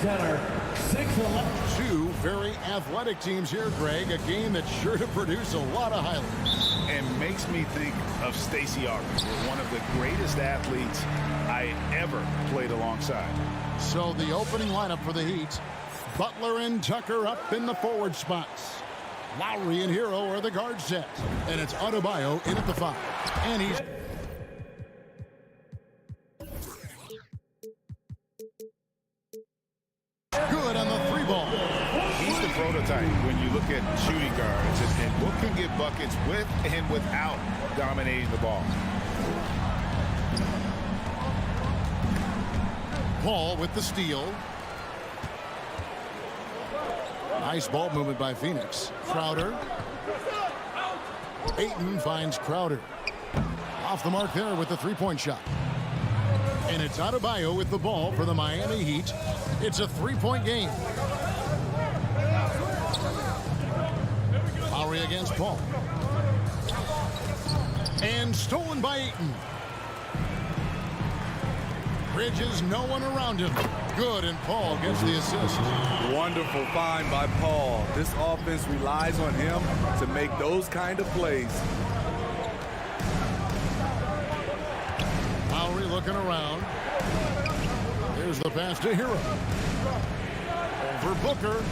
center, 6'11". Two very athletic teams here, Greg. A game that's sure to produce a lot of highlights. And makes me think of Stacey Augers, one of the greatest athletes I ever played alongside. So the opening lineup for the Heat. Butler and Tucker up in the forward spots. Lowry and Hero are the guard set. And it's Adebayo in at the 5. And he's... good on the 3-ball. He's the prototype when you look at shooting guards and what can get buckets with and without dominating the ball. Paul with the steal. Nice ball movement by Phoenix. Crowder. Ayton finds Crowder. Off the mark there with the 3-point shot. And it's Adebayo with the ball for the Miami Heat. It's a 3-point game. Lowry against Paul. And stolen by Ayton. Bridges, no one around him. Good, and Paul gets the assist. Wonderful find by Paul. This offense relies on him to make those kind of plays. Lowry looking around. Here's the pass to Hero. Over Booker.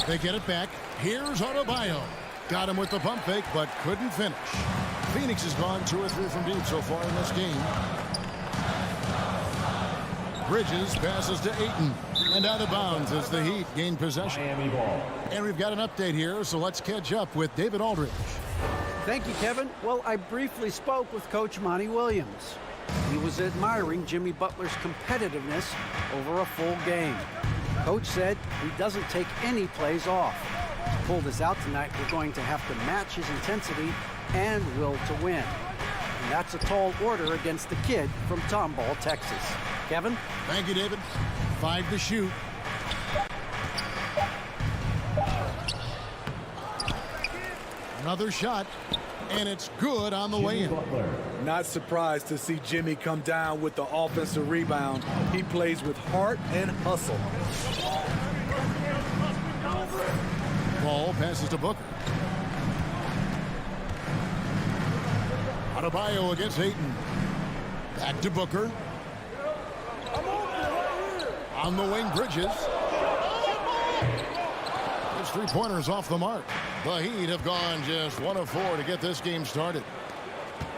They get it back. Here's Adebayo. Got him with the pump fake, but couldn't finish. Phoenix has gone 2 or 3 from deep so far in this game. Bridges passes to Ayton. And out of bounds as the Heat gain possession. Miami ball. And we've got an update here, so let's catch up with David Aldridge. Thank you, Kevin. Well, I briefly spoke with Coach Monty Williams. He was admiring Jimmy Butler's competitiveness over a full game. Coach said he doesn't take any plays off. To pull this out tonight, we're going to have to match his intensity and will to win. And that's a tall order against the kid from Tomball, Texas. Kevin? Thank you, David. 5 to shoot. Another shot, and it's good on the way in. Not surprised to see Jimmy come down with the offensive rebound. He plays with heart and hustle. Paul passes to Booker. Adebayo against Ayton. Back to Booker. On the wing, Bridges. His 3-pointers off the mark. The Heat have gone just 1 of 4 to get this game started.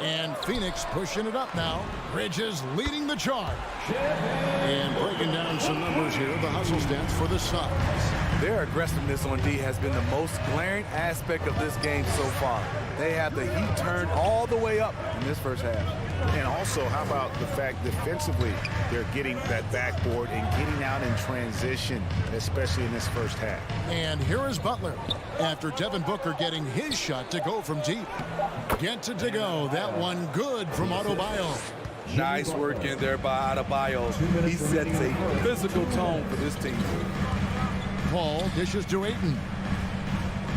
And Phoenix pushing it up now. Bridges leading the charge. And breaking down some numbers here. The hustle stats for the Suns. Their aggressiveness on D has been the most glaring aspect of this game so far. They have the Heat turned all the way up in this first half. And also, how about the fact defensively they're getting that backboard and getting out in transition, especially in this first half. And here is Butler after Devin Booker getting his shot to go from deep. Gets it to go. That one good from Adebayo. Nice work in there by Adebayo. He sets a physical tone for this team. Paul dishes to Ayton.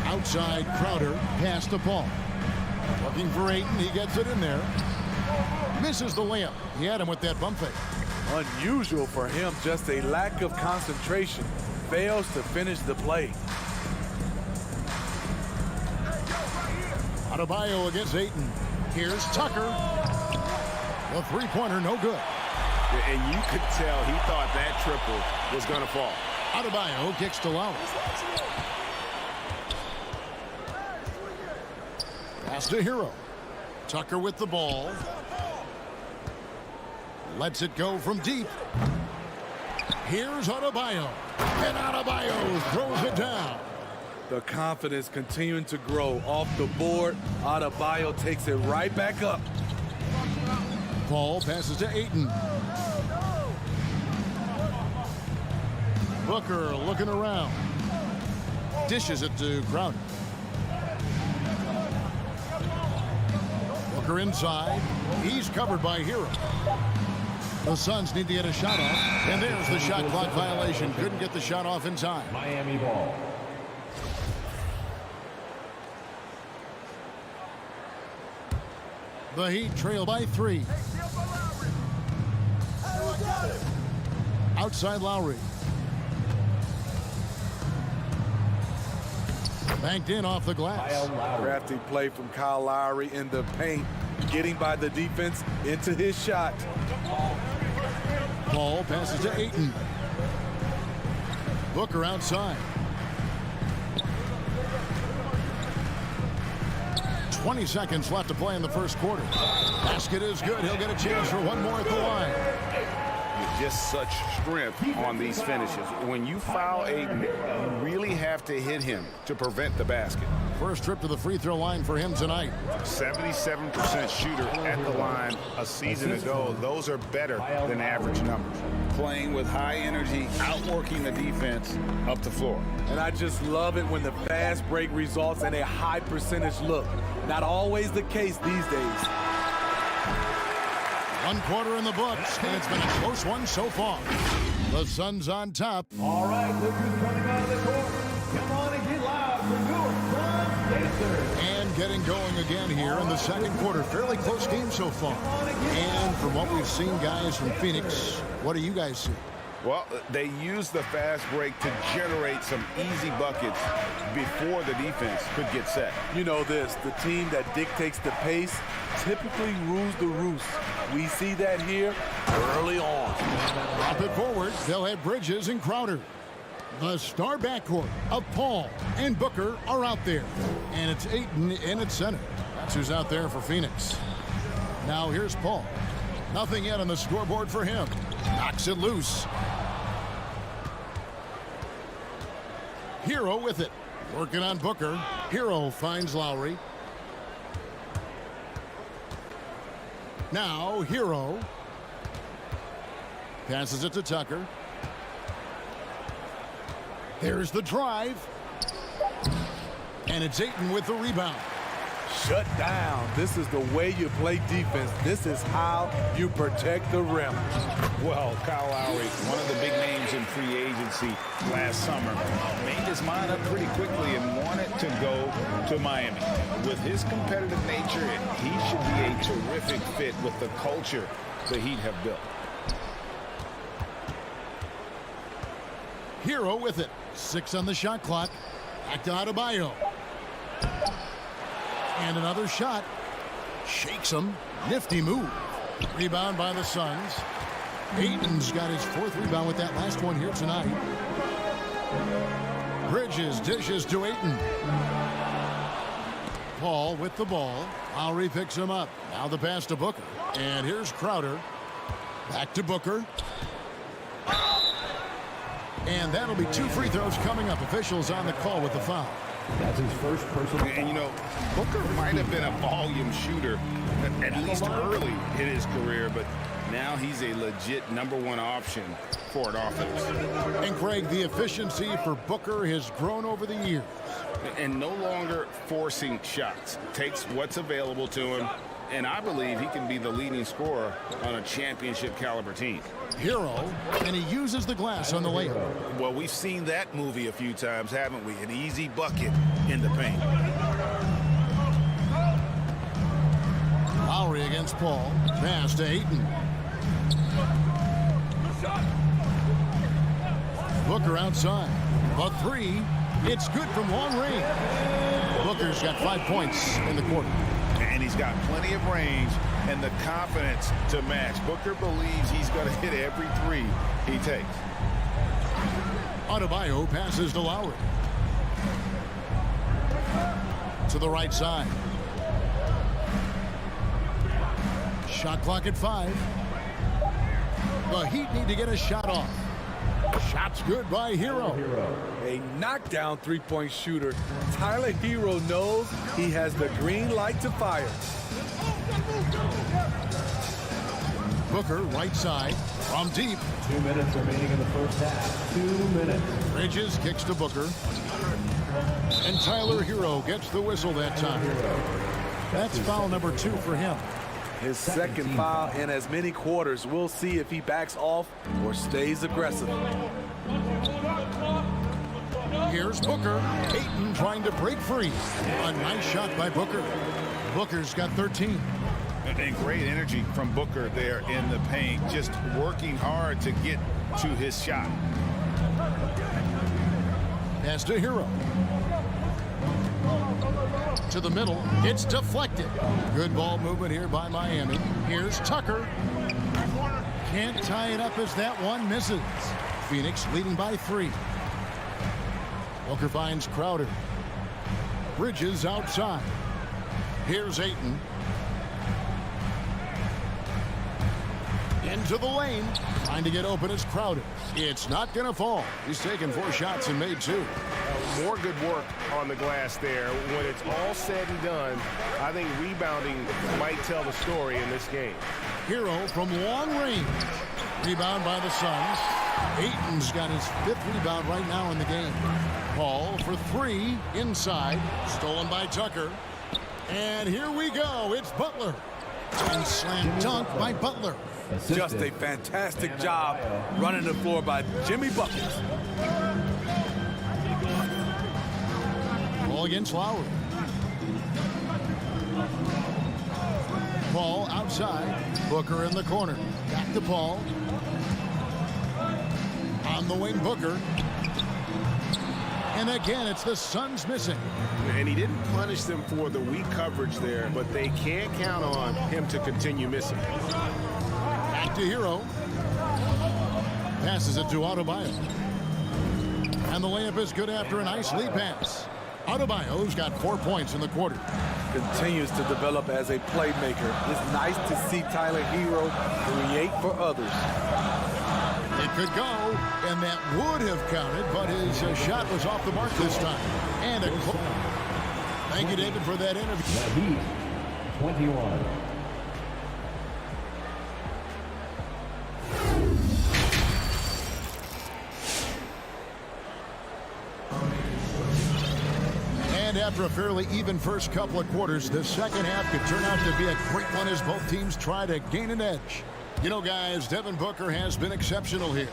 Outside Crowder, pass to Paul. Looking for Ayton, he gets it in there. Misses the layup. He had him with that bump fake. Unusual for him, just a lack of concentration. Fails to finish the play. Adebayo against Ayton. Here's Tucker. The 3-pointer, no good. And you could tell he thought that triple was going to fall. Adebayo kicks to Lowry. Pass to Hero. Tucker with the ball. Lets it go from deep. Here's Adebayo. And Adebayo throws it down. The confidence continuing to grow off the board. Adebayo takes it right back up. Paul passes to Ayton. Booker looking around. Dishes it to Crowder. Booker inside. He's covered by Hero. The Suns need to get a shot off. And there's the shot clock violation. Couldn't get the shot off in time. Miami ball. The Heat trail by 3. Outside Lowry. Banked in off the glass. Crafty play from Kyle Lowry in the paint, getting by the defense into his shot. Paul passes to Ayton. Booker outside. 20 seconds left to play in the first quarter. Basket is good. He'll get a chance for one more at the line. Just such strength on these finishes. When you foul Ayton, you really have to hit him to prevent the basket. First trip to the free throw line for him tonight. 77% shooter at the line a season ago. Those are better than average numbers. Playing with high energy, outworking the defense up the floor. And I just love it when the fast break results in a high percentage look. Not always the case these days. One quarter in the books, and it's been a close one so far. The Suns on top. All right, look who's coming out of the court. Come on and get loud for your Suns Pacers. And getting going again here in the second quarter. Fairly close game so far. And from what we've seen, guys, from Phoenix, what do you guys see? Well, they use the fast break to generate some easy buckets before the defense could get set. You know this, the team that dictates the pace typically rules the roost. We see that here early on. Drop it forward. They'll have Bridges and Crowder. The star backcourt of Paul and Booker are out there. And it's Ayton in at center. That's who's out there for Phoenix. Now here's Paul. Nothing yet on the scoreboard for him. Knocks it loose. Hero with it. Working on Booker. Hero finds Lowry. Now Hero. Passes it to Tucker. There's the drive. And it's Ayton with the rebound. Shut down. This is the way you play defense. This is how you protect the rim. Well, Kyle Lowry, one of the big names in free agency last summer, made his mind up pretty quickly and wanted to go to Miami. With his competitive nature, he should be a terrific fit with the culture the Heat have built. Hero with it. 6 on the shot clock. Back to Adebayo. And another shot. Shakes him. Nifty move. Rebound by the Suns. Ayton's got his 4th rebound with that last one here tonight. Bridges dishes to Ayton. Paul with the ball. Lowry picks him up. Now the pass to Booker. And here's Crowder. Back to Booker. And that'll be 2 free throws coming up. Officials on the call with the foul. That's his first personal. And, you know, Booker might have been a volume shooter at least early in his career, but now he's a legit #1 option for an offense. And Craig, the efficiency for Booker has grown over the years. And no longer forcing shots. Takes what's available to him, and I believe he can be the leading scorer on a championship caliber team. Hero, and he uses the glass on the layup. Well, we've seen that movie a few times, haven't we? An easy bucket in the paint. Lowry against Paul. Pass to Ayton. Booker outside. The 3. It's good from long range. Booker's got 5 points in the quarter. And he's got plenty of range and the confidence to match. Booker believes he's going to hit every 3 he takes. Adebayo passes to Lowry. To the right side. Shot clock at 5. The Heat need to get a shot off. Shot's good by Hero. A knockdown three-point shooter. Tyler Hero knows he has the green light to fire. Booker, right side, from deep. 2 minutes remaining in the first half. 2 minutes. Bridges kicks to Booker. And Tyler Hero gets the whistle that time. That's foul number 2 for him. His second foul in as many quarters. We'll see if he backs off or stays aggressive. Here's Booker. Ayton trying to break free. A nice shot by Booker. Booker's got 13. And great energy from Booker there in the paint. Just working hard to get to his shot. Pass to Hero. To the middle. It's deflected. Good ball movement here by Miami. Here's Tucker. Can't tie it up as that one misses. Phoenix leading by 3. Booker finds Crowder. Bridges outside. Here's Ayton. Into the lane. Trying to get open is Crowder. It's not going to fall. He's taken 4 shots and made 2. More good work on the glass there. When it's all said and done, I think rebounding might tell the story in this game. Hero from long range. Rebound by the Suns. Ayton's got his 5th rebound right now in the game. Paul for 3 inside. Stolen by Tucker. And here we go. It's Butler. And slam dunk by Butler. Just a fantastic job running the floor by Jimmy Buckets. Ball against Lowry. Paul outside. Booker in the corner. Back to Paul. On the wing, Booker. And again, it's the Suns missing. And he didn't punish them for the weak coverage there, but they can't count on him to continue missing. Back to Hero. Passes it to Adebayo. And the layup is good after a nice lead pass. Adebayo's got 4 points in the quarter. Continues to develop as a playmaker. It's nice to see Tyler Hero create for others. It could go, and that would have counted, but his shot was off the mark this time. And a thank you, David, for that interview. The Heat, 21. And after a fairly even first couple of quarters, the second half could turn out to be a great one as both teams try to gain an edge. You know, guys, Devin Booker has been exceptional here.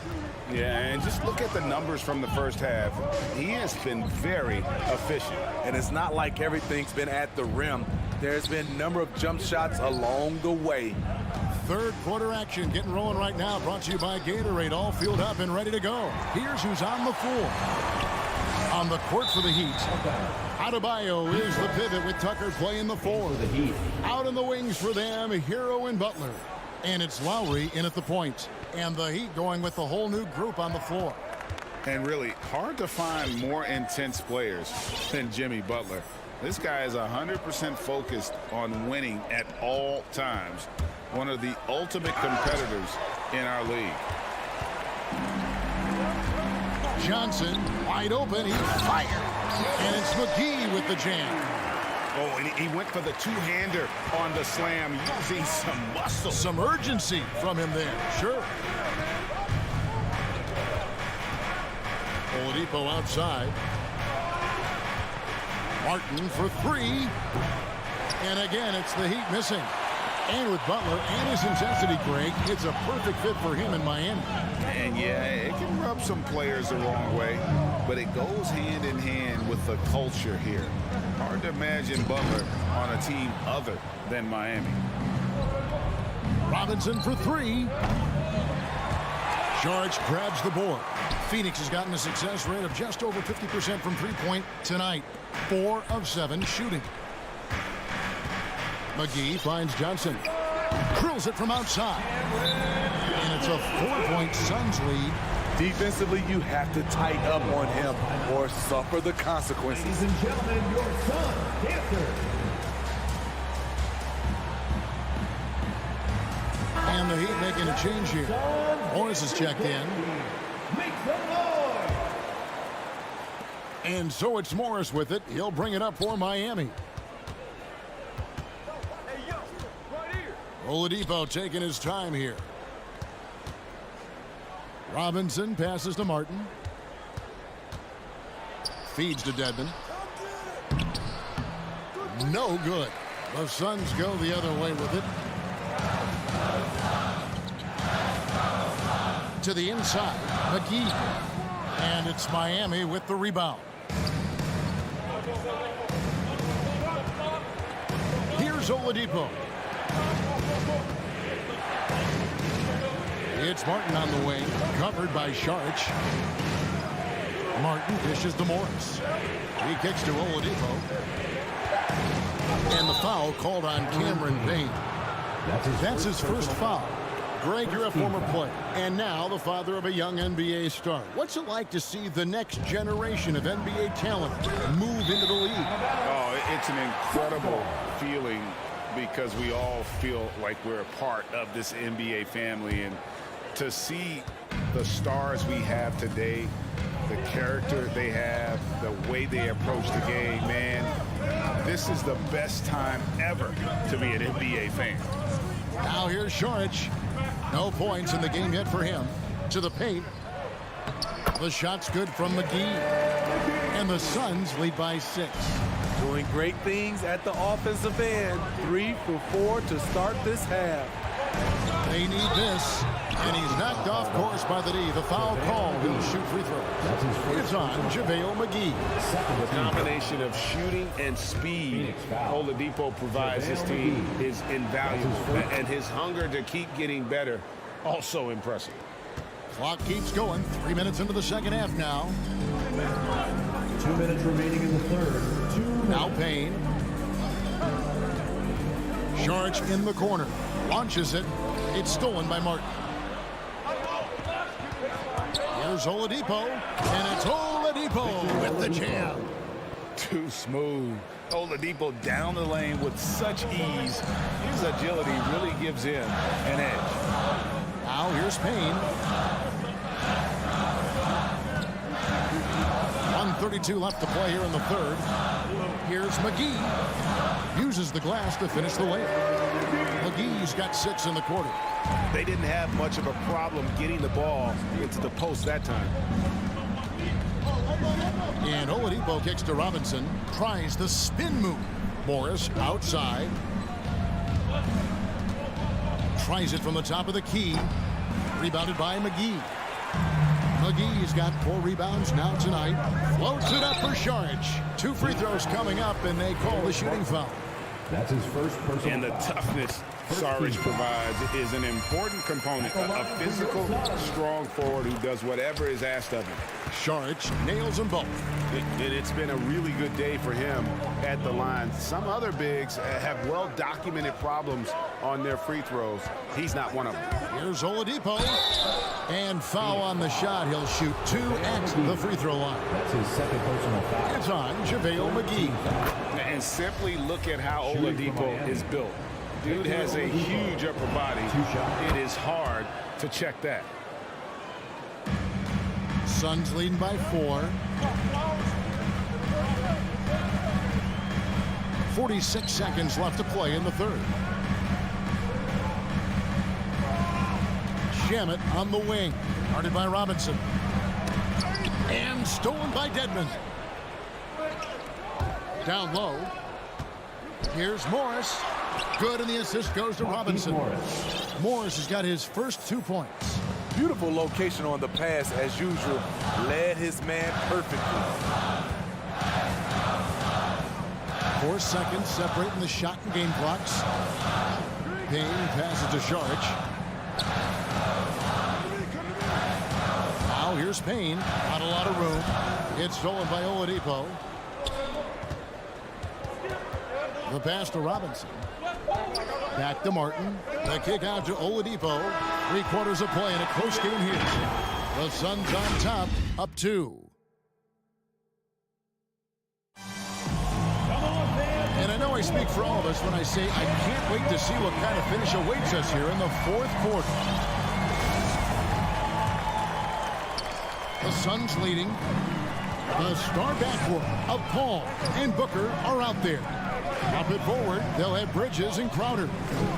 Yeah, and just look at the numbers from the first half. He has been very efficient. And it's not like everything's been at the rim. There's been a number of jump shots along the way. Third quarter action getting rolling right now, brought to you by Gatorade, all fueled up and ready to go. Here's who's on the floor. On the court for the Heat, Adebayo is the pivot with Tucker playing the 4. Out in the wings for them, Hero and Butler. And it's Lowry in at the point. And the Heat going with the whole new group on the floor. And really hard to find more intense players than Jimmy Butler. This guy is 100% focused on winning at all times. One of the ultimate competitors in our league. Johnson wide open. He's fired. And it's McGee with the jam. Oh, and he went for the two-hander on the slam, using some muscle. Some urgency from him there. Sure. Oladipo outside. Martin for 3. And again, it's the Heat missing. And with Butler and his intensity, Greg, it's a perfect fit for him in Miami. And yeah, it can rub some players the wrong way, but it goes hand in hand with the culture here. Hard to imagine Butler on a team other than Miami. Robinson for 3. George grabs the board. Phoenix has gotten a success rate of just over 50% from three-point tonight. 4 of 7 shooting. McGee finds Johnson. Drills it from outside. And it's a 4-point Suns lead. Defensively, you have to tighten up on him or suffer the consequences. Ladies and gentlemen, your Sun Panther. And the Heat making a change here. Morris is checked in. Make some noise. And so it's Morris with it. He'll bring it up for Miami. Oladipo taking his time here. Robinson passes to Martin. Feeds to Dedmon. No good. The Suns go the other way with it. To the inside, McGee. And it's Miami with the rebound. Here's Oladipo. It's Martin on the wing, covered by Sharch. Martin dishes to Morris. He kicks to Oladipo. And the foul called on Cameron Payne. That's his first foul. Greg, you're a former player, and now the father of a young NBA star. What's it like to see the next generation of NBA talent move into the league? Oh, it's an incredible feeling because we all feel like we're a part of this NBA family. And to see the stars we have today, the character they have, the way they approach the game, man, this is the best time ever to be an NBA fan. Now here's Sharch. No points in the game yet for him. To the paint. The shot's good from McGee. And the Suns lead by 6. Doing great things at the offensive end. 3 for 4 to start this half. They need this. And he's knocked off course by the D. The foul call. He'll shoot free throws. It's on JaVale McGee. The combination of shooting and speed Oladipo provides his team is invaluable. And his hunger to keep getting better, also impressive. Clock keeps going. 3 minutes into the second half now. 2 minutes remaining in the third. Now Payne. Sharch in the corner. Launches it. It's stolen by Martin. Here's Oladipo. And it's Oladipo with the jam. Too smooth. Oladipo down the lane with such ease. His agility really gives him an edge. Now here's Payne. 1:32 left to play here in the third. Here's McGee. Uses the glass to finish the layup. McGee's got 6 in the quarter. They didn't have much of a problem getting the ball into the post that time. And Oladipo kicks to Robinson. Tries the spin move. Morris outside. Tries it from the top of the key. Rebounded by McGee. McGee's got 4 rebounds now tonight. Floats it up for Sharch. 2 free throws coming up, and they call the shooting foul. That's his first personal And the toughness Saric provides is an important component. A physical, strong forward who does whatever is asked of him. Sharch nails them both. It's been a really good day for him at the line. Some other bigs have well-documented problems on their free throws. He's not one of them. Here's Oladipo. And foul on the shot. He'll shoot 2 at the free throw line. That's his second personal foul. It's on JaVale McGee. And simply look at how Oladipo is built. Dude has a huge upper body. It is hard to check that. Suns leading by 4. 46 seconds left to play in the third. Shamet on the wing. Guarded by Robinson. And stolen by Dedmon. Down low. Here's Morris. Good, and the assist goes to Robinson. Morris has got his first 2 points. Beautiful location on the pass as usual. Led his man perfectly. 4 seconds separating the shot and game clocks. Payne passes to Sharch. Now here's Payne. Not a lot of room. It's stolen by Oladipo. The pass to Robinson. Back to Martin. The kick out to Oladipo. 3 quarters of play in a close game here. The Suns on top, up 2. And I know I speak for all of us when I say I can't wait to see what kind of finish awaits us here in the 4th quarter. The Suns leading. The star backcourt of Paul and Booker are out there. Up it forward, they'll have Bridges and Crowder.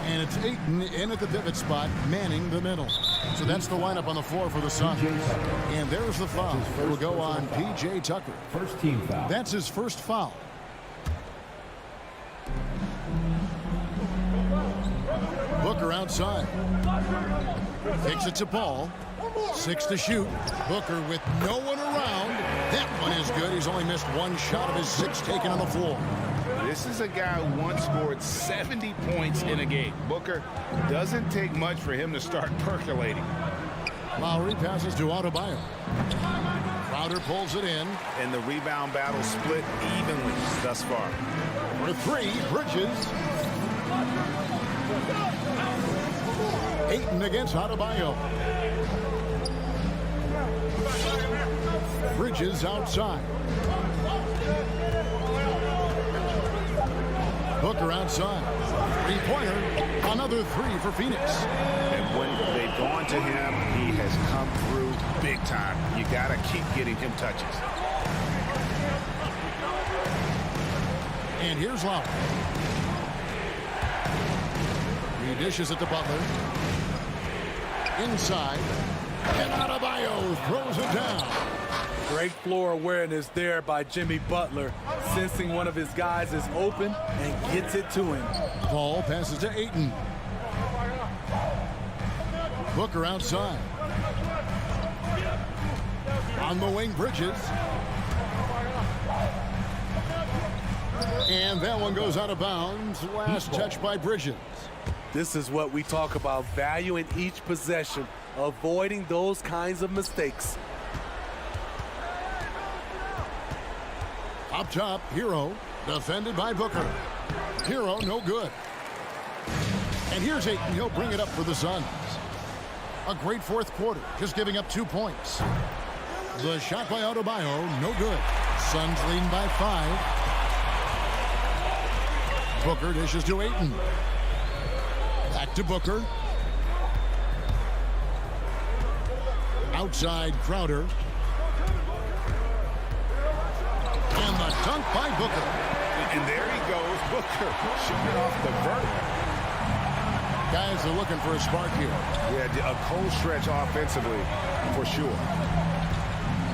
And it's Ayton in at the pivot spot, manning the middle. So that's the lineup on the floor for the Suns. And there's the foul. It will go on P.J. Tucker. First team foul. That's his first foul. Booker outside. Kicks it to Paul. 6 to shoot. Booker with no one around. That one is good. He's only missed 1 shot of his 6 taken on the floor. This is a guy who once scored 70 points in a game. Booker doesn't take much for him to start percolating. Lowry passes to Adebayo. Crowder pulls it in. And the rebound battle split evenly thus far. For three, Bridges. Ayton against Adebayo. Bridges outside. Booker outside. Three-pointer. Another three for Phoenix. And when they've gone to him, he has come through big time. You got to keep getting him touches. And here's Lowry. He dishes it to Butler. Inside. And Adebayo throws it down. Great floor awareness there by Jimmy Butler, sensing one of his guys is open and gets it to him. Paul passes to Ayton. Booker outside. On the wing, Bridges. And that one goes out of bounds. Last touch by Bridges. This is what we talk about, value in each possession, avoiding those kinds of mistakes. Up top, Hero, defended by Booker. Hero, no good. And here's Ayton. He'll bring it up for the Suns. A great fourth quarter, just giving up 2 points. The shot by Adebayo, no good. Suns leading by 5. Booker dishes to Ayton. Back to Booker. Outside, Crowder. And the dunk by Booker. And there he goes, Booker, shooting off the vert. Guys are looking for a spark here. Yeah, a cold stretch offensively, for sure.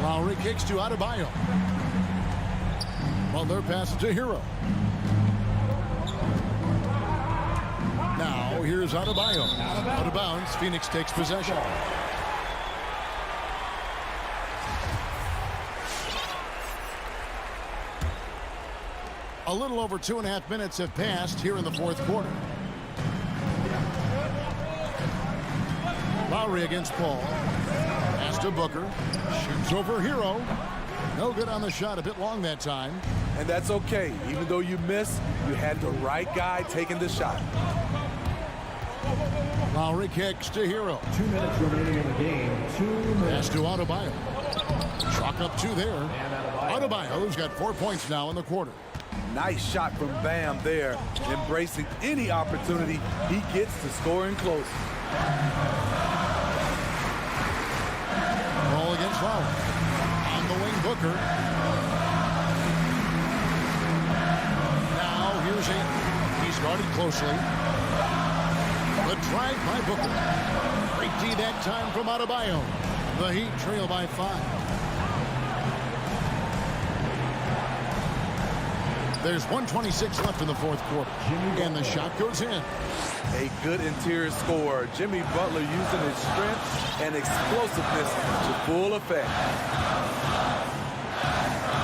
Lowry kicks to Adebayo. Butler passes to Hero. Now, here's Adebayo. Out of bounds, Phoenix takes possession. A little over 2.5 minutes have passed here in the fourth quarter. Lowry against Paul. Pass to Booker. Shoots over Hero. No good on the shot. A bit long that time. And that's okay. Even though you missed, you had the right guy taking the shot. Lowry kicks to Hero. 2 minutes remaining in the game. 2 minutes. Pass to Adebayo. Chalk up 2 there. Adebayo's got 4 points now in the quarter. Nice shot from Bam there, embracing any opportunity he gets to scoring close. Ball against Lowry. On the wing, Booker. Now here's Ayton. He's guarded closely. The drive by Booker. Great D that time from Adebayo. The Heat trail by 5. There's 1:26 left in the fourth quarter. And the shot goes in. A good interior scorer. Jimmy Butler using his strength and explosiveness to full effect.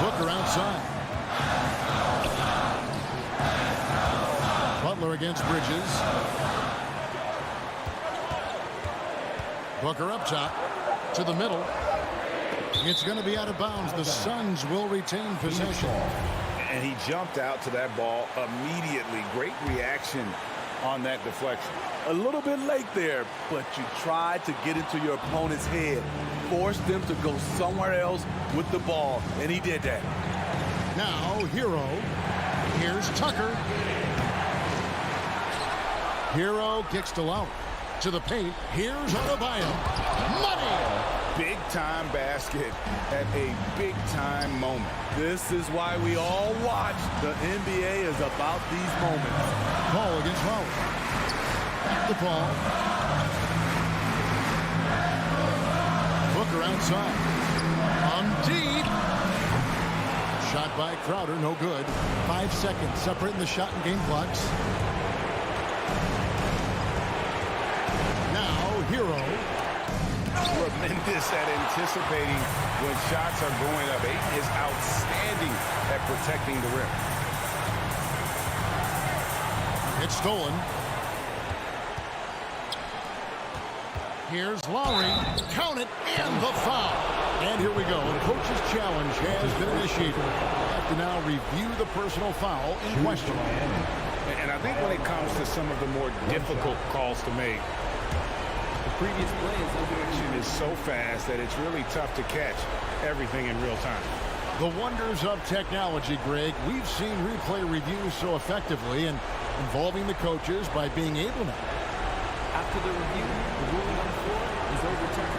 Booker outside. Butler against Bridges. Booker up top to the middle. It's going to be out of bounds. The Suns will retain possession. And he jumped out to that ball immediately. Great reaction on that deflection. A little bit late there, but you tried to get into your opponent's head. Forced them to go somewhere else with the ball, and he did that. Now, Hero. Here's Tucker. Hero kicks to Lowry. To the paint. Here's Adebayo. Money! Big-time basket at a big-time moment. This is why we all watch. The NBA is about these moments. Paul against Lowry. Back to Paul. Booker outside. On deep. Shot by Crowder, no good. 5 seconds separating the shot and game clocks. Now, Hero. Tremendous at anticipating when shots are going up. Ayton is outstanding at protecting the rim. It's stolen. Here's Lowry. Count it, and the foul. And here we go. The coach's challenge has been initiated. Have to now review the personal foul in question. And I think when it comes to some of the more difficult calls to make, the previous play is so fast that it's really tough to catch everything in real time. The wonders of technology, Greg. We've seen replay reviews so effectively and involving the coaches by being able to. After the review, the ruling on the floor is overturned.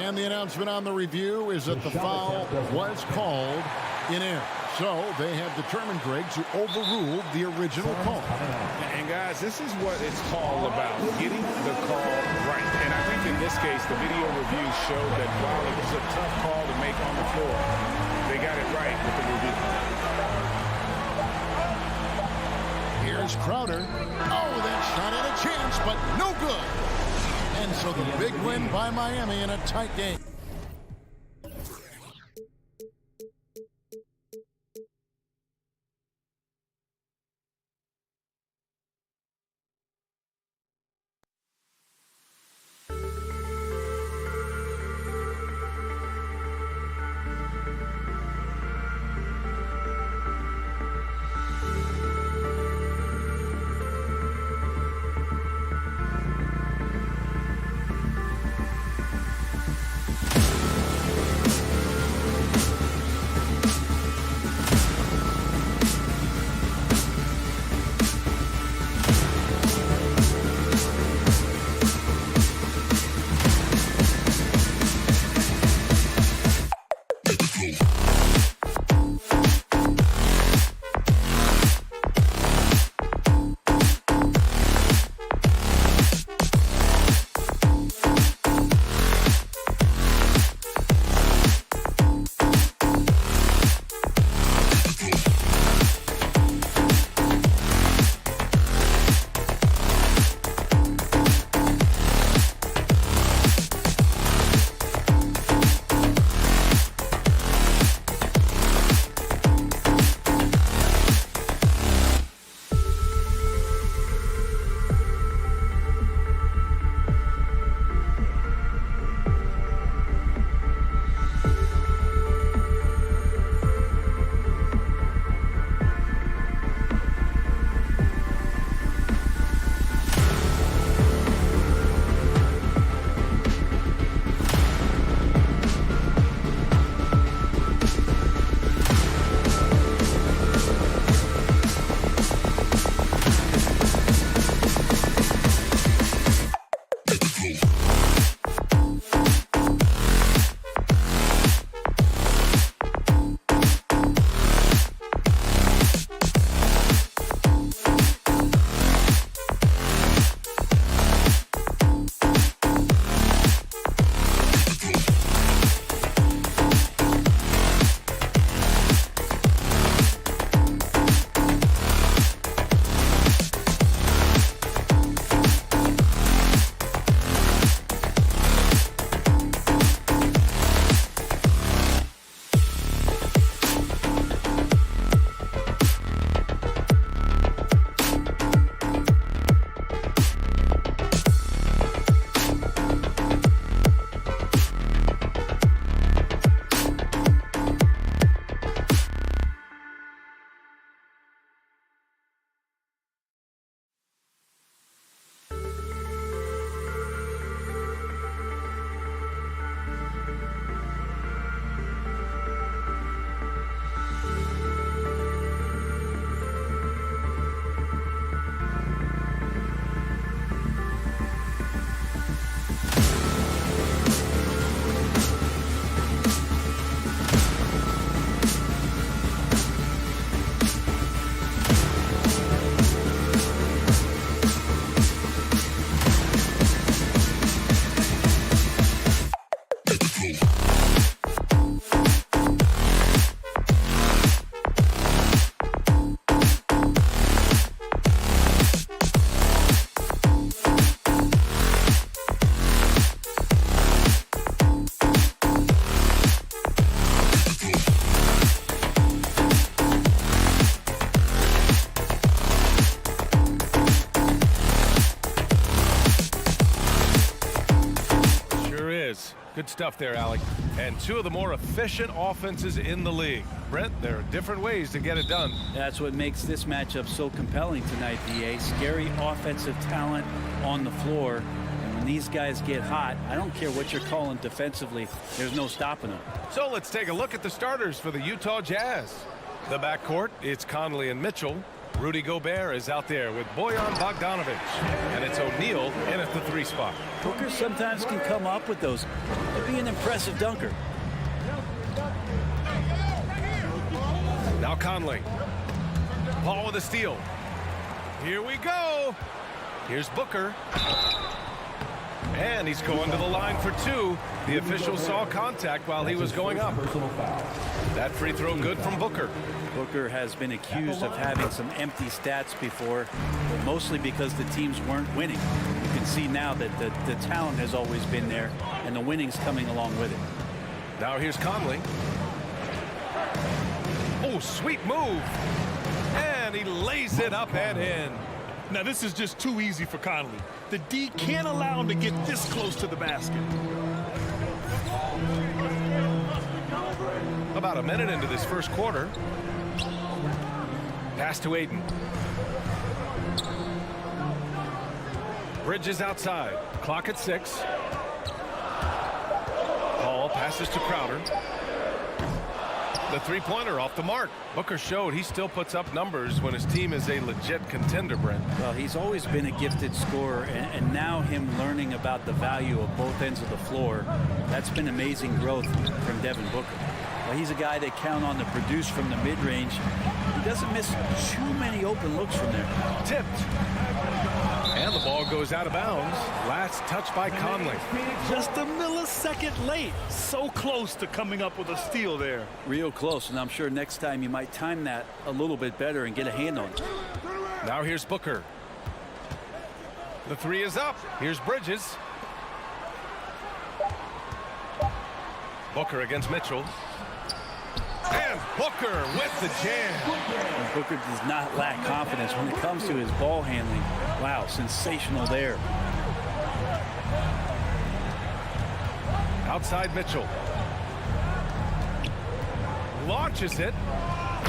And the announcement on the review is that the foul was called in error. So they have determined, Greg, to overrule the original call. And guys, this is what it's all about, getting the call right. And I think in this case, the video review showed that while it was a tough call to make on the floor, they got it right with the review. Here's Crowder. Oh, that shot had a chance, but no good. And so the big win by Miami in a tight game. stuff there, Alec. And two of the more efficient offenses in the league. Brent, there are different ways to get it done. That's what makes this matchup so compelling tonight, DA. Scary offensive talent on the floor. And when these guys get hot, I don't care what you're calling defensively, there's no stopping them. So let's take a look at the starters for the Utah Jazz. The backcourt, it's Conley and Mitchell. Rudy Gobert is out there with Bojan Bogdanovic. And it's O'Neal in at the 3 spot. Booker sometimes can come up with those. He'll be an impressive dunker. Now Conley. Paul with a steal. Here we go. Here's Booker. And he's going to the line for 2. The official saw contact while he was going up. That free throw good from Booker. Booker has been accused of having some empty stats before, but mostly because the teams weren't winning. You can see now that the talent has always been there, and the winning's coming along with it. Now here's Conley. Oh, sweet move. And he lays it up and in. Now, this is just too easy for Conley. The D can't allow him to get this close to the basket. About a minute into this first quarter. Pass to Aiden. Bridges outside. Clock at 6. Paul passes to Crowder. The three-pointer off the mark. Booker showed he still puts up numbers when his team is a legit contender, Brent. Well, he's always been a gifted scorer, and now him learning about the value of both ends of the floor, that's been amazing growth from Devin Booker. Well, he's a guy they count on to produce from the mid-range. He doesn't miss too many open looks from there. Tipped. And the ball goes out of bounds. Last touch by Conley. Just a millisecond late. So close to coming up with a steal there. Real close, and I'm sure next time you might time that a little bit better and get a hand on it. Now here's Booker. The 3 is up. Here's Bridges. Booker against Mitchell. And Booker with the jam. And Booker does not lack confidence when it comes to his ball handling. Wow, sensational there. Outside Mitchell. Launches it.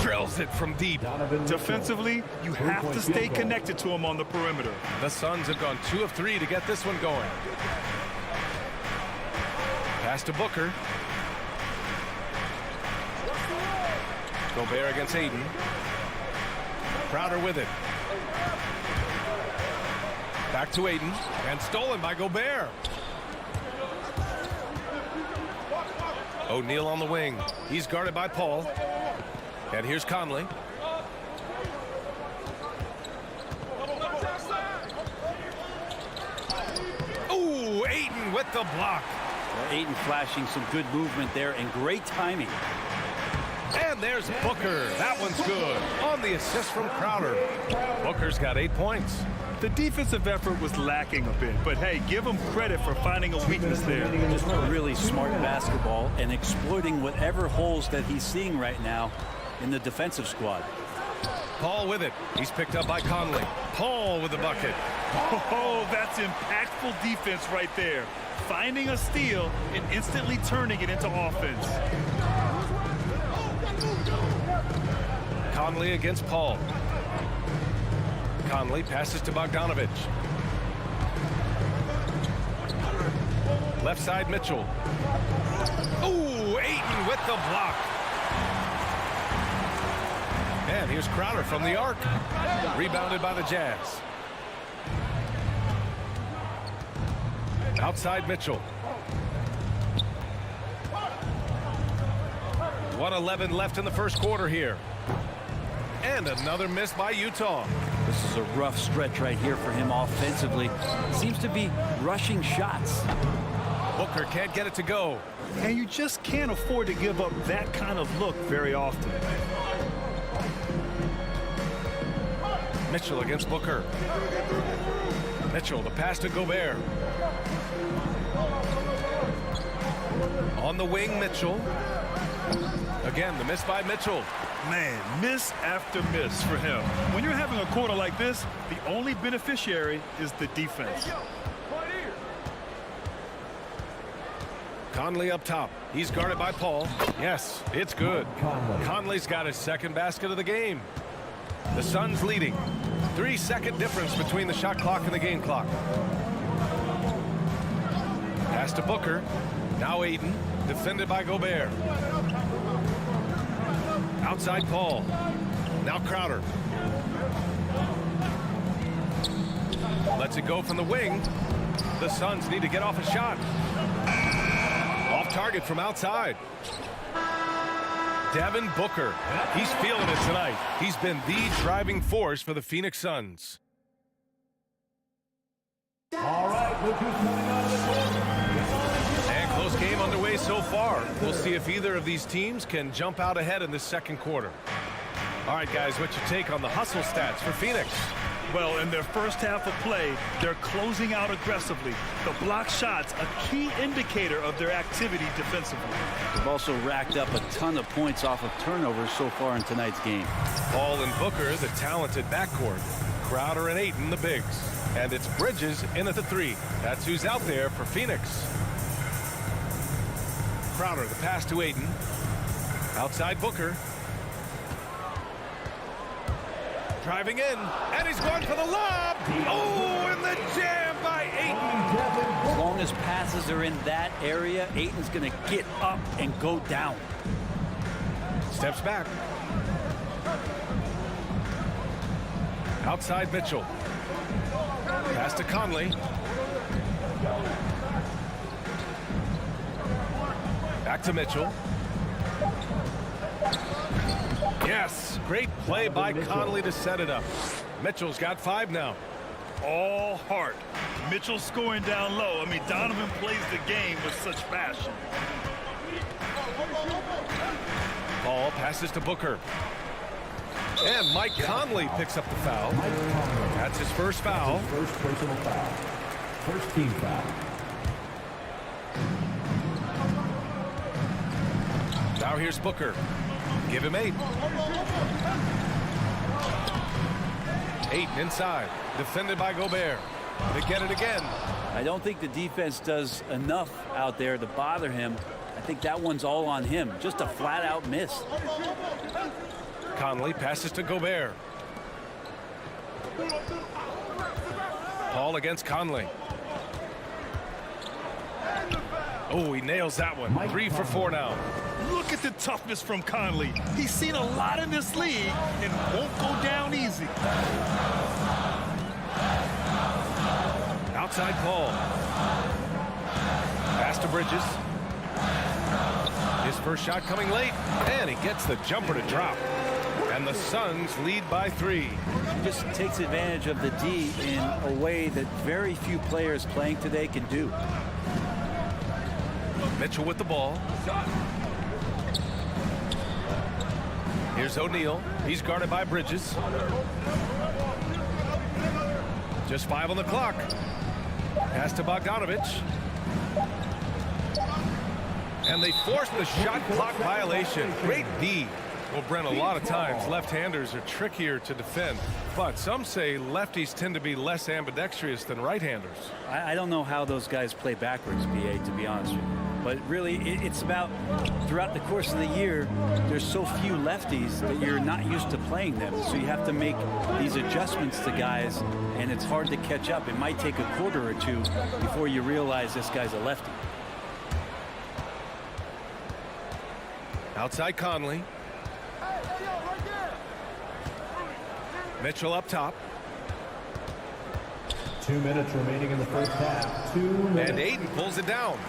Drills it from deep. Defensively, you have to stay connected to him on the perimeter. The Suns have gone 2 of 3 to get this one going. Pass to Booker. Gobert against Aiden. Crowder with it. Back to Aiden. And stolen by Gobert. O'Neal on the wing. He's guarded by Paul. And here's Conley. Ooh, Aiden with the block. Well, Aiden flashing some good movement there and great timing. And there's Booker. That one's good. On the assist from Crowder. Booker's got 8 points. The defensive effort was lacking a bit, but hey, give him credit for finding a weakness there. Just really smart basketball and exploiting whatever holes that he's seeing right now in the defensive squad. Paul with it. He's picked up by Conley. Paul with the bucket. Oh, that's impactful defense right there. Finding a steal and instantly turning it into offense. Conley against Paul. Conley passes to Bogdanovic. Left side Mitchell. Ooh, Ayton with the block. And here's Crowder from the arc. Rebounded by the Jazz. Outside Mitchell. 1:11 left in the first quarter here. And another miss by Utah. This is a rough stretch right here for him offensively. Seems to be rushing shots. Booker can't get it to go. And you just can't afford to give up that kind of look very often. Mitchell against Booker. Mitchell, the pass to Gobert. On the wing, Mitchell. Again, the miss by Mitchell. Man, miss after miss for him. When you're having a quarter like this, the only beneficiary is the defense. Conley up top. He's guarded by Paul. Yes, it's good. Conley's got his second basket of the game. The Suns leading. 3-second difference between the shot clock and the game clock. Pass to Booker. Now Aiden. Defended by Gobert. Outside Paul. Now Crowder. Lets it go from the wing. The Suns need to get off a shot. Off target from outside. Devin Booker. He's feeling it tonight. He's been the driving force for the Phoenix Suns. All right, look who's coming out of the court. And close game underway so far. We'll see if either of these teams can jump out ahead in this second quarter. All right, guys, what's your take on the hustle stats for Phoenix? Well, in their first half of play, they're closing out aggressively. The block shots, a key indicator of their activity defensively. They've also racked up a ton of points off of turnovers so far in tonight's game. Paul and Booker, the talented backcourt. Crowder and Ayton, the bigs. And it's Bridges in at the 3. That's who's out there for Phoenix. Crowder, the pass to Ayton. Outside Booker. Driving in, and he's going for the lob. Oh, and the jam by Ayton. As long as passes are in that area, Ayton's going to get up and go down. Steps back. Outside Mitchell. Pass to Conley. Back to Mitchell. Yes, great play by Conley to set it up. Mitchell's got 5 now. All heart. Mitchell scoring down low. I mean, Donovan plays the game with such passion. Paul passes to Booker. And Mike Conley picks up the foul. That's his first foul. First personal foul. First team foul. Now here's Booker. Give him 8. Ayton inside. Defended by Gobert. They get it again. I don't think the defense does enough out there to bother him. I think that one's all on him. Just a flat-out miss. Conley passes to Gobert. Paul against Conley. Oh, he nails that one. 3 for 4 now. Look at the toughness from Conley. He's seen a lot in this league and won't go down easy. Outside Paul. Pass to Bridges. His first shot coming late, and he gets the jumper to drop. And the Suns lead by 3. He just takes advantage of the D in a way that very few players playing today can do. Mitchell with the ball. Here's O'Neal. He's guarded by Bridges. Just 5 on the clock. Pass to Bogdanovich. And they force the shot clock violation. Great D. Well, Brent, a lot of times left-handers are trickier to defend, but some say lefties tend to be less ambidextrous than right-handers. I don't know how those guys play backwards, BA, to be honest with you. But really, it's about throughout the course of the year, there's so few lefties that you're not used to playing them. So you have to make these adjustments to guys, and it's hard to catch up. It might take a quarter or 2 before you realize this guy's a lefty. Outside Conley. Mitchell up top. 2 minutes remaining in the first half. 2 minutes. And Ayton pulls it down.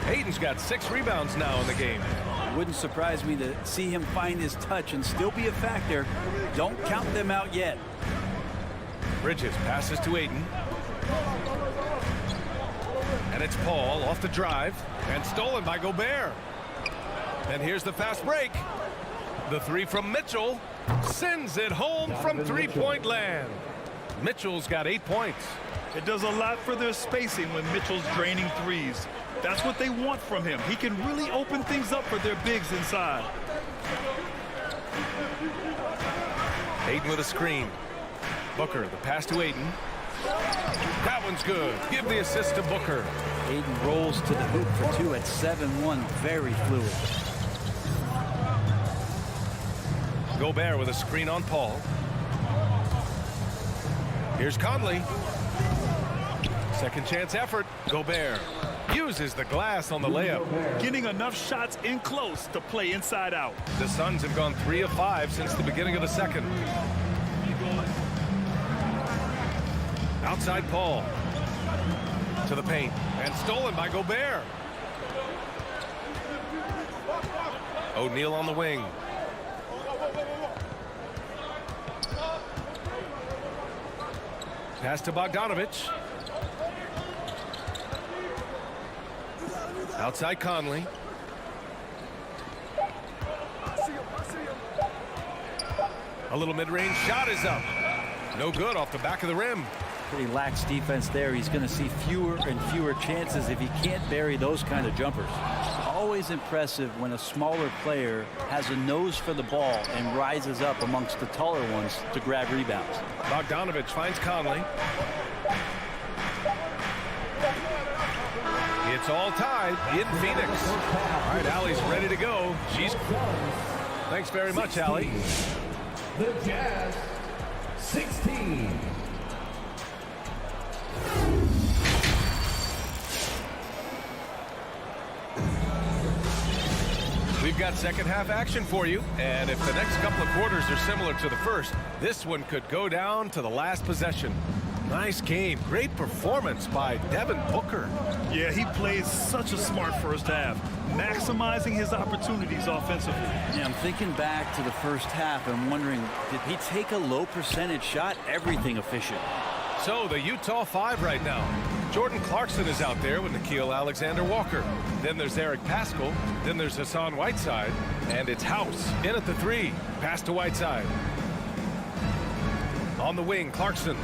Ayton's got 6 rebounds now in the game. It wouldn't surprise me to see him find his touch and still be a factor. Don't count them out yet. Bridges passes to Ayton. And it's Paul off the drive and stolen by Gobert. And here's the fast break. The 3 from Mitchell sends it home from three-point land. Mitchell's got 8 points. It does a lot for their spacing when Mitchell's draining threes. That's what they want from him. He can really open things up for their bigs inside. Ayton with a screen. Booker, the pass to Ayton. That one's good. Give the assist to Booker. Aiden rolls to the hoop for two at 7-1. Very fluid. Gobert with a screen on Paul. Here's Conley. Second chance effort. Gobert uses the glass on the layup. Getting enough shots in close to play inside out. The Suns have gone 3 of 5 since the beginning of the second. Outside Paul. To the paint. And stolen by Gobert. O'Neal on the wing. Pass to Bogdanovich. Outside Conley. A little mid-range shot is up. No good off the back of the rim. Pretty lax defense there. He's going to see fewer and fewer chances if he can't bury those kind of jumpers. Always impressive when a smaller player has a nose for the ball and rises up amongst the taller ones to grab rebounds. Bogdanovich finds Conley. It's all tied in Phoenix. All right, Allie's ready to go. Thanks very much, Allie. The Jazz, 16. We've got second half action for you, and if the next couple of quarters are similar to the first, this one could go down to the last possession. Nice game. Great performance by Devin Booker. Yeah, he plays such a smart first half, maximizing his opportunities offensively. Yeah, I'm thinking back to the first half and wondering, did he take a low percentage shot? Everything efficient. So the Utah 5 right now. Jordan Clarkson is out there with Nickeil Alexander-Walker. Then there's Eric Paschall. Then there's Hassan Whiteside. And it's House in at the 3. Pass to Whiteside. On the wing, Clarkson.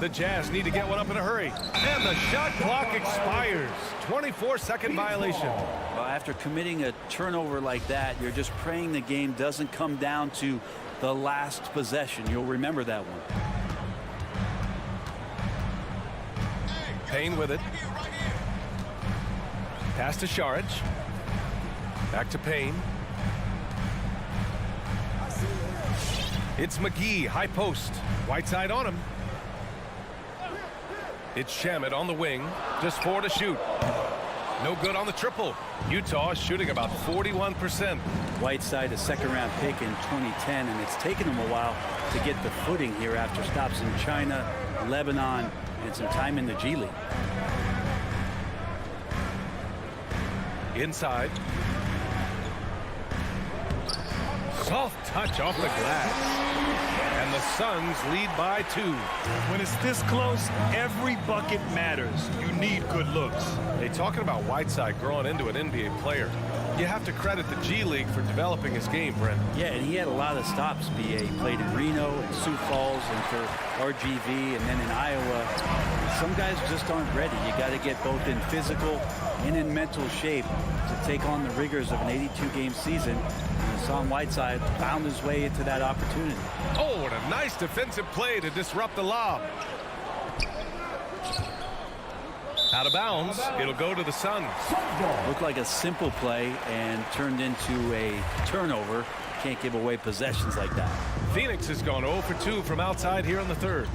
The Jazz need to get one up in a hurry. And the shot clock expires. 24-second violation. Well, after committing a turnover like that, you're just praying the game doesn't come down to the last possession. You'll remember that one. Payne with it. Pass to Saric. Back to Payne. It's McGee, high post. Whiteside on him. It's Shamet on the wing. Just 4 to shoot. No good on the triple. Utah is shooting about 41%. Whiteside, a second-round pick in 2010, and it's taken him a while to get the footing here after stops in China, Lebanon, and some time in the G League. Inside. Soft touch off the glass. And the Suns lead by 2. When it's this close, every bucket matters. You need good looks. Hey, talking about Whiteside growing into an NBA player, you have to credit the G League for developing his game, Brent. Yeah, and he had a lot of stops, BA. He played in Reno, and Sioux Falls, and for RGV, and then in Iowa. Some guys just aren't ready. You got to get both in physical and in mental shape to take on the rigors of an 82-game season. And Hassan Whiteside found his way into that opportunity. Oh, what a nice defensive play to disrupt the lob. Out of bounds. It'll go to the Suns. Looked like a simple play and turned into a turnover. Can't give away possessions like that. Phoenix has gone 0 for 2 from outside here in the third.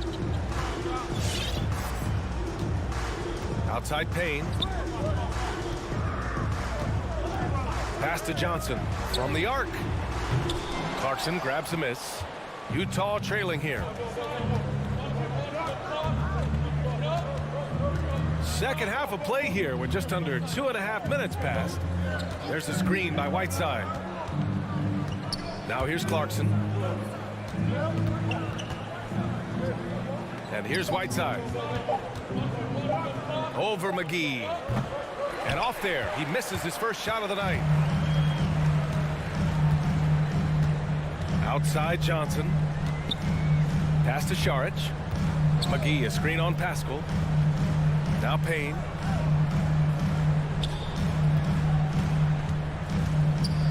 Outside Payne. Pass to Johnson from the arc. Clarkson grabs a miss. Utah trailing here. Second half of play here with just under 2.5 minutes passed. There's a screen by Whiteside. Now here's Clarkson. And here's Whiteside. Over McGee. And off there. He misses his first shot of the night. Outside Johnson. Pass to Saric. McGee, a screen on Paschall. Now Payne.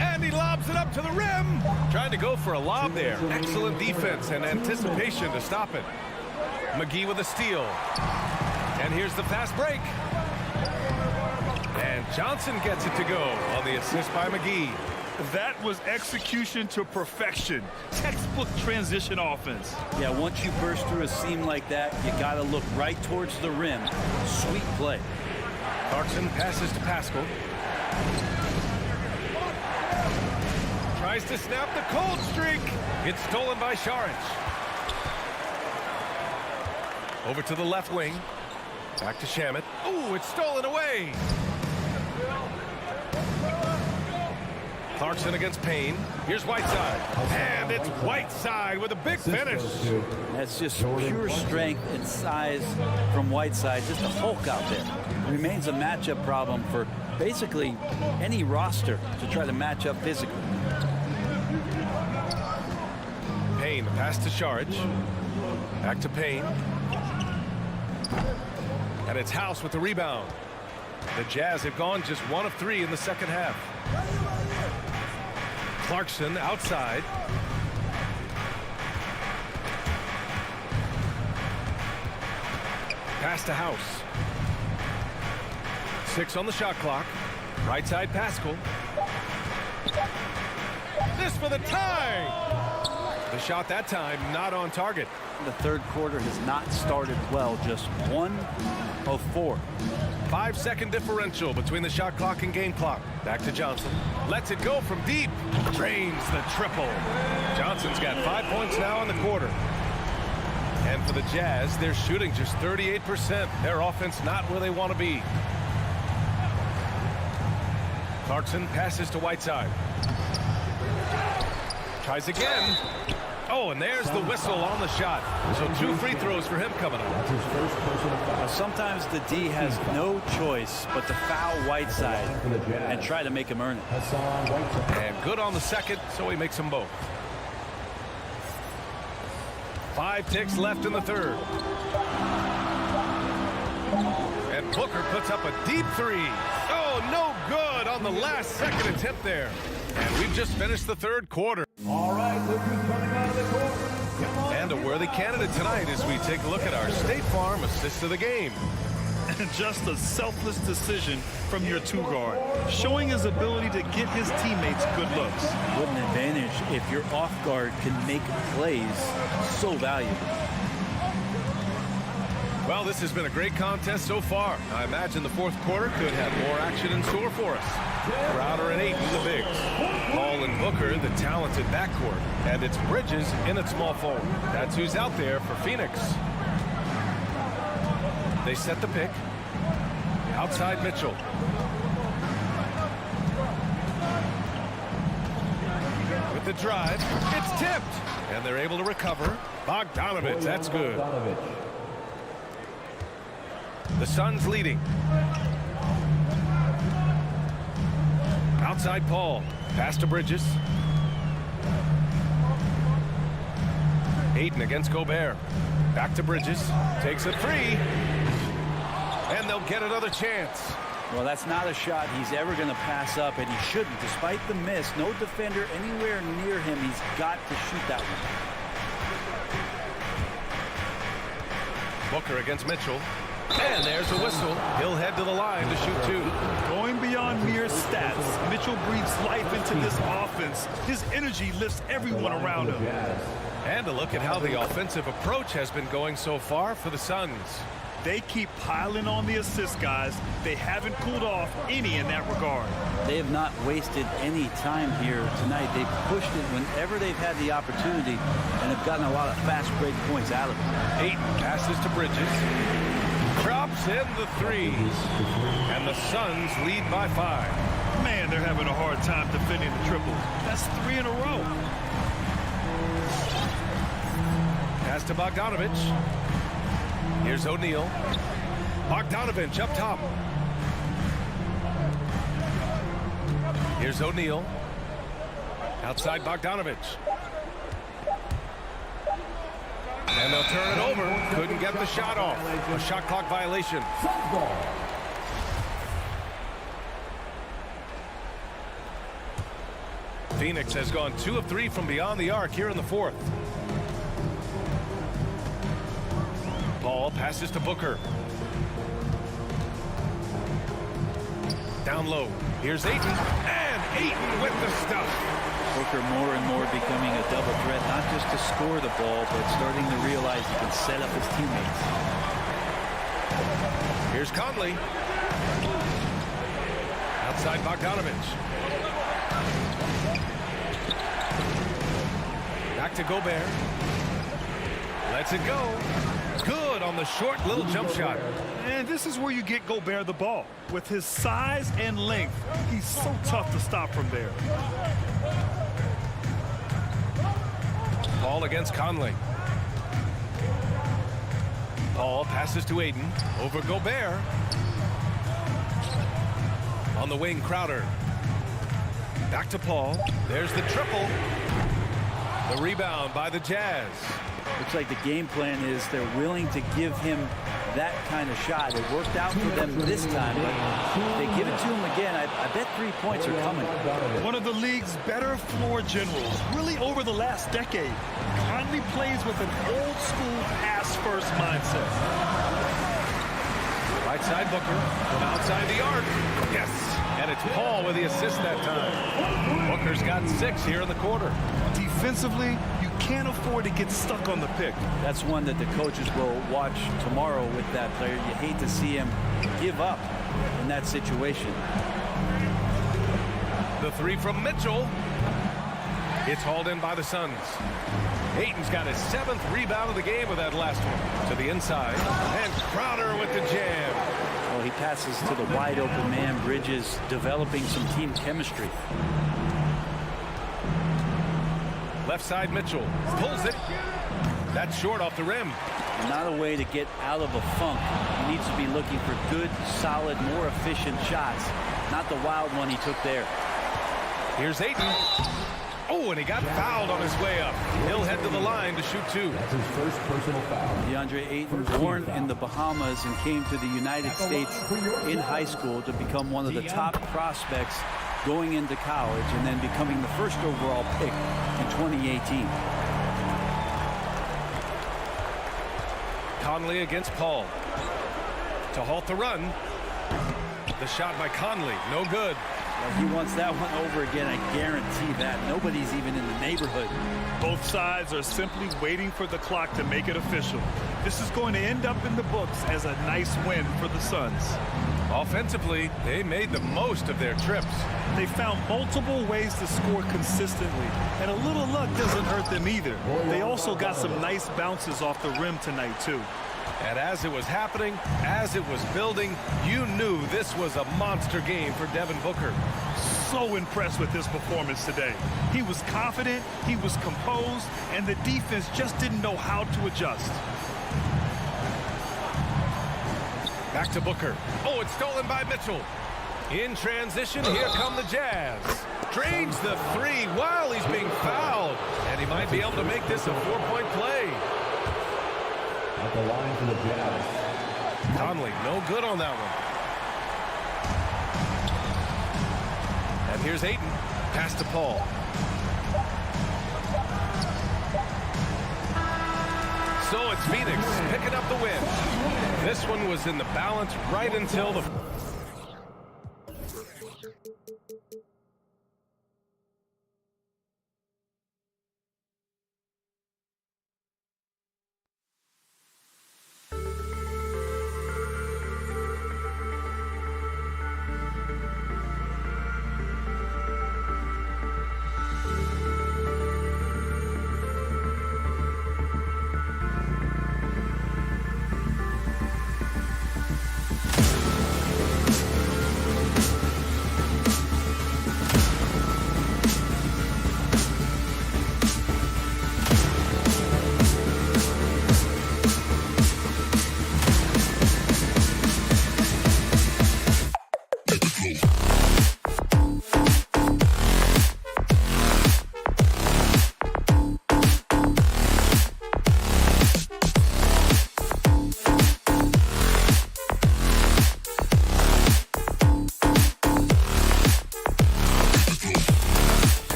And he lobs it up to the rim. Trying to go for a lob there. Excellent defense and anticipation to stop it. McGee with a steal. And here's the fast break. And Johnson gets it to go on the assist by McGee. That was execution to perfection. Textbook transition offense. Yeah, once you burst through a seam like that, you got to look right towards the rim. Sweet play. Clarkson passes to Pascal. Tries to snap the cold streak. It's stolen by Saric. Over to the left wing. Back to Shamet. Oh, it's stolen away. Clarkson against Payne. Here's Whiteside. And it's Whiteside with a big finish. That's just pure strength and size from Whiteside. Just a Hulk out there. Remains a matchup problem for basically any roster to try to match up physically. Payne, the pass to Saric. Back to Payne. And it's House with the rebound. The Jazz have gone just 1 of 3 in the second half. Clarkson outside. Pass to House. 6 on the shot clock. Right side Pascal. This for the tie. The shot that time not on target. The third quarter has not started well. Just 1 of 4. 5-second differential between the shot clock and game clock. Back to Johnson. Lets it go from deep. Drains the triple. Johnson's got 5 points now in the quarter. And for the Jazz, they're shooting just 38%. Their offense not where they want to be. Clarkson passes to Whiteside. Tries again. Oh, and there's the whistle on the shot. So 2 free throws for him coming up. Sometimes the D has no choice but to foul Whiteside and try to make him earn it. And good on the second, so he makes them both. 5 ticks left in the third. And Booker puts up a deep 3. Oh, no good on the last second attempt there. And we've just finished the third quarter. All right, look who's coming out of the court. Come on. And a worthy candidate tonight as we take a look at our State Farm assist of the game. And just a selfless decision from your 2-guard, showing his ability to get his teammates good looks. What an advantage if your off guard can make plays so valuable. Well, this has been a great contest so far. I imagine the fourth quarter could have more action in store for us. Crowder and Ayton, the bigs. Paul and Booker, the talented backcourt. And it's Bridges in at small forward. That's who's out there for Phoenix. They set the pick. Outside Mitchell. With the drive, it's tipped. And they're able to recover. Bogdanovich, that's good. The Suns leading. Outside Paul. Pass to Bridges. Ayton against Gobert. Back to Bridges. Takes a 3. And they'll get another chance. Well, that's not a shot he's ever going to pass up, and he shouldn't. Despite the miss, no defender anywhere near him. He's got to shoot that one. Booker against Mitchell. And there's a whistle. He'll head to the line to shoot 2. Going beyond mere stats, Mitchell breathes life into this offense. His energy lifts everyone around him. And a look at how the offensive approach has been going so far for the Suns. They keep piling on the assist, guys. They haven't cooled off any in that regard. They have not wasted any time here tonight. They've pushed it whenever they've had the opportunity and have gotten a lot of fast break points out of it. Ayton passes to Bridges. Drops in the 3. And the Suns lead by 5. Man, they're having a hard time defending the triple. That's 3 in a row. Pass to Bogdanovich. Here's O'Neal. Bogdanovich up top. Here's O'Neal. Outside Bogdanovich. And they'll turn it over. Couldn't get the shot off. A shot clock violation. Phoenix has gone 2 of 3 from beyond the arc here in the fourth. Paul passes to Booker. Down low. Here's Ayton. And Ayton with the stuff. Booker more and more becoming a double threat, not just to score the ball, but starting to realize he can set up his teammates. Here's Conley. Outside Bogdanovich. Back to Gobert. Lets it go. Good on the short little jump shot. And this is where you get Gobert the ball. With his size and length, he's so tough to stop from there. Paul against Conley. Paul passes to Ayton. Over Gobert. On the wing, Crowder. Back to Paul. There's the triple. The rebound by the Jazz. Looks like the game plan is they're willing to give him that kind of shot. It worked out for them this time, but if they give it to him again, I bet 3 points are coming. One of the league's better floor generals, really over the last decade. Conley plays with an old-school pass-first mindset. Right side Booker from outside the arc. Yes, and it's Paul with the assist that time. Booker's got 6 here in the quarter. Defensively, you can't afford to get stuck on the pick. That's one that the coaches will watch tomorrow with that player. You hate to see him give up in that situation. The 3 from Mitchell. It's hauled in by the Suns. Ayton's got his 7th rebound of the game with that last one. To the inside. And Crowder with the jam. Well, he passes to the wide open man. Bridges developing some team chemistry. Left side Mitchell. Pulls it. That's short off the rim. Not a way to get out of a funk. He needs to be looking for good, solid, more efficient shots. Not the wild one he took there. Here's Ayton. Oh, and he got fouled on his way up. He'll head to the line to shoot 2. That's his first personal foul. DeAndre Ayton, born in the Bahamas and came to the United States in high school to become one of the top prospects going into college and then becoming the first overall pick in 2018. Conley against Paul. To halt the run. The shot by Conley. No good. Well, he wants that one over again. I guarantee that. Nobody's even in the neighborhood. Both sides are simply waiting for the clock to make it official. This is going to end up in the books as a nice win for the Suns. Offensively, they made the most of their trips. They found multiple ways to score consistently, and a little luck doesn't hurt them either. They also got some nice bounces off the rim tonight, too. And as it was happening, as it was building, you knew this was a monster game for Devin Booker. So impressed with his performance today. He was confident, he was composed, and the defense just didn't know how to adjust. Back to Booker. Oh, it's stolen by Mitchell. In transition, here come the Jazz. Drains the 3 while he's being fouled. And he might be able to make this a 4-point play. At the line for the Jazz. Conley, no good on that one. And here's Ayton. Pass to Paul. So it's Phoenix picking up the win. This one was in the balance right until the...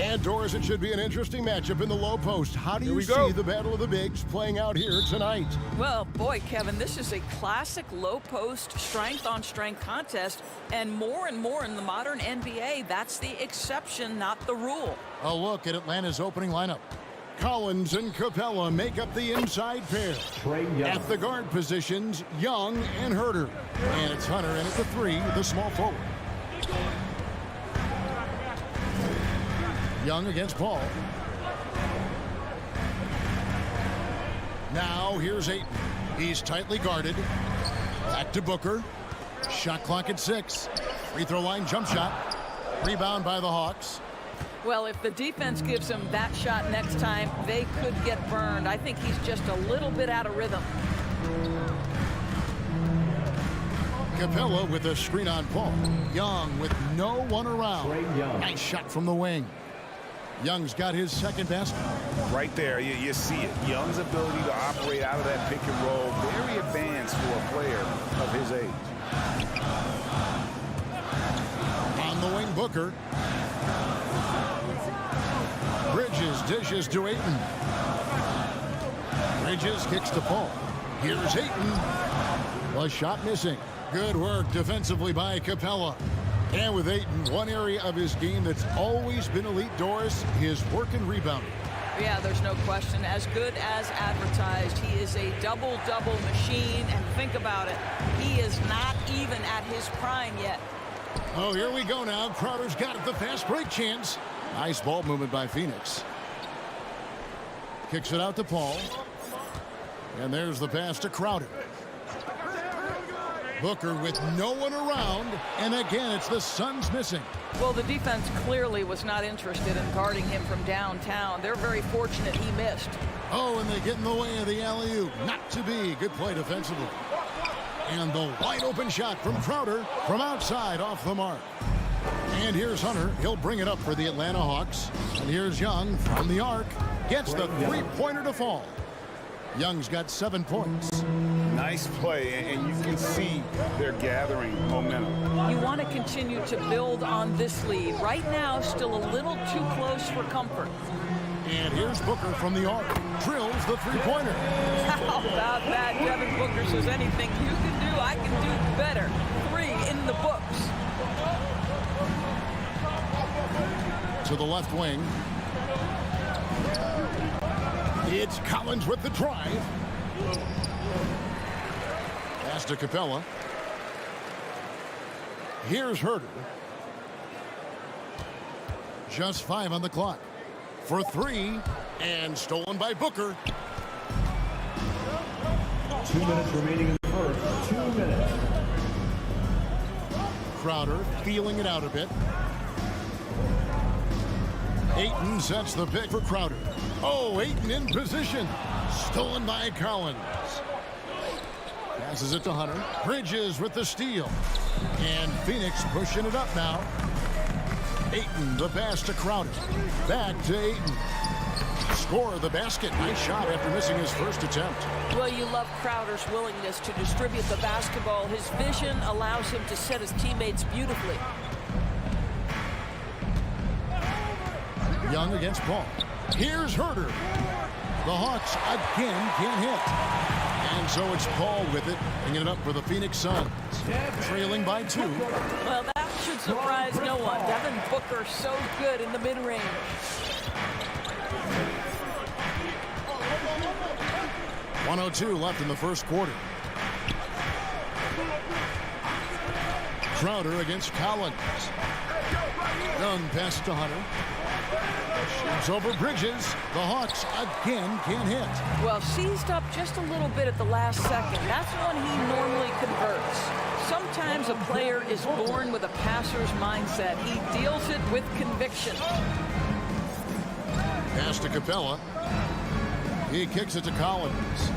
And Doris, it should be an interesting matchup in the low post. How do you see the battle of the bigs playing out here tonight? Well, boy, Kevin, this is a classic low post strength-on-strength contest, and more in the modern NBA, that's the exception, not the rule. A look at Atlanta's opening lineup. Collins and Capella make up the inside pair. At the guard positions, Young and Herter. And it's Hunter in at the 3, the small forward. Young against Paul. Now here's Ayton. He's tightly guarded. Back to Booker. Shot clock at 6. Free throw line jump shot. Rebound by the Hawks. Well, if the defense gives him that shot next time, they could get burned. I think he's just a little bit out of rhythm. Capella with a screen on Paul. Young with no one around. Nice shot from the wing. Young's got his second basket. Right there, you see it. Young's ability to operate out of that pick and roll, very advanced for a player of his age. On the wing, Booker. Bridges dishes to Ayton. Bridges kicks to Paul. Here's Ayton. A shot missing. Good work defensively by Capella. And with Ayton, one area of his game that's always been elite, Doris, his work and rebounding. Yeah, there's no question. As good as advertised, he is a double-double machine. And think about it, he is not even at his prime yet. Oh, here we go now. Crowder's got it, the fast break chance. Nice ball movement by Phoenix. Kicks it out to Paul. And there's the pass to Crowder. Booker with no one around, and again it's the Suns missing. Well, the defense clearly was not interested in guarding him from downtown. They're very fortunate he missed. Oh, and they get in the way of the alley-oop. Not to be. Good play defensively. And the wide open shot from Crowder from outside off the mark. And here's Hunter. He'll bring it up for the Atlanta Hawks. And here's Young from the arc. Gets the three-pointer to fall. Young's got 7 points. Nice play, and you can see they're gathering momentum. You want to continue to build on this lead. Right now, still a little too close for comfort. And here's Booker from the arc. Drills the three-pointer. How about that? Devin Booker says anything you can do, I can do better. 3 in the books. To the left wing. It's Collins with the drive. Pass to Capella. Here's Herter. Just 5 on the clock. For 3, and stolen by Booker. 2 minutes remaining in the first. 2 minutes. Crowder feeling it out a bit. Ayton sets the pick for Crowder. Oh, Ayton in position. Stolen by Collins. Passes it to Hunter. Bridges with the steal. And Phoenix pushing it up now. Ayton, the pass to Crowder. Back to Ayton. Score the basket. Nice shot after missing his first attempt. Well, you love Crowder's willingness to distribute the basketball. His vision allows him to set his teammates beautifully. Young against Paul. Here's Herter. The Hawks again can't hit. And so it's Paul with it, bringing it up for the Phoenix Suns. Trailing by 2. Well, that should surprise no one. Devin Booker so good in the mid-range. .102 left in the first quarter. Crowder against Collins. Young pass to Hunter. Shoots over Bridges. The Hawks again can't hit. Well, seized up just a little bit at the last second. That's when he normally converts. Sometimes a player is born with a passer's mindset. He deals it with conviction. Pass to Capella. He kicks it to Collins.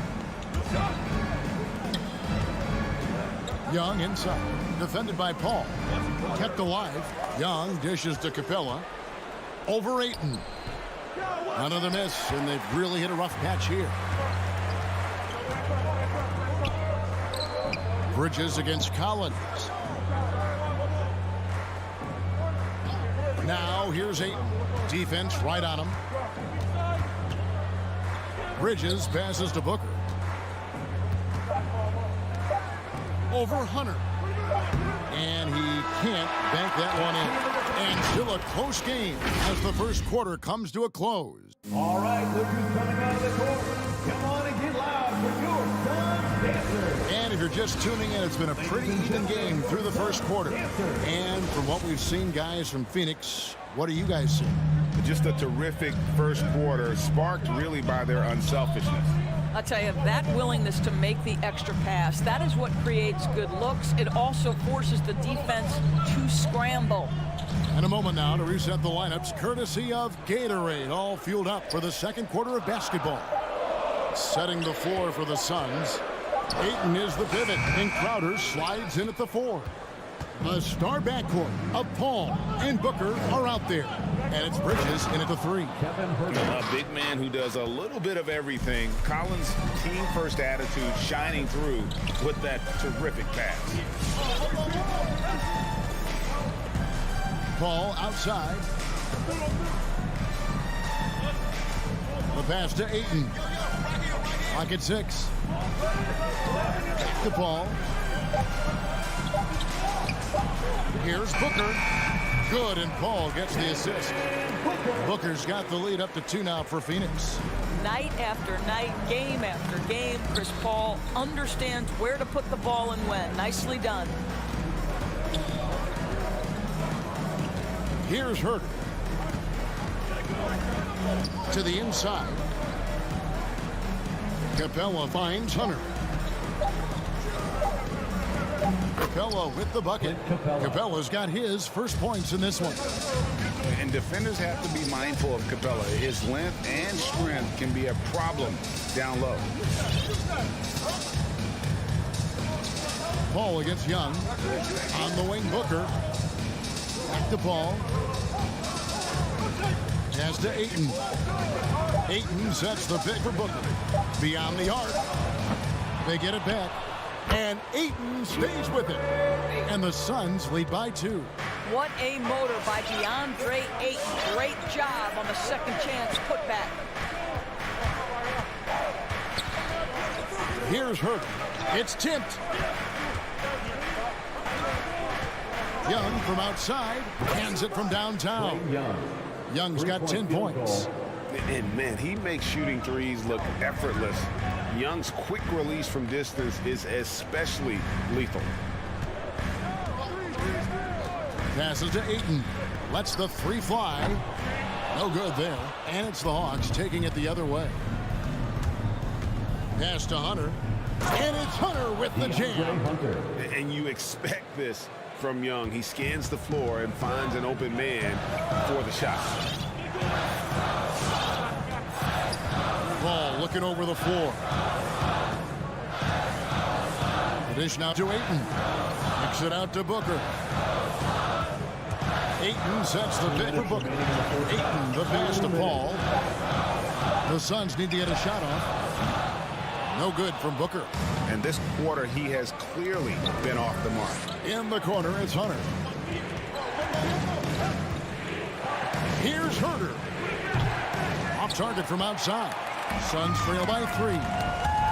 Young inside. Defended by Paul. Kept alive. Young dishes to Capella. Over Ayton. Another miss, and they've really hit a rough patch here. Bridges against Collins. Now here's Ayton. Defense right on him. Bridges passes to Booker. Over Hunter. And he can't bank that one in. And still a close game as the first quarter comes to a close. All right, look who's coming out of the court. Come on and get loud for your Suns dancers. And if you're just tuning in, it's been a pretty even game through the first quarter. And from what we've seen, guys, from Phoenix, what do you guys see? Just a terrific first quarter, sparked really by their unselfishness. I'll tell you, that willingness to make the extra pass, that is what creates good looks. It also forces the defense to scramble. And a moment now to reset the lineups, courtesy of Gatorade, all fueled up for the second quarter of basketball. Setting the floor for the Suns. Ayton is the pivot, and Crowder slides in at the 4. A star backcourt of Paul and Booker are out there. And it's Bridges in at the 3. A big man who does a little bit of everything. Collins' team-first attitude shining through with that terrific pass. Paul outside. The pass to Ayton. Clock at 6. Back to Paul. Here's Booker. Good, and Paul gets the assist. Booker's got the lead up to 2 now for Phoenix. Night after night, game after game, Chris Paul understands where to put the ball and when. Nicely done. Here's Herter. To the inside. Capella finds Hunter. Capella with the bucket. Capella's got his first points in this one. And defenders have to be mindful of Capella. His length and strength can be a problem down low. Paul against Young. On the wing, Booker. Back to Paul. Pass to Ayton. Ayton sets the pick for Booker. Beyond the arc. They get it back. And Ayton stays with it. And the Suns lead by 2. What a motor by DeAndre Ayton. Great job on the second chance putback. Here's Hurt. It's tipped. Young from outside. Hands it from downtown. Young's got 10 points. And, man, he makes shooting threes look effortless. Young's quick release from distance is especially lethal. Passes to Ayton. Lets the 3 fly. No good there. And it's the Hawks taking it the other way. Pass to Hunter. And it's Hunter with the jam. And you expect this from Young. He scans the floor and finds an open man for the shot. Ball looking over the floor. The dish now to Ayton. Kicks it out to Booker. Ayton sets the pick for Booker. Ayton the pass to Paul. The Suns need to get a shot off. No good from Booker. And this quarter, he has clearly been off the mark. In the corner, it's Hunter. Here's Herter. Off target from outside. Suns trail by 3.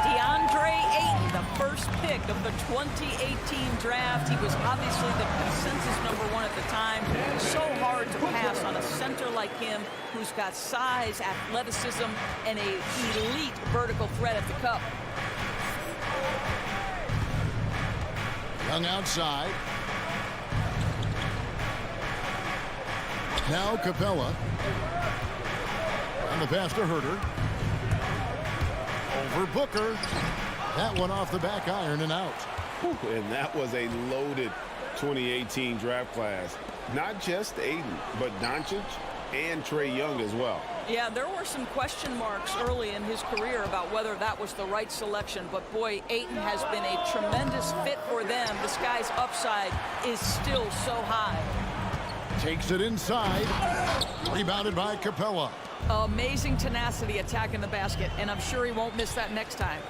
DeAndre Ayton, the first pick of the 2018 draft. He was obviously the consensus #1 at the time. So hard to pass on a center like him who's got size, athleticism, and a elite vertical threat at the cup. Young outside. Now Capella. And the pass to Herter. Over Booker. That one off the back iron and out. And that was a loaded 2018 draft class. Not just Ayton, but Doncic and Trae Young as well. Yeah, there were some question marks early in his career about whether that was the right selection. But, boy, Ayton has been a tremendous fit for them. This guy's upside is still so high. Takes it inside. Rebounded by Capella. Amazing tenacity attacking the basket, and I'm sure he won't miss that next time.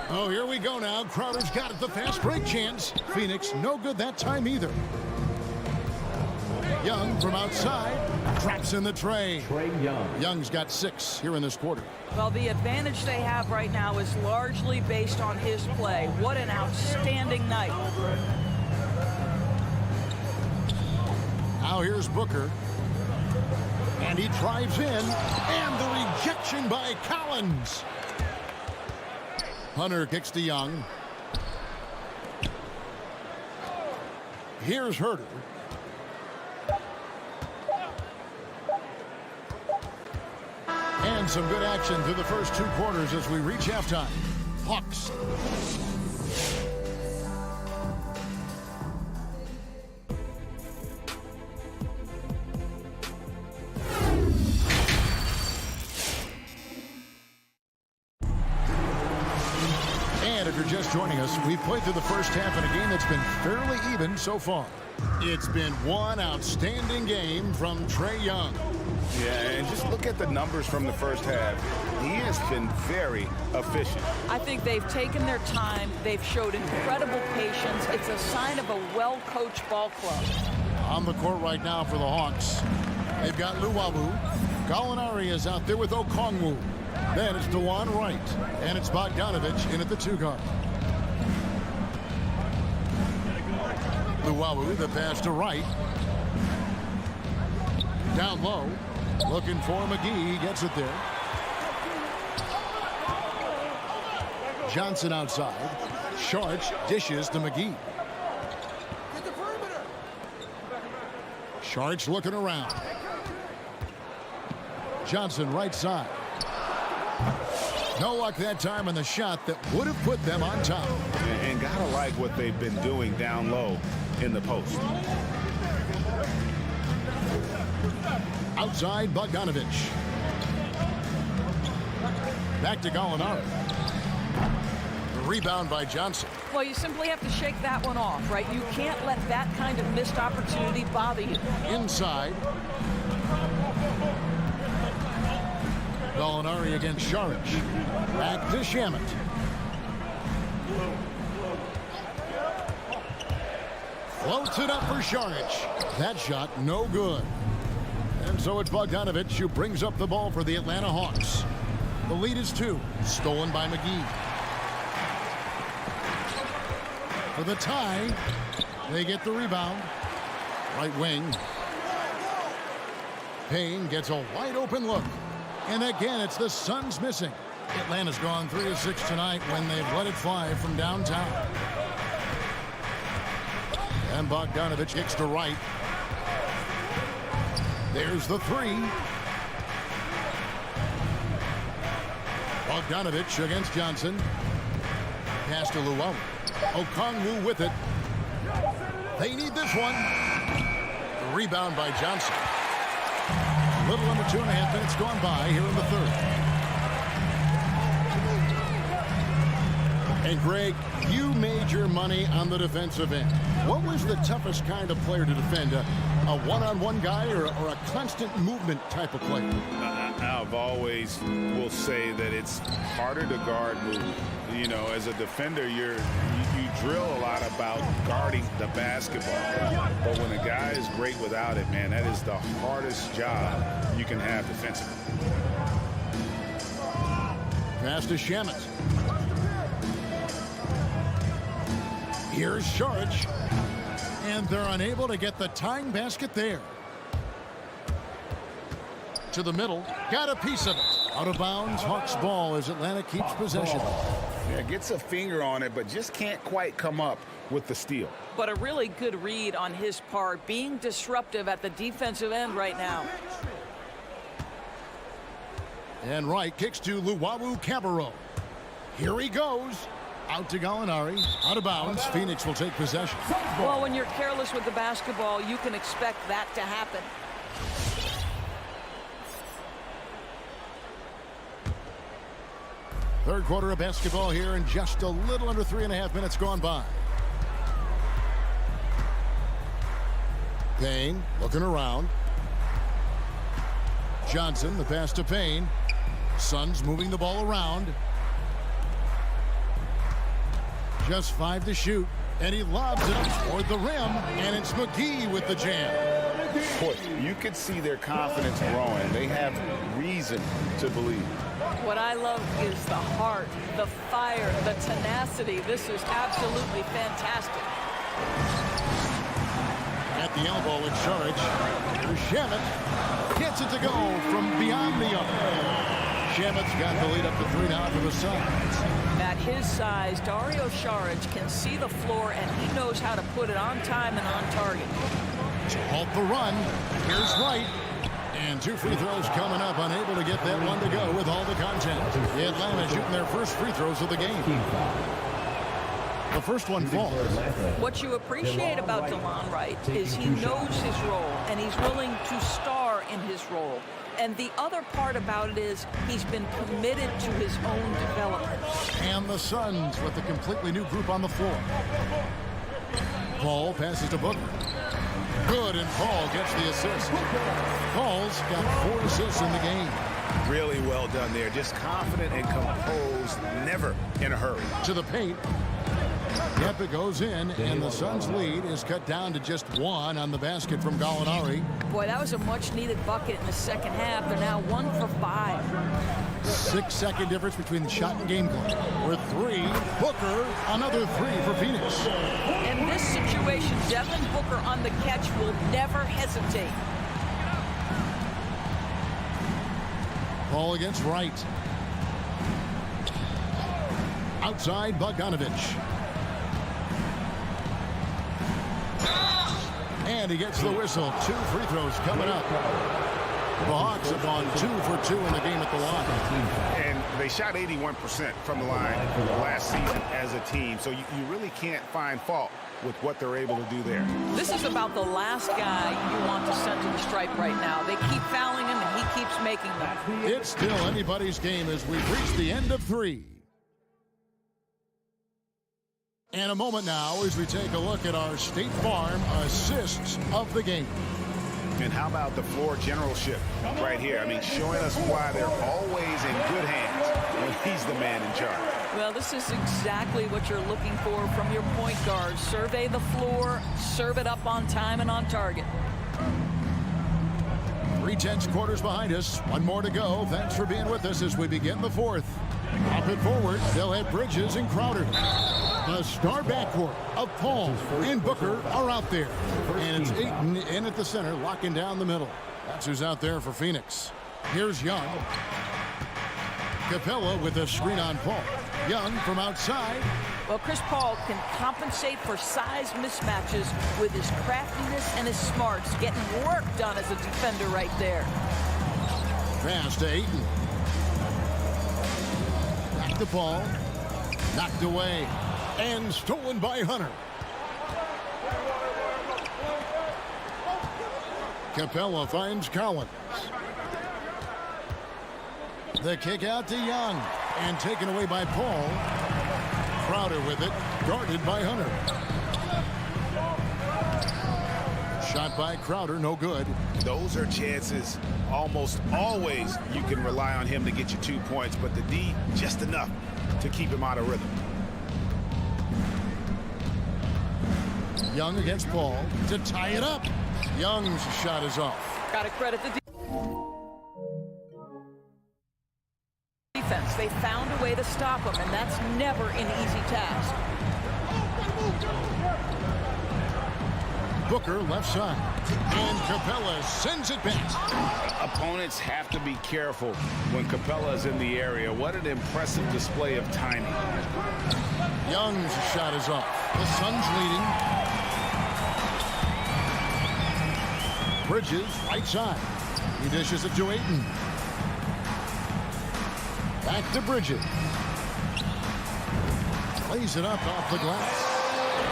Oh, here we go now. Crowder's got it, the fast break chance. Phoenix, no good that time either. Young from outside. Traps in the tray. Young's got 6 here in this quarter. Well, the advantage they have right now is largely based on his play. What an outstanding night. Now here's Booker. And he drives in. And the rejection by Collins. Hunter kicks to Young. Here's Herter. And some good action through the first 2 quarters as we reach halftime. Hawks. And if you're just joining us, we've played through the first half in a game that's been fairly even so far. It's been one outstanding game from Trae Young. Yeah, and just look at the numbers from the first half. He has been very efficient. I think they've taken their time. They've showed incredible patience. It's a sign of a well-coached ball club. On the court right now for the Hawks. They've got Luwawu. Gallinari is out there with Okongwu. Then it's DeJuan Wright. And it's Bogdanovich in at the 2 guard. Luwawu, the pass to Wright. Down low. Looking for McGee. He gets it there. Johnson outside. Sharch dishes to McGee. Sharch looking around. Johnson right side. No luck that time on the shot that would have put them on top. And gotta like what they've been doing down low in the post. Outside Bogdanovich. Back to Gallinari. Rebound by Johnson. Well, you simply have to shake that one off, right? You can't let that kind of missed opportunity bother you. Inside. Gallinari against Saric. Back to Shamet. Floats it up for Saric. That shot no good. And so it's Bogdanovich who brings up the ball for the Atlanta Hawks. The lead is 2. Stolen by McGee. For the tie, they get the rebound. Right wing. Payne gets a wide open look. And again, it's the Suns missing. Atlanta's gone 3 of 6 tonight when they've let it fly from downtown. And Bogdanovich kicks to right. There's the 3. Bogdanovich against Johnson. Pass to Luau. Okongwu with it. They need this one. The rebound by Johnson. A little under 2.5 minutes gone by here in the third. And Greg, you made your money on the defensive end. What was the toughest kind of player to defend? A one-on-one guy or a constant movement type of player? I've always will say that it's harder to guard movement. You know, as a defender, you drill a lot about guarding the basketball. But when a guy is great without it, man, that is the hardest job you can have defensively. Pass to Shamet. Here's Saric. And they're unable to get the tying basket there. To the middle. Got a piece of it. Out of bounds. Hawks ball as Atlanta keeps possession. Yeah, gets a finger on it, but just can't quite come up with the steal. But a really good read on his part, being disruptive at the defensive end right now. And Wright kicks to Luau Cabarro. Here he goes. Out to Gallinari. Out of bounds. Phoenix will take possession. Well, when you're careless with the basketball, you can expect that to happen. Third quarter of basketball here, and just a little under 3.5 minutes gone by. Payne looking around. Johnson, the pass to Payne. Suns moving the ball around. Just 5 to shoot, and he lobs it toward the rim, and it's McGee with the jam. Boy, you could see their confidence growing. They have reason to believe. What I love is the heart, the fire, the tenacity. This is absolutely fantastic. At the elbow with Saric. Here's Shamet. Gets it to go from beyond the arc. Shamet's got the lead up to 3 now for the Suns. At his size, Dario Saric can see the floor, and he knows how to put it on time and on target. To halt the run, here's Wright. And 2 free throws coming up, unable to get that one to go with all the content. Atlanta shooting their first free throws of the game. The first one falls. What you appreciate about DeLon Wright is he knows his role, and he's willing to star in his role. And the other part about it is he's been committed to his own development. And the Suns with a completely new group on the floor. Paul passes to Booker. Good, and Paul gets the assist. Paul's got 4 assists in the game. Really well done there. Just confident and composed, never in a hurry. To the paint. Yep, it goes in, and the Suns' lead is cut down to just 1 on the basket from Gallinari. Boy, that was a much-needed bucket in the second half. They're now 1 for 5. 6-second difference between the shot and game clock. With 3, Booker, another 3 for Phoenix. In this situation, Devin Booker on the catch will never hesitate. Paul against Wright. Outside, Bogdanovich. And he gets the whistle. 2 free throws coming up. The Hawks have gone 2 for 2 in the game at the line. And they shot 81% from the line last season as a team. So you really can't find fault with what they're able to do there. This is about the last guy you want to send to the stripe right now. They keep fouling him, and he keeps making them. It's still anybody's game as we've reached the end of 3. And a moment now as we take a look at our State Farm assists of the game. And how about the floor generalship right here? I mean, showing us why they're always in good hands when he's the man in charge. Well, this is exactly what you're looking for from your point guard. Survey the floor, serve it up on time and on target. 3/10 quarters behind us. One more to go. Thanks for being with us as we begin the fourth. Up and forward, they'll have Bridges and Crowder. The star backcourt of Paul and Booker are out there. And it's Ayton in at the center, locking down the middle. That's who's out there for Phoenix. Here's Young. Capella with a screen on Paul. Young from outside. Well, Chris Paul can compensate for size mismatches with his craftiness and his smarts, getting work done as a defender right there. Pass to Ayton. Back to Paul. Knocked away. And stolen by Hunter. Capella finds Collins. The kick out to Young. And taken away by Paul. Crowder with it. Guarded by Hunter. Shot by Crowder, no good. Those are chances almost always you can rely on him to get you 2 points, but the D just enough to keep him out of rhythm. Young against Paul to tie it up. Young's shot is off. Got to credit the defense. They found a way to stop him, and that's never an easy task. Booker left side. And Capella sends it back. Opponents have to be careful when Capella is in the area. What an impressive display of timing. Young's shot is off. The Suns leading. Bridges, right side. He dishes it to Ayton. Back to Bridges. Lays it up off the glass.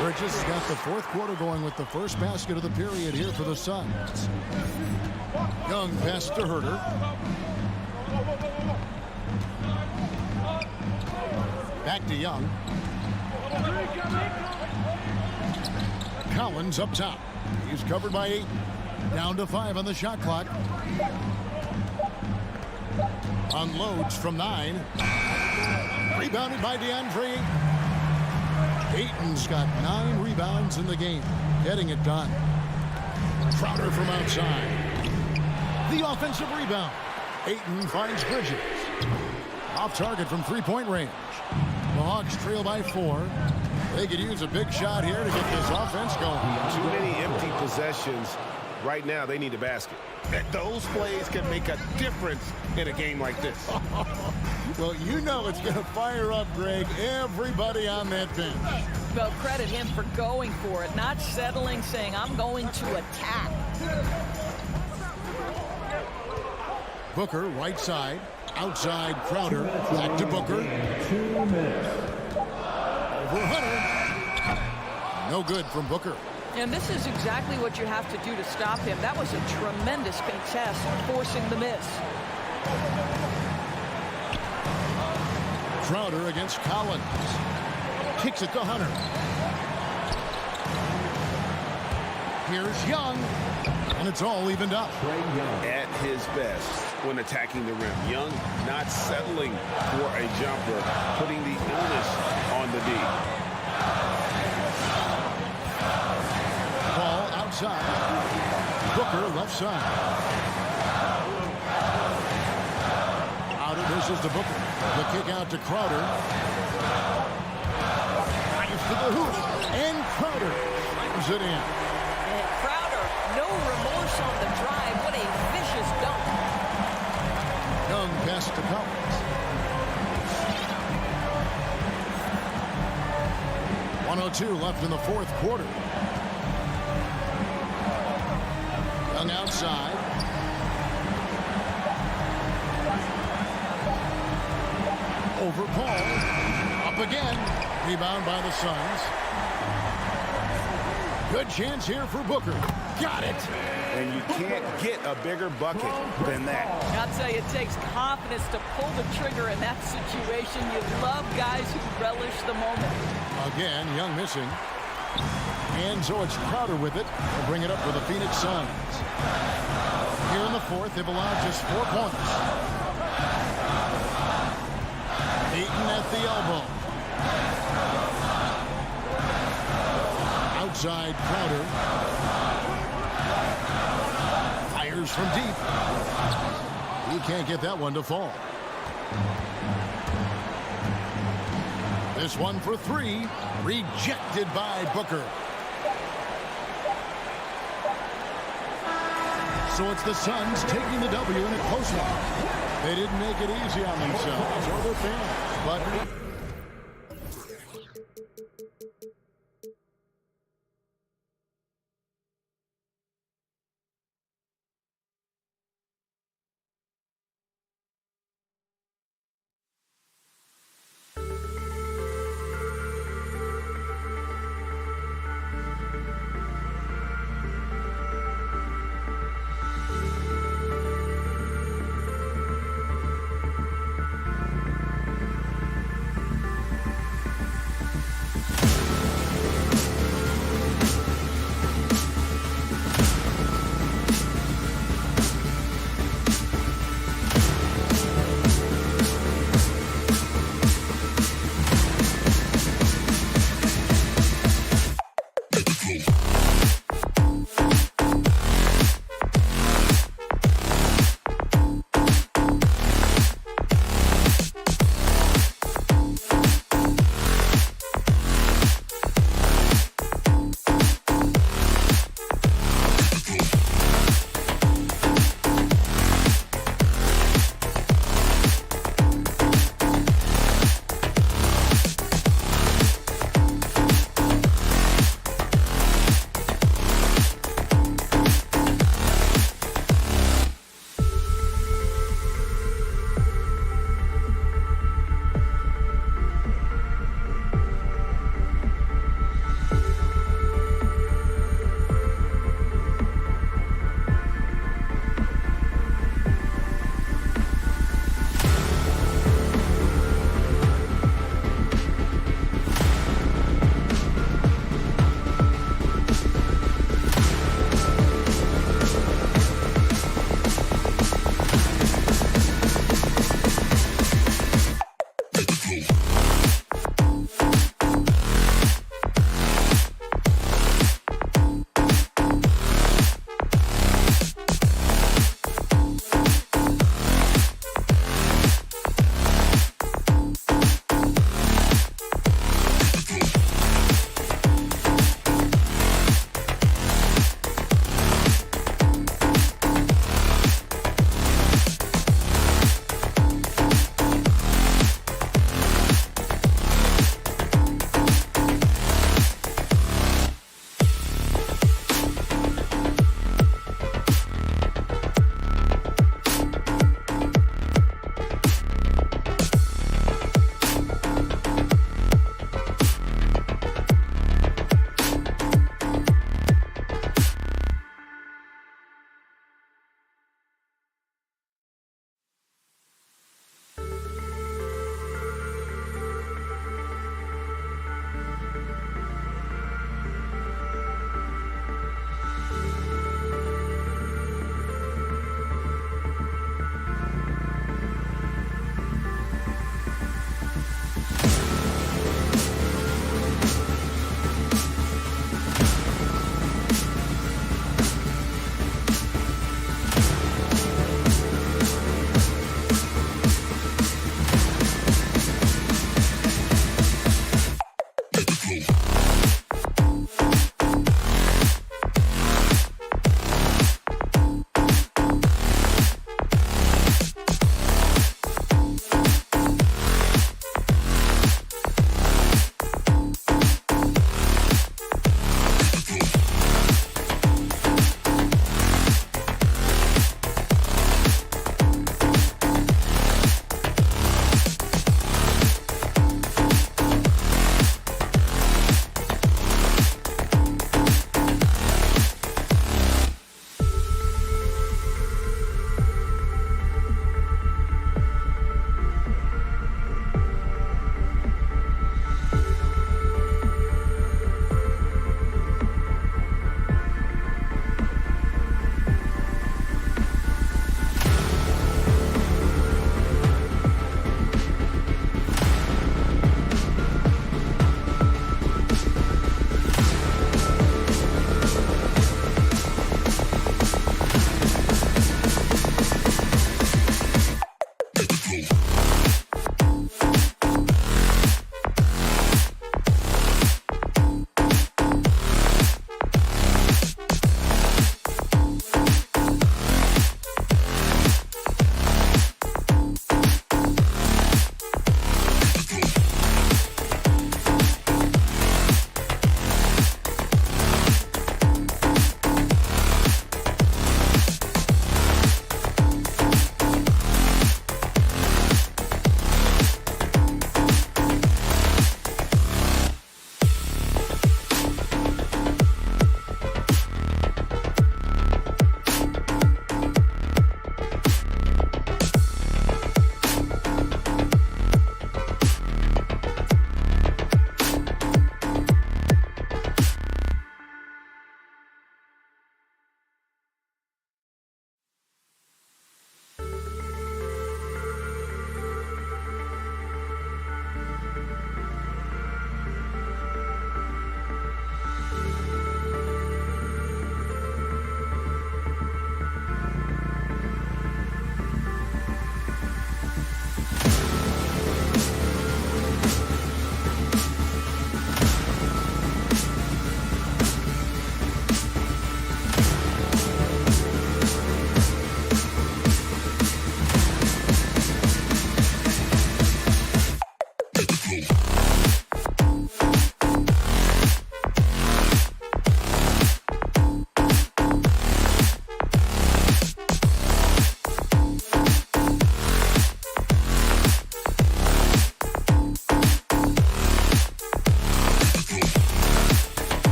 Bridges has got the fourth quarter going with the first basket of the period here for the Suns. Young pass to Herter. Back to Young. Collins up top. He's covered by 8. Down to 5 on the shot clock. Unloads from 9. Rebounded by DeAndre. Ayton's got 9 rebounds in the game. Getting it done. Crowder from outside. The offensive rebound. Ayton finds Bridges. Off target from 3-point range. The Hawks trail by 4. They could use a big shot here to get this offense going. Too many empty possessions. Right now, they need a basket. Those plays can make a difference in a game like this. Well, you know it's going to fire up, Greg, everybody on that bench. Well, credit him for going for it, not settling, saying, I'm going to attack. Booker, right side. Outside, Crowder. Back to Booker. 2 minutes. Over Hunter. No good from Booker. And this is exactly what you have to do to stop him. That was a tremendous contest, forcing the miss. Crowder against Collins. Kicks it to Hunter. Here's Young. And it's all evened up. At his best when attacking the rim. Young not settling for a jumper, putting the onus on the D. Ball outside. Booker left side. Out it misses to Booker. The kick out to Crowder. Drives to the hoop. And Crowder slams it in. And Crowder, no remorse on the drive. What a vicious dunk. Young pass to Collins. 1:02 left in the fourth quarter. Young outside. Over Paul. Up again. Rebound by the Suns. Good chance here for Booker. Got it. And you can't get a bigger bucket than that. That's say it takes confidence to pull the trigger in that situation. You love guys who relish the moment. Again, Young missing. And so it's Crowder with it. They'll bring it up for the Phoenix Suns. Here in the fourth, they've allowed just 4 points. Ayton at the elbow. Outside Crowder. Fires from deep. He can't get that one to fall. This one for 3. Rejected by Booker. So it's the Suns taking the W in a close one. They didn't make it easy on themselves or their fans, but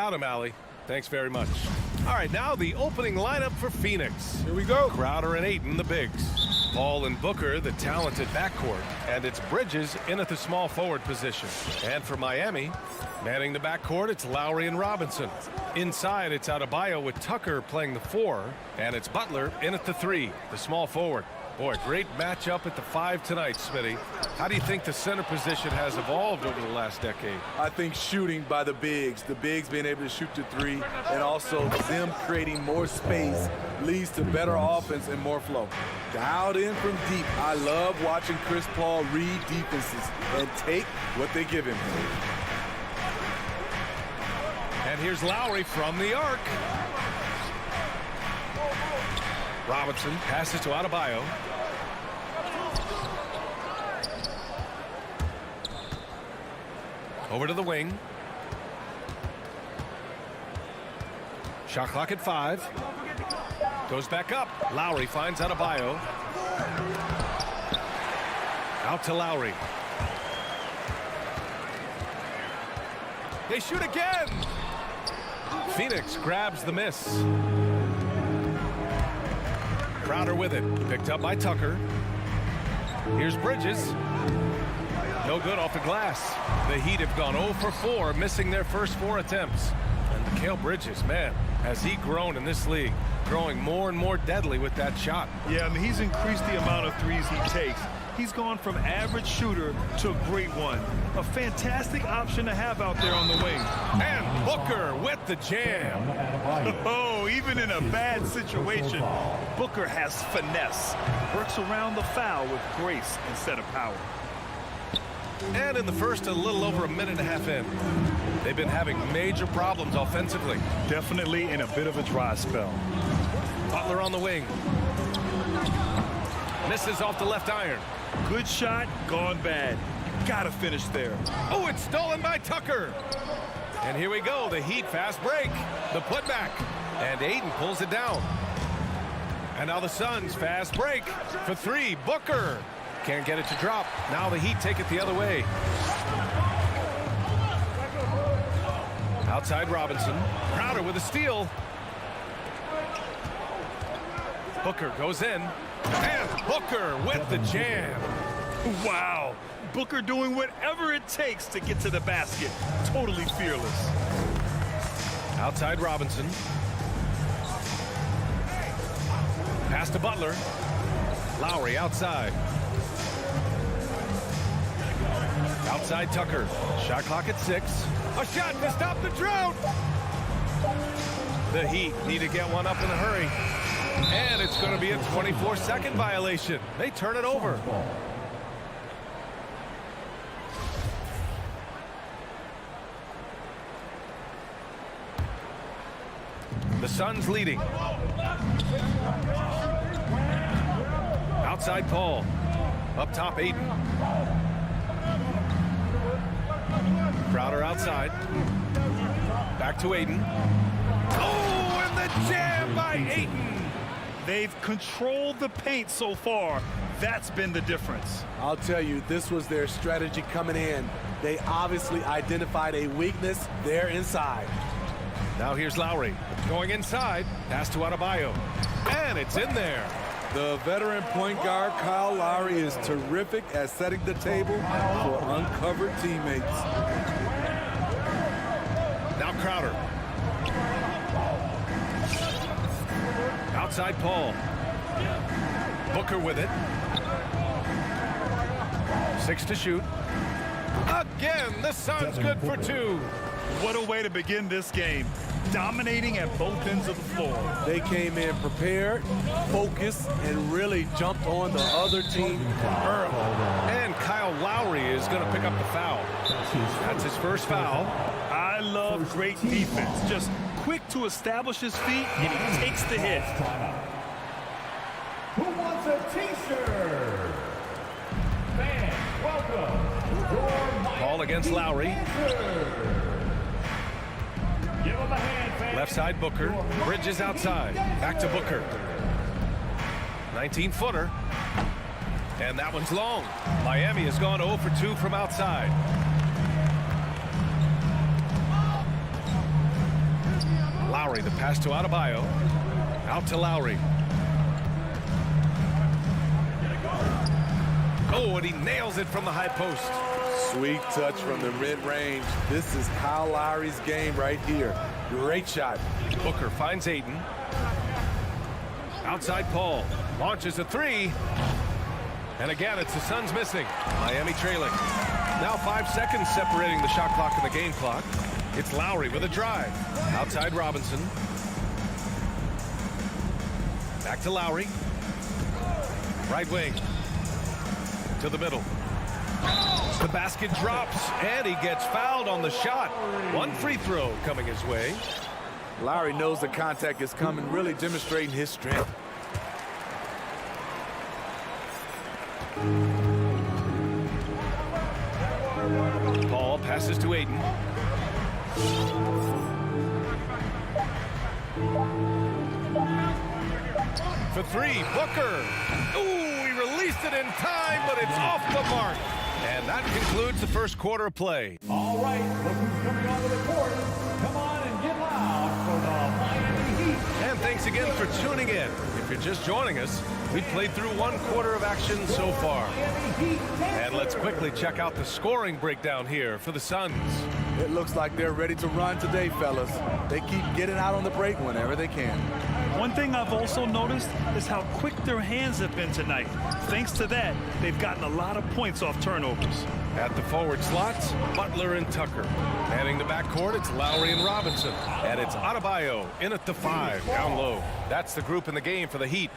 Got him, Allie. Thanks very much. All right, now the opening lineup for Phoenix. Here we go. Crowder and Ayton, the bigs. Paul and Booker, the talented backcourt. And it's Bridges in at the small forward position. And for Miami, manning the backcourt, it's Lowry and Robinson. Inside, it's Adebayo with Tucker playing the 4. And it's Butler in at the 3, the small forward. Boy, great matchup at the 5 tonight, Smitty. How do you think the center position has evolved over the last decade? I think shooting by the bigs being able to shoot the 3, and also them creating more space leads to better offense and more flow. Dialed in from deep. I love watching Chris Paul read defenses and take what they give him. And here's Lowry from the arc. Robinson passes to Adebayo. Over to the wing. Shot clock at 5. Goes back up. Lowry finds Adebayo. Out to Lowry. They shoot again. Phoenix grabs the miss. Crowder with it. Picked up by Tucker. Here's Bridges. No good off the glass. The Heat have gone 0 for 4, missing their first 4 attempts. And Mikal Bridges, man, has he grown in this league, growing more and more deadly with that shot. Yeah, I mean, he's increased the amount of threes he takes. He's gone from average shooter to a great one. A fantastic option to have out there on the wing. And Booker with the jam. Oh, even in a bad situation, Booker has finesse. Works around the foul with grace instead of power. And in the first, a little over a minute and a half in. They've been having major problems offensively. Definitely in a bit of a dry spell. Butler on the wing. Misses off the left iron. Good shot, gone bad. Gotta finish there. Oh, it's stolen by Tucker. And here we go, the Heat fast break. The putback. And Ayton pulls it down. And now the Suns fast break for 3. Booker. Can't get it to drop. Now the Heat take it the other way. Outside Robinson. Crowder with a steal. Booker goes in. And Booker with the jam. Wow. Booker doing whatever it takes to get to the basket. Totally fearless. Outside Robinson. Pass to Butler. Lowry outside. Outside Tucker. Shot clock at 6. A shot to stop the drought. The Heat need to get one up in a hurry. And it's going to be a 24-second violation. They turn it over. The Suns leading. Outside Paul. Up top Ayton. Crowder outside. Back to Ayton. Oh, and the jam by Ayton. They've controlled the paint so far. That's been the difference. I'll tell you, this was their strategy coming in. They obviously identified a weakness there inside. Now here's Lowry. Going inside. Pass to Adebayo. And it's in there. The veteran point guard, Kyle Lowry, is terrific at setting the table for uncovered teammates. Now Crowder. Outside Paul. Booker with it. 6 to shoot. Again, the Suns good for 2. What a way to begin this game. Dominating at both ends of the floor. They came in prepared, focused, and really jumped on the other team early. And Kyle Lowry is going to pick up the foul. That's his first foul. I love great defense. Just quick to establish his feet, and he takes the hit. Who wants a t-shirt? Fans, welcome. Paul against Lowry. Give him a hand, fans. Left side Booker. Bridges outside. Back to Booker. 19-footer. And that one's long. Miami has gone 0 for 2 from outside. Lowry, the pass to Adebayo. Out to Lowry. Oh, and he nails it from the high post. Sweet touch from the mid-range. This is Kyle Lowry's game right here. Great shot. Booker finds Ayton. Outside Paul. Launches a three. And again, it's the Suns missing. Miami trailing. Now 5 seconds separating the shot clock and the game clock. It's Lowry with a drive. Outside Robinson. Back to Lowry. Right wing. To the middle. The basket drops, and he gets fouled on the shot. One free throw coming his way. Lowry knows the contact is coming, really demonstrating his strength. Paul passes to Ayton. For three, Booker. Ooh, he released it in time, but it's off the mark. And that concludes the first quarter of play. All right, look who's coming onto the court. Come on and get loud for the Miami Heat. And thanks again for tuning in. If you're just joining us, we've played through 1 quarter of action so far. And let's quickly check out the scoring breakdown here for the Suns. It looks like they're ready to run today, fellas. They keep getting out on the break whenever they can. One thing I've also noticed is how quick their hands have been tonight. Thanks to that, they've gotten a lot of points off turnovers. At the forward slots, Butler and Tucker. Manning the backcourt, it's Lowry and Robinson. And it's Adebayo in at the 5, down low. That's the group in the game for the Heat.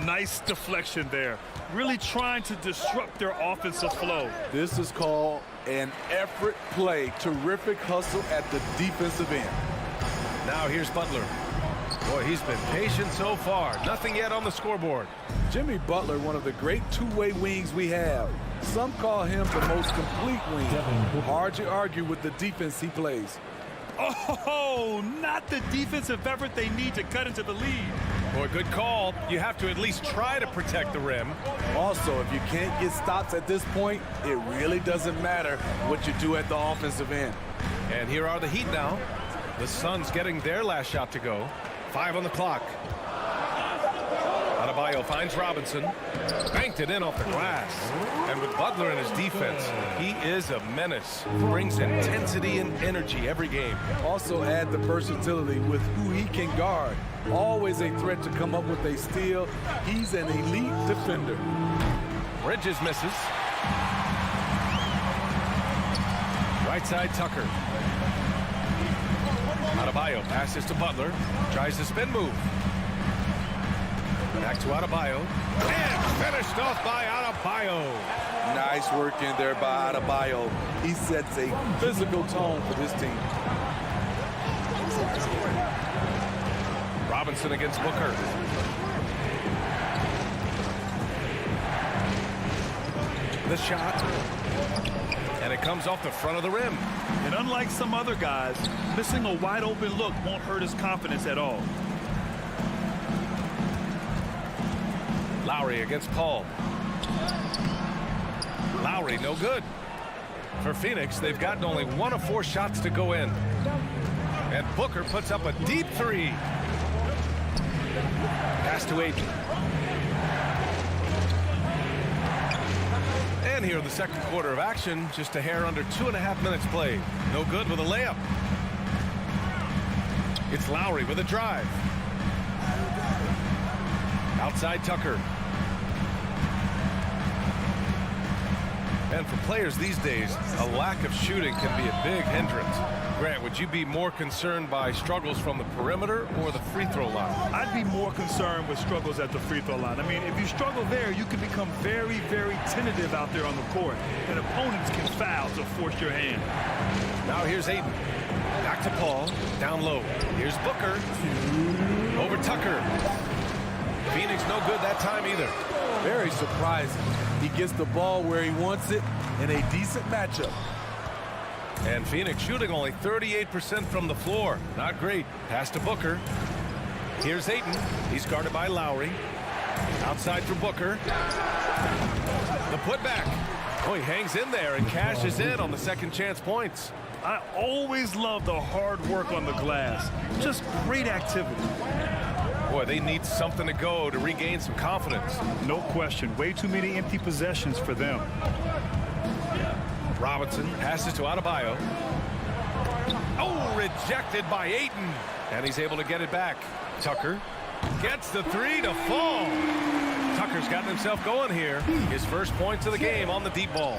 Nice deflection there. Really trying to disrupt their offensive flow. This is called an effort play. Terrific hustle at the defensive end. Now here's Butler. Boy, he's been patient so far. Nothing yet on the scoreboard. Jimmy Butler, one of the great two-way wings we have. Some call him the most complete wing. Hard to argue with the defense he plays. Oh, not the defensive effort they need to cut into the lead. Boy, good call. You have to at least try to protect the rim. Also, if you can't get stops at this point, it really doesn't matter what you do at the offensive end. And here are the Heat now. The Suns getting their last shot to go. 5 on the clock. Adebayo finds Robinson. Banked it in off the glass. And with Butler in his defense, he is a menace. Brings intensity and energy every game. Also add the versatility with who he can guard. Always a threat to come up with a steal. He's an elite defender. Bridges misses. Right side, Tucker. Adebayo passes to Butler. Tries the spin move. Back to Adebayo. And finished off by Adebayo. Nice work in there by Adebayo. He sets a physical tone for this team. Robinson against Booker. The shot. And it comes off the front of the rim. And unlike some other guys, missing a wide open look won't hurt his confidence at all. Lowry against Paul. Lowry, no good. For Phoenix, they've gotten only 1 of 4 shots to go in. And Booker puts up a deep 3. Pass to Ayton. And here in the second quarter of action, just a hair under 2.5 minutes played. No good with a layup. It's Lowry with a drive. Outside Tucker. And for players these days, a lack of shooting can be a big hindrance. Grant, would you be more concerned by struggles from the perimeter or the free throw line? I'd be more concerned with struggles at the free throw line. I mean, if you struggle there, you can become very, very tentative out there on the court. And opponents can foul to force your hand. Now here's Ayton. Back to Paul. Down low. Here's Booker. Over Tucker. Phoenix no good that time either. Very surprising. He gets the ball where he wants it in a decent matchup. And Phoenix shooting only 38% from the floor. Not great. Pass to Booker. Here's Ayton. He's guarded by Lowry. Outside for Booker. The putback. Oh, he hangs in there and cashes in on the second chance points. I always love the hard work on the glass. Just great activity. Boy, they need something to go to regain some confidence. No question. Way too many empty possessions for them. Robinson passes to Adebayo. Oh, rejected by Ayton. And he's able to get it back. Tucker gets the three to fall. Tucker's gotten himself going here. His first points of the game on the deep ball.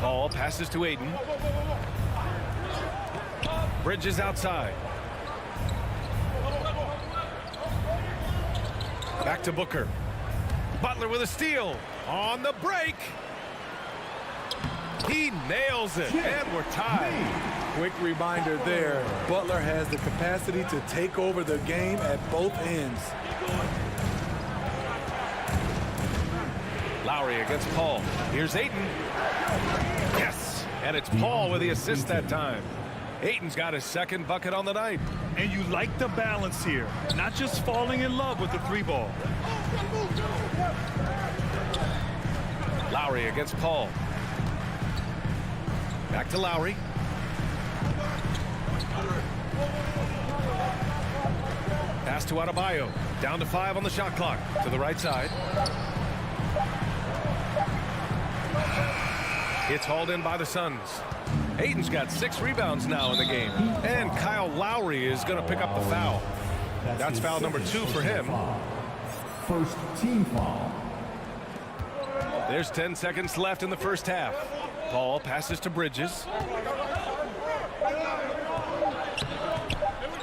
Ball passes to Ayton. Bridges outside. Back to Booker. Butler with a steal. On the break. He nails it, and we're tied. Quick reminder there, Butler has the capacity to take over the game at both ends. Lowry against Paul. Here's Ayton. Yes, and it's Paul with the assist that time. Ayton's got his second bucket on the night. And you like the balance here, not just falling in love with the three ball. Lowry against Paul. Back to Lowry. Pass to Adebayo. Down to 5 on the shot clock. To the right side. It's hauled in by the Suns. Ayton's got 6 rebounds now in the game. And Kyle Lowry is going to pick up the foul. That's foul number 2 for him. First team foul. There's 10 seconds left in the first half. Paul passes to Bridges.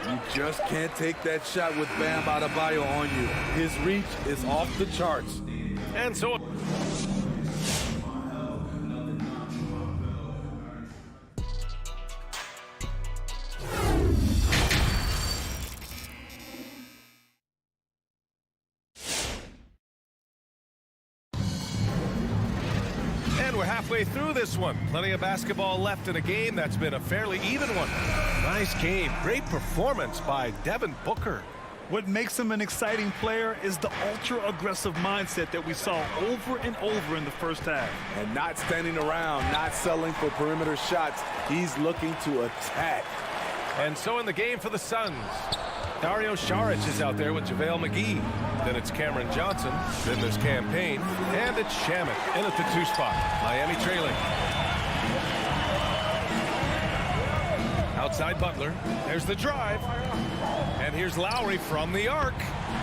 You just can't take that shot with Bam Adebayo on you. His reach is off the charts. And so... we're halfway through this one. Plenty of basketball left in a game that's been a fairly even one. Nice game. Great performance by Devin Booker. What makes him an exciting player is the ultra-aggressive mindset that we saw over and over in the first half. And not standing around, not settling for perimeter shots. He's looking to attack. And so in the game for the Suns, Dario Saric is out there with JaVale McGee. Then it's Cameron Johnson. Then there's Cam Payne. And it's Shamet in at the 2 spot. Miami trailing. Outside Butler. There's the drive. And here's Lowry from the arc.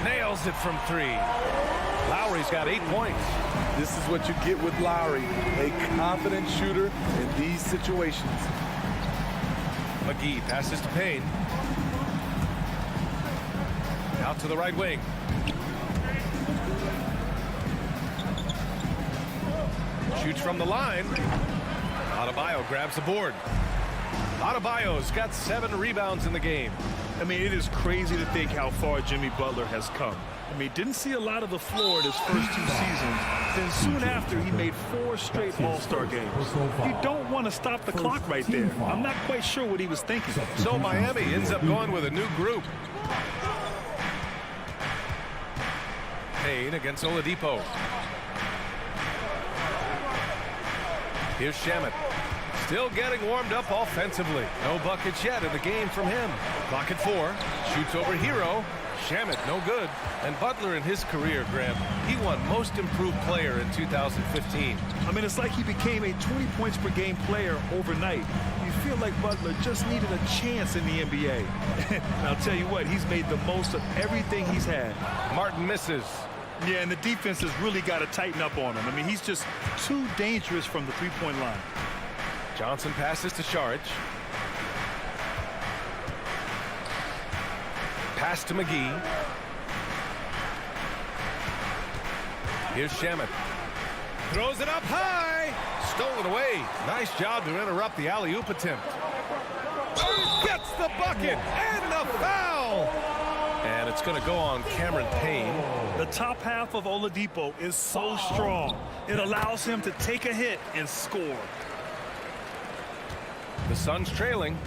Nails it from 3. Lowry's got 8 points. This is what you get with Lowry, a confident shooter in these situations. McGee passes to Payne. Out to the right wing. Shoots from the line. Adebayo grabs the board. Adebayo's got 7 rebounds in the game. I mean, it is crazy to think how far Jimmy Butler has come. I mean, didn't see a lot of the floor in his first 2 seasons. Then soon after, he made 4 straight All-Star games. You don't want to stop the clock right there. I'm not quite sure what he was thinking. So Miami ends up going with a new group. Payne against Oladipo. Here's Shamet. Still getting warmed up offensively. No buckets yet in the game from him. Clock at 4. Shoots over Hero. Shamet, no good. And Butler in his career, Graham, he won Most Improved Player in 2015. I mean, it's like he became a 20 points per game player overnight. You feel like Butler just needed a chance in the NBA. And I'll tell you what, he's made the most of everything he's had. Martin misses. Yeah, and the defense has really got to tighten up on him. I mean, he's just too dangerous from the three-point line. Johnson passes to Saric. Pass to McGee. Here's Shamet. Throws it up high. Stolen away. Nice job to interrupt the alley-oop attempt. Gets the bucket and the foul. And it's going to go on Cameron Payne. The top half of Oladipo is so strong. It allows him to take a hit and score. The Suns trailing.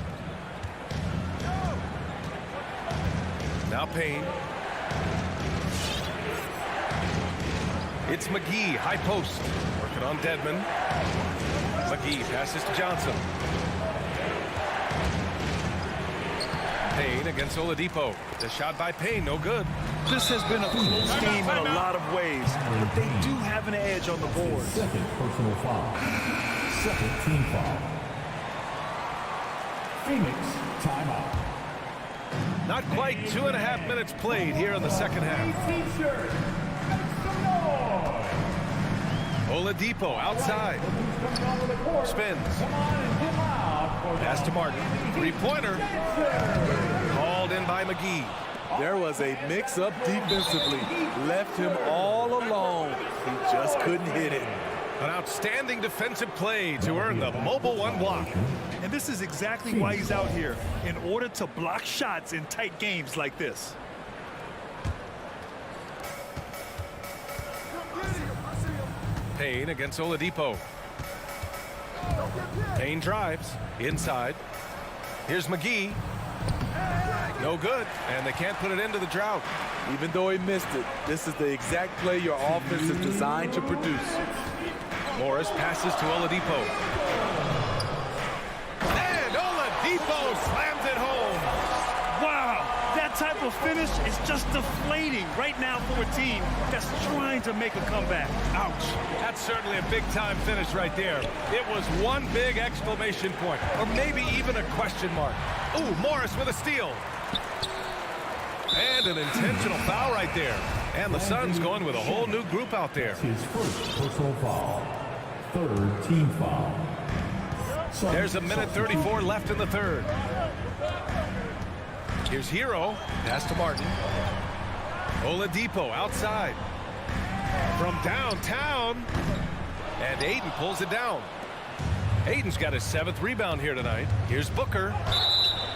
Now Payne. It's McGee, high post. Working on Dedmon. McGee passes to Johnson. Payne against Oladipo. The shot by Payne, no good. This has been a close game in a lot of ways, but they do have an edge on the board. Second personal foul. Second team foul. Phoenix timeout. Not quite 2.5 minutes played here in the second half. T-shirt. Oladipo outside. Spins. Pass to Martin. Three-pointer. Called in by McGee. There was a mix-up defensively. Left him all alone. He just couldn't hit it. An outstanding defensive play to earn the mobile one block. And this is exactly why he's out here, in order to block shots in tight games like this. Payne against Oladipo. Payne drives inside. Here's McGee. No good, and they can't put it into the drought. Even though he missed it, this is the exact play your offense is designed to produce. Morris passes to Oladipo. And Oladipo slams it home. Wow, that type of finish is just deflating right now for a team that's trying to make a comeback. Ouch. That's certainly a big-time finish right there. It was one big exclamation point, or maybe even a question mark. Ooh, Morris with a steal. And an intentional foul right there. And the Suns going with a whole new group out there. His first personal foul. Third team foul. There's 1:34 left in the third. Here's Hero. Pass to Martin. Oladipo outside. From downtown. And Ayton pulls it down. Ayton's got his 7th rebound here tonight. Here's Booker.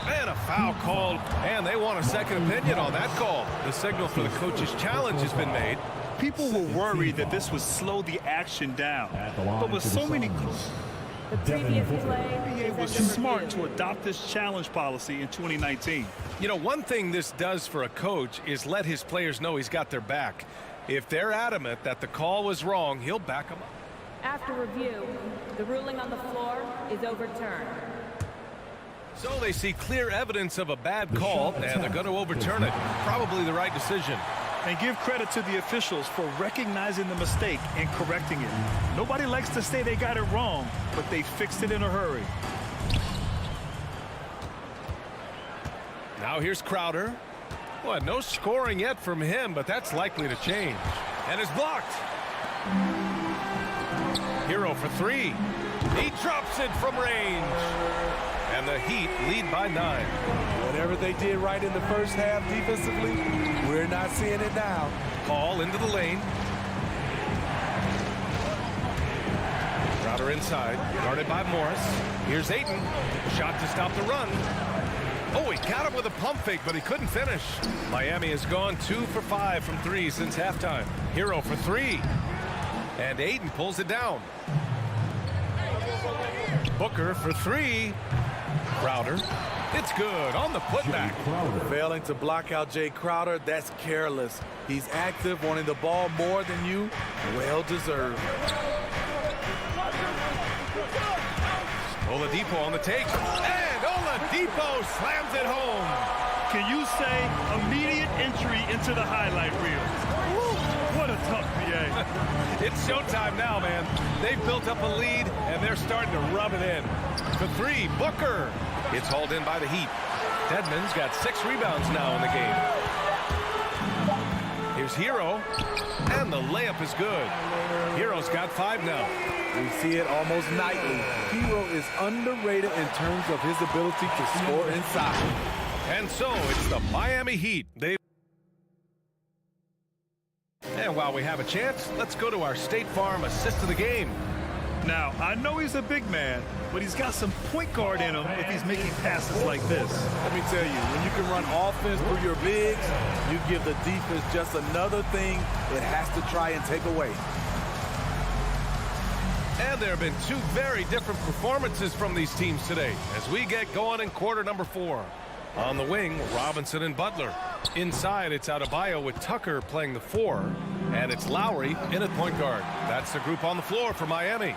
And a foul called. And they want a second opinion on that call. The signal for the coach's challenge has been made. People were worried that this would slow the action down. But with so many... The previous play It was smart to adopt this challenge policy in 2019. You know, one thing this does for a coach is let his players know he's got their back. If they're adamant that the call was wrong, he'll back them up. After review, the ruling on the floor is overturned. So they see clear evidence of a bad call, and they're going to overturn it. Probably the right decision. And give credit to the officials for recognizing the mistake and correcting it. Nobody likes to say they got it wrong, but they fixed it in a hurry. Now here's Crowder. Well, no scoring yet from him, but that's likely to change. And it's blocked. Hero for 3. He drops it from range. And the Heat lead by 9. Whatever they did right in the first half defensively, we're not seeing it now. Paul into the lane. Crowder inside, guarded by Morris. Here's Ayton. Shot to stop the run. Oh, he got him with a pump fake, but he couldn't finish. Miami has gone 2 for 5 from 3 since halftime. Hero for 3. And Ayton pulls it down. Booker for 3. Crowder. It's good on the putback. Failing to block out Jay Crowder, that's careless. He's active, wanting the ball more than you. Well deserved. Oladipo on the take. And Oladipo slams it home. Can you say immediate entry into the highlight reel? Woo, what a tough PA. It's showtime now, man. They've built up a lead, and they're starting to rub it in. For 3, Booker. It's hauled in by the Heat. Dedmon's got 6 rebounds now in the game. Here's Hero. And the layup is good. Hero's got 5 now. We see it almost nightly. Hero is underrated in terms of his ability to score inside. And so it's the Miami Heat. And while we have a chance, let's go to our State Farm assist of the game. Now, I know he's a big man, but he's got some point guard in him if he's making passes like this. Let me tell you, when you can run offense through your bigs, you give the defense just another thing it has to try and take away. And there have been 2 very different performances from these teams today as we get going in quarter number 4. On the wing, Robinson and Butler. Inside, it's Adebayo with Tucker playing the 4. And it's Lowry in at point guard. That's the group on the floor for Miami.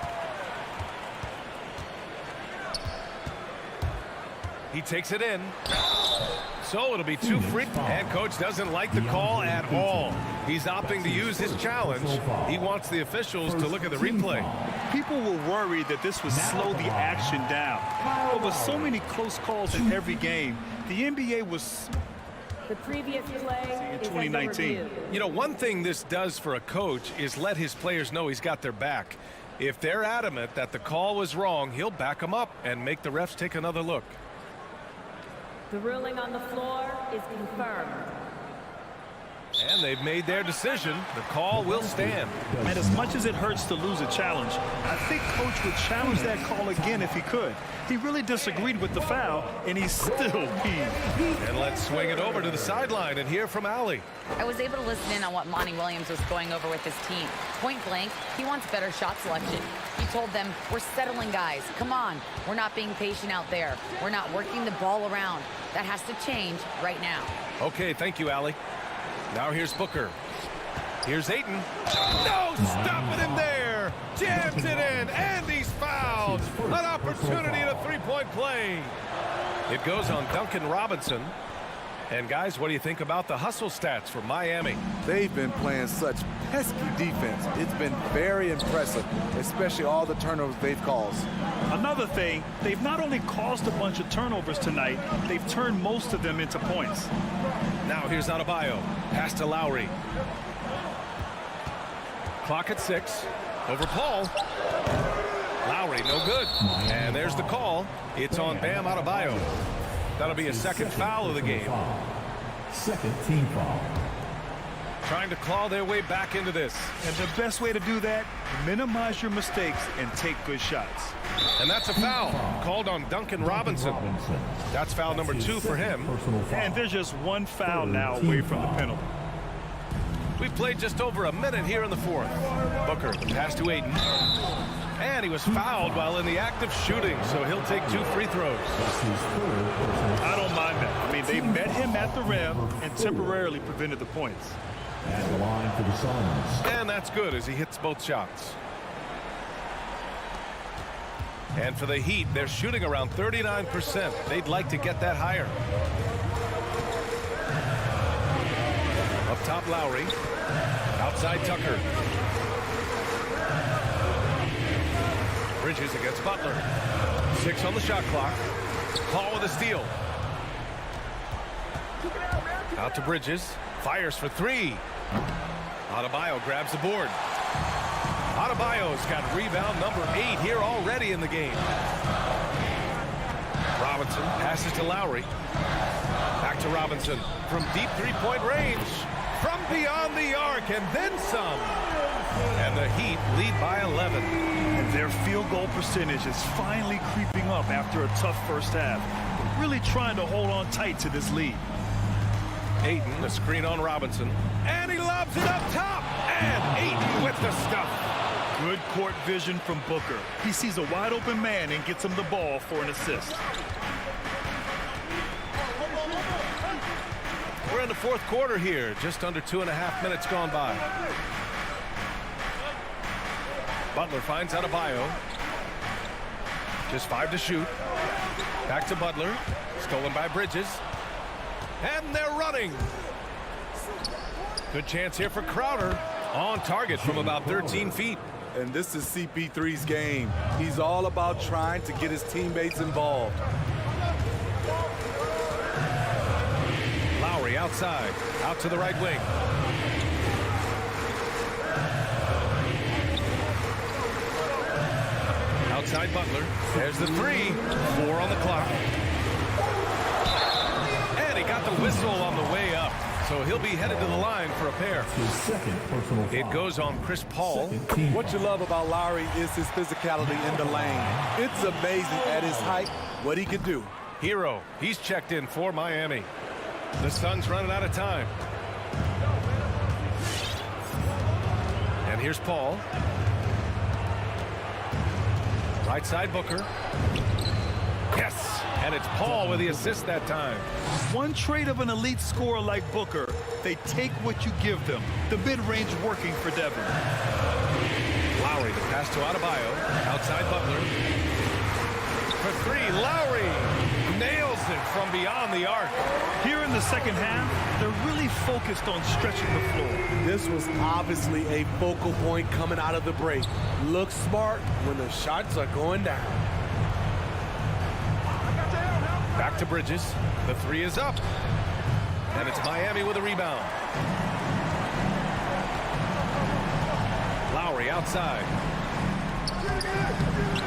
He takes it in. So it'll be 2 free. And coach doesn't like the call at all. He's opting to use his challenge. He wants the officials to look at the replay. People were worried that this would slow the action down. But with so many close calls in every game, the NBA was... The previous play in is 2019. under review. You know, one thing this does for a coach is let his players know he's got their back. If they're adamant that the call was wrong, he'll back them up and make the refs take another look. The ruling on the floor is confirmed. And they've made their decision. The call will stand. And as much as it hurts to lose a challenge, I think coach would challenge that call again if he could. He really disagreed with the foul, and he's still peeved. And let's swing it over to the sideline and hear from Allie. I was able to listen in on what Monty Williams was going over with his team. Point blank, he wants better shot selection. He told them, we're settling guys. Come on. We're not being patient out there. We're not working the ball around. That has to change right now. Okay, thank you, Allie. Now here's Booker. Here's Ayton. No, stopping him there. Jams it in, and he's fouled. An opportunity at a three-point play. It goes on Duncan Robinson. And guys, what do you think about the hustle stats for Miami? They've been playing such pesky defense. It's been very impressive, especially all the turnovers they've caused. Another thing, they've not only caused a bunch of turnovers tonight, they've turned most of them into points. Now here's Adebayo. Pass to Lowry. Clock at 6. Over Paul. Lowry, no good. And there's the call. It's on Bam Adebayo. That'll be a second foul of the game. Second team foul. Trying to claw their way back into this. And the best way to do that, minimize your mistakes and take good shots. And that's a foul called on Duncan Robinson. That's foul number 2 for him. And there's just one foul now away from the penalty. We've played just over a minute here in the fourth. Booker, the pass to Ayton. And he was fouled while in the act of shooting, so he'll take 2 free throws. I don't mind that. I mean, they met him at the rim and temporarily prevented the points. At the line for the Suns. And that's good as he hits both shots. And for the Heat, they're shooting around 39%. They'd like to get that higher. Up top, Lowry. Outside, Tucker. Bridges against Butler. 6 on the shot clock. Paul with a steal. Out to Bridges. Fires for 3. Adebayo grabs the board. Adebayo's got rebound number 8 here already in the game. Robinson passes to Lowry. Back to Robinson from deep three-point range. From beyond the arc and then some. And the Heat lead by 11. And their field goal percentage is finally creeping up after a tough first half. They're really trying to hold on tight to this lead. Ayton, the screen on Robinson. And he lobs it up top. And Ayton with the stuff. Good court vision from Booker. He sees a wide open man and gets him the ball for an assist. We're in the fourth quarter here. Just under 2.5 minutes gone by. Butler finds Adebayo. Just 5 to shoot. Back to Butler. Stolen by Bridges. And they're running. Good chance here for Crowder. On target from about 13 feet. And this is CP3's game. He's all about trying to get his teammates involved. Lowry outside. Out to the right wing. Outside Butler. There's the 3. 4 on the clock. And he got the whistle on the way up. So he'll be headed to the line for a pair. It goes on Chris Paul. What you love about Lowry is his physicality in the lane. It's amazing at his height what he can do. Hero, he's checked in for Miami. The Suns running out of time. And here's Paul. Right side Booker. Yes, and it's Paul with the assist that time. One trait of an elite scorer like Booker, they take what you give them. The mid-range working for Devin. Lowry, the pass to Adebayo. Outside Butler. For 3, Lowry. nails it from beyond the arc. Here in the second half, they're really focused on stretching the floor. This was obviously a focal point coming out of the break. Look smart when the shots are going down. Back to Bridges. The three is up. And it's Miami with a rebound. Lowry outside.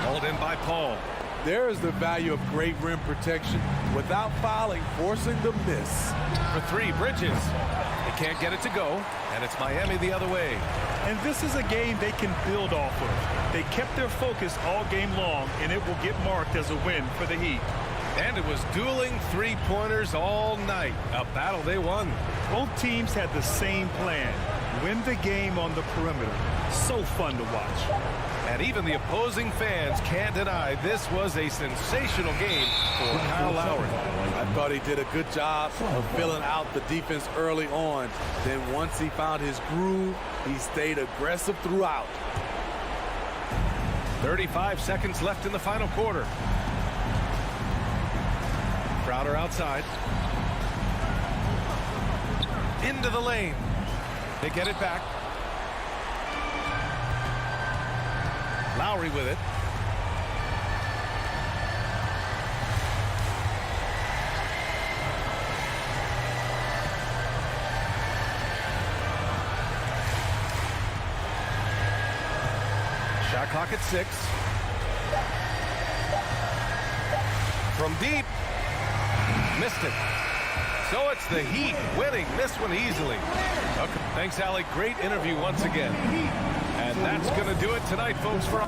Hauled in by Paul. There is the value of great rim protection without fouling, forcing the miss. For three, Bridges. He can't get it to go, and it's Miami the other way. And this is a game they can build off of. They kept their focus all game long, and it will get marked as a win for the Heat. And it was dueling three-pointers all night. A battle they won. Both teams had the same plan. Win the game on the perimeter. So fun to watch. And even the opposing fans can't deny this was a sensational game for Kyle Lowry. I thought he did a good job of filling out the defense early on. Then once he found his groove, he stayed aggressive throughout. 35 seconds left in the final quarter. Crowder outside. Into the lane. They get it back. Lowry with it. Shot clock at 6. From deep. Missed it. So it's the Heat winning this one easily. Okay. Thanks, Allie. Great interview once again. And that's going to do it tonight, folks. For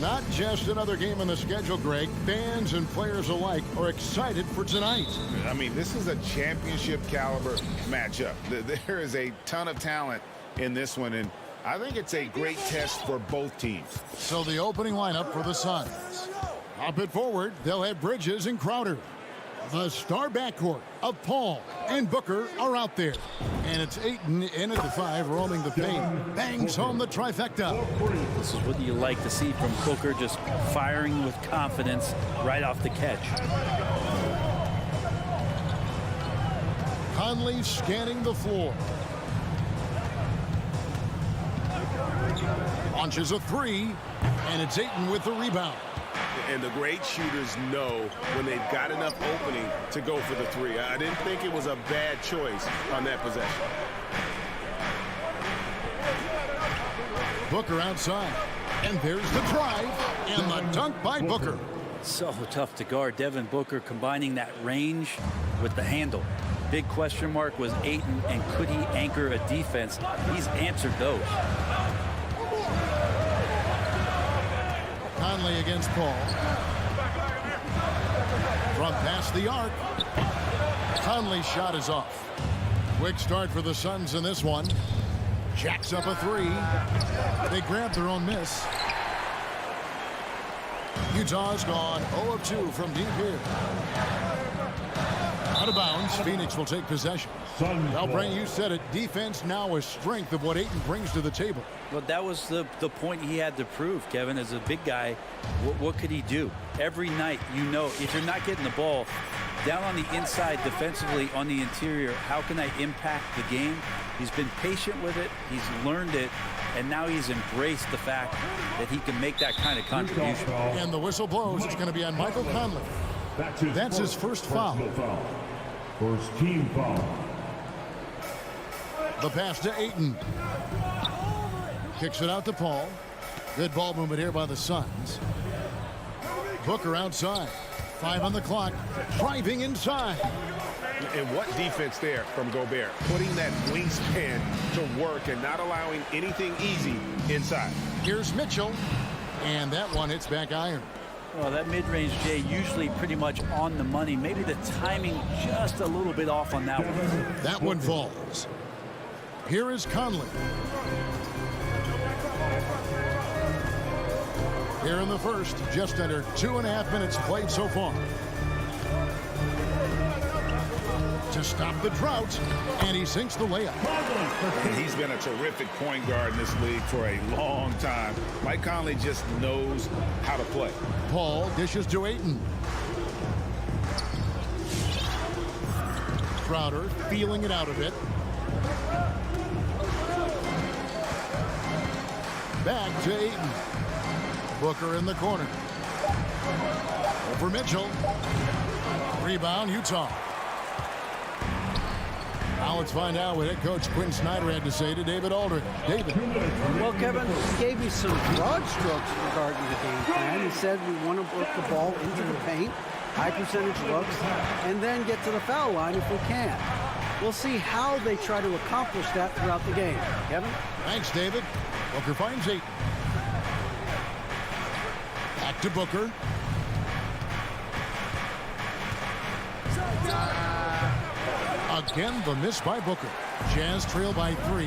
Not just another game on the schedule, Greg. Fans and players alike are excited for tonight. I mean, this is a championship caliber matchup. There is a ton of talent in this one, and I think it's a great test for both teams. So the opening lineup for the Suns. Up it forward, they'll have Bridges and Crowder. The star backcourt of Paul and Booker are out there. And it's Ayton in at the 5, roaming the paint. Bangs home the trifecta. This is what you like to see from Booker, just firing with confidence right off the catch. Conley scanning the floor. Launches a 3, and it's Ayton with the rebound. And the great shooters know when they've got enough opening to go for the 3. I didn't think it was a bad choice on that possession. Booker outside. And there's the drive and the dunk by Booker. So tough to guard. Devin Booker combining that range with the handle. Big question mark was Ayton, and could he anchor a defense? He's answered those. Conley against Paul. From past the arc. Conley's shot is off. Quick start for the Suns in this one. Jacks up a 3. They grab their own miss. Utah's gone 0 of 2 from deep here. Out of bounds, Phoenix will take possession. Now, Brent, you said it. Defense now a strength of what Ayton brings to the table. Well, that was the point he had to prove, Kevin. As a big guy, what could he do? Every night, you know, if you're not getting the ball down on the inside defensively on the interior, how can I impact the game? He's been patient with it. He's learned it. And now he's embraced the fact that he can make that kind of contribution. And the whistle blows. It's going to be on Michael Conley. That's his first foul. First team foul. The pass to Ayton. Kicks it out to Paul. Good ball movement here by the Suns. Booker outside. 5 on the clock. Driving inside. And what defense there from Gobert. Putting that wingspan to work and not allowing anything easy inside. Here's Mitchell. And that one hits back iron. Well, that mid-range, Jay, usually pretty much on the money. Maybe the timing just a little bit off on that one. That one falls. Here is Conley. Here in the first, just under 2.5 minutes played so far. To stop the drought, and he sinks the layup. And he's been a terrific point guard in this league for a long time. Mike Conley just knows how to play. Paul dishes to Ayton. Crowder feeling it out a bit. Back to Ayton. Booker in the corner. Over Mitchell. Rebound, Utah. Now let's find out what head coach Quinn Snyder had to say to David Aldridge. David. Well, Kevin, he gave me some broad strokes regarding the game plan. He said we want to work the ball into the paint, high percentage looks, and then get to the foul line if we can. We'll see how they try to accomplish that throughout the game. Kevin? Thanks, David. Booker finds Ayton. Back to Booker. Again, the miss by Booker. Jazz trail by 3.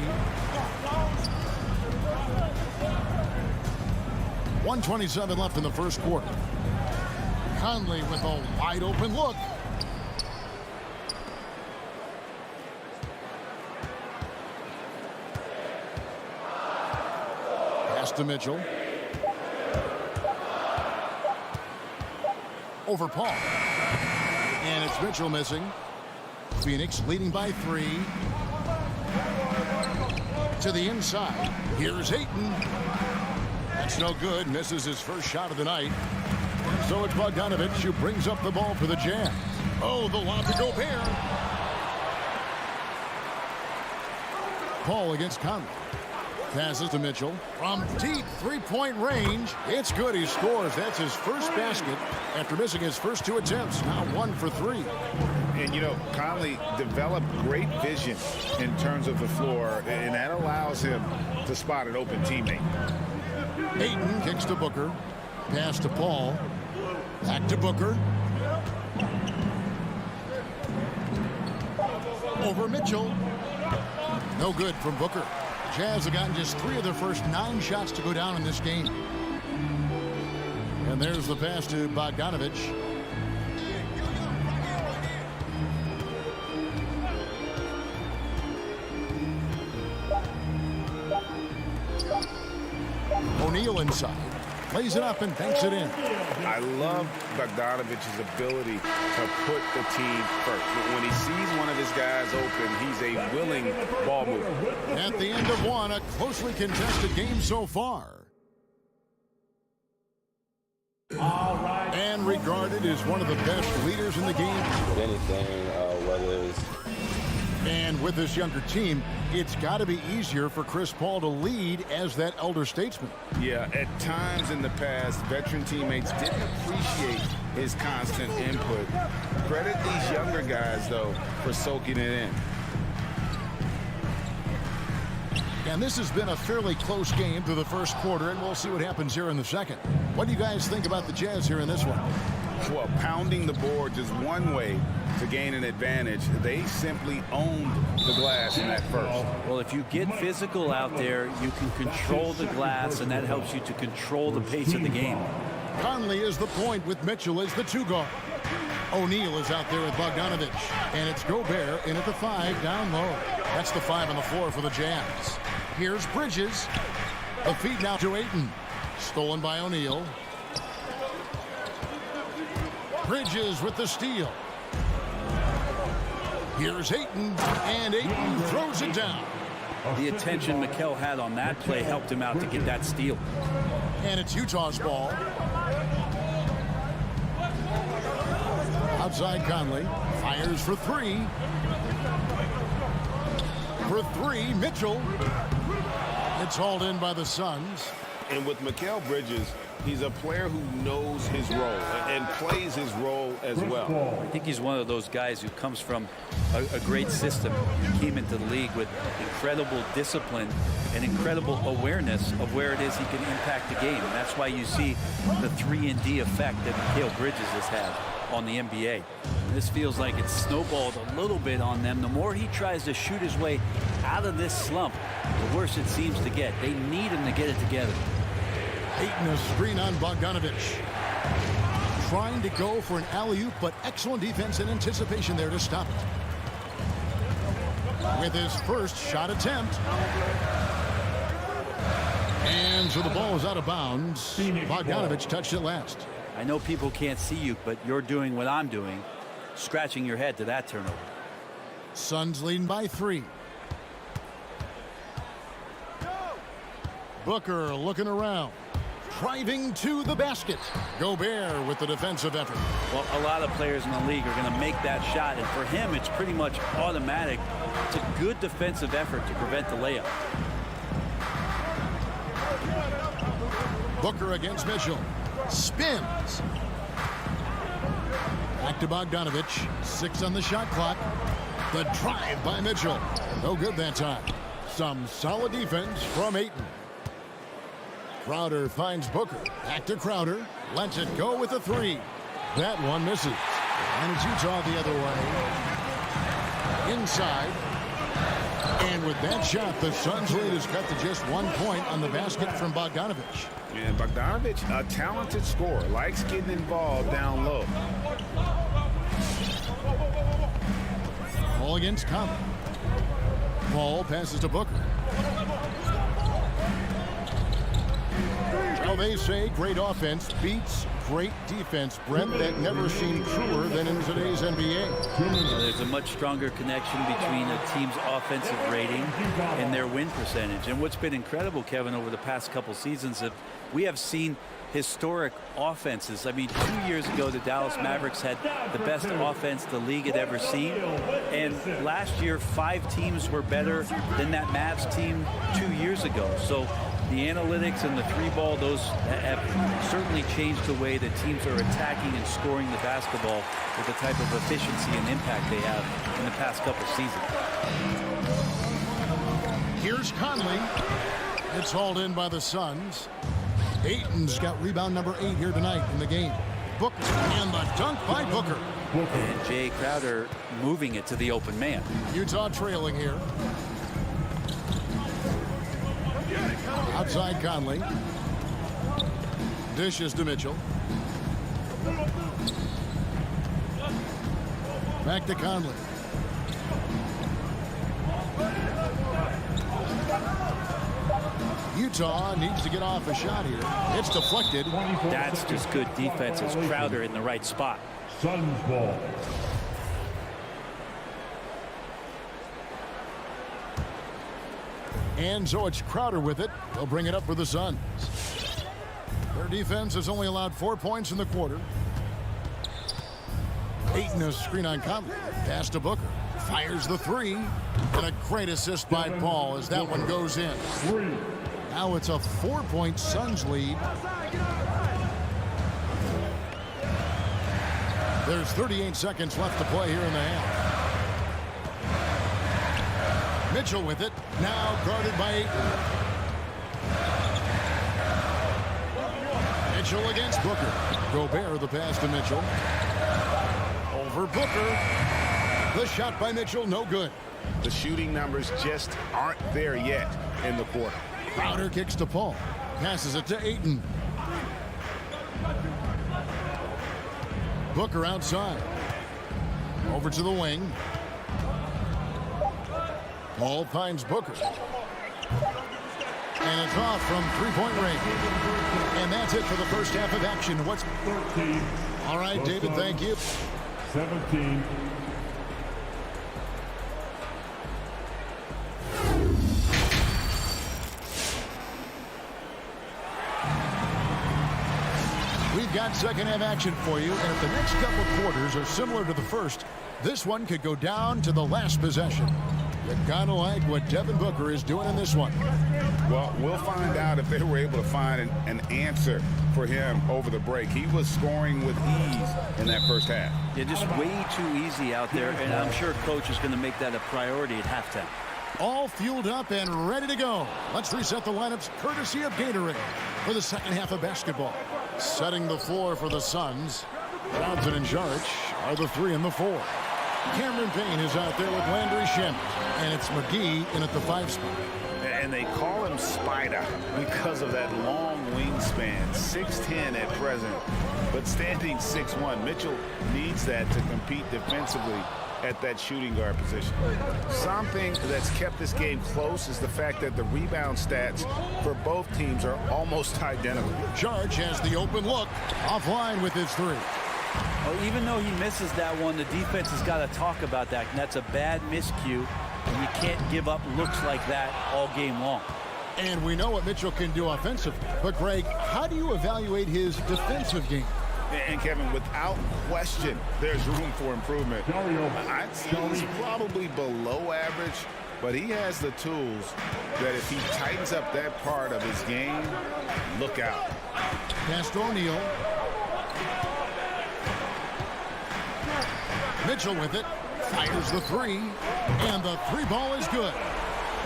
1:27 left in the first quarter. Conley with a wide open look. Pass to Mitchell. Over Paul. And it's Mitchell missing. Phoenix leading by 3. To the inside. Here's Ayton. That's no good. Misses his first shot of the night. So it's Bogdanovich who brings up the ball for the Jazz. Oh, the lob to Gobert. Paul against Conley. Passes to Mitchell. From deep three-point range. It's good. He scores. That's his first basket after missing his first 2 attempts. Now 1 for 3. And, you know, Conley developed great vision in terms of the floor, and that allows him to spot an open teammate. Ayton kicks to Booker. Pass to Paul. Back to Booker. Over Mitchell. No good from Booker. Jazz have gotten just 3 of their first 9 shots to go down in this game. And there's the pass to Bogdanovich. O'Neal inside. Plays it up and banks it in. I love Bogdanovich's ability to put the team first. When he sees one of his guys open, he's a willing ball mover. At the end of one, a closely contested game so far. And regarded as one of the best leaders in the game. With anything, whether it's... And with this younger team, it's got to be easier for Chris Paul to lead as that elder statesman. Yeah, at times in the past, veteran teammates didn't appreciate his constant input. Credit these younger guys, though, for soaking it in. And this has been a fairly close game through the first quarter, and we'll see what happens here in the second. What do you guys think about the Jazz here in this one? Well, pounding the boards is one way to gain an advantage. They simply owned the glass in that first. Well, if you get physical out there, you can control the glass, and that helps you to control the pace of the game. Conley is the point with Mitchell as the 2 guard. O'Neal is out there with Bogdanovich. And it's Gobert in at the 5 down low. That's the 5 on the floor for the Jazz. Here's Bridges. The feed now to Ayton. Stolen by O'Neal. Bridges with the steal. Here's Ayton, and Ayton throws it down. The attention Mikel had on that play helped him out to get that steal. And it's Utah's ball. Outside Conley. Fires for 3. For 3, Mitchell. It's hauled in by the Suns. And with Mikal Bridges, he's a player who knows his role and plays his role as well. I think he's one of those guys who comes from a great system. He came into the league with incredible discipline and incredible awareness of where it is he can impact the game. And that's why you see the 3-and-D effect that Mikal Bridges has had on the NBA. This feels like it's snowballed a little bit on them. The more he tries to shoot his way out of this slump, the worse it seems to get. They need him to get it together. Ayton a screen on Bogdanovich. Trying to go for an alley-oop, but excellent defense and anticipation there to stop it. With his first shot attempt. And so the ball is out of bounds. Bogdanovich touched it last. I know people can't see you, but you're doing what I'm doing, scratching your head to that turnover. Suns leading by 3. Booker looking around. Driving to the basket. Gobert with the defensive effort. Well, a lot of players in the league are going to make that shot, and for him, it's pretty much automatic. It's a good defensive effort to prevent the layup. Booker against Mitchell. Spins. Back to Bogdanovich. 6 on the shot clock. The drive by Mitchell. No good that time. Some solid defense from Ayton. Crowder finds Booker. Back to Crowder. Lets it go with a 3. That one misses. And it's Utah the other way. Inside. And with that shot, the Suns lead is cut to just 1 point on the basket from Bogdanovich. And Bogdanovich, a talented scorer, likes getting involved down low. Ball against Conley. Ball passes to Booker. Well, they say great offense beats great defense. Brent, that never seemed truer than in today's NBA. There's a much stronger connection between a team's offensive rating and their win percentage. And what's been incredible, Kevin, over the past couple seasons, we have seen historic offenses. I mean, 2 years ago, the Dallas Mavericks had the best offense the league had ever seen. And last year, 5 teams were better than that Mavs team 2 years ago. So the analytics and the 3-ball, those have certainly changed the way that teams are attacking and scoring the basketball with the type of efficiency and impact they have in the past couple seasons. Here's Conley. It's hauled in by the Suns. Ayton's got rebound number 8 here tonight in the game. Booker, and the dunk by Booker. And Jay Crowder moving it to the open man. Utah trailing here. Outside Conley. Dishes to Mitchell. Back to Conley. Utah needs to get off a shot here. It's deflected. That's just good defense. It's Crowder in the right spot. Suns ball. And so it's Crowder with it. They'll bring it up for the Suns. Their defense has only allowed 4 points in the quarter. Ayton a screen on Conley. Pass to Booker. Fires the 3. And a great assist by Paul as that one goes in. Now it's a 4-point Suns lead. There's 38 seconds left to play here in the half. Mitchell with it. Now guarded by Ayton. Mitchell against Booker. Gobert the pass to Mitchell. Over Booker. The shot by Mitchell, no good. The shooting numbers just aren't there yet in the quarter. Crowder kicks to Paul. Passes it to Ayton. Booker outside. Over to the wing. Paul finds Booker. And it's off from three-point range. And that's it for the first half of action. What's 13. All right, David, thank you. 17. We've got second half action for you, and if the next couple of quarters are similar to the first, this one could go down to the last possession. You gotta like what Devin Booker is doing in this one. Well, we'll find out if they were able to find an answer for him over the break. He was scoring with ease in that first half. Yeah, just way too easy out there, and I'm sure coach is going to make that a priority at halftime. All fueled up and ready to go. Let's reset the lineups courtesy of Gatorade for the second half of basketball. Setting the floor for the Suns. Johnson and Jaric are the 3 and the 4. Cameron Payne is out there with Landry Shamet, and it's McGee in at the 5 spot. And they call him Spider because of that long wingspan, 6'10" at present, but standing 6'1". Mitchell needs that to compete defensively at that shooting guard position. Something that's kept this game close is the fact that the rebound stats for both teams are almost identical. Jaric has the open look, offline with his 3. Well, even though he misses that one, the defense has got to talk about that, and that's a bad miscue, and you can't give up looks like that all game long. And we know what Mitchell can do offensively. But, Greg, how do you evaluate his defensive game? And, Kevin, without question, there's room for improvement. I'd say he's probably below average, but he has the tools that if he tightens up that part of his game, look out. Pass to O'Neal. Mitchell with it. Fires the 3. And the 3 ball is good.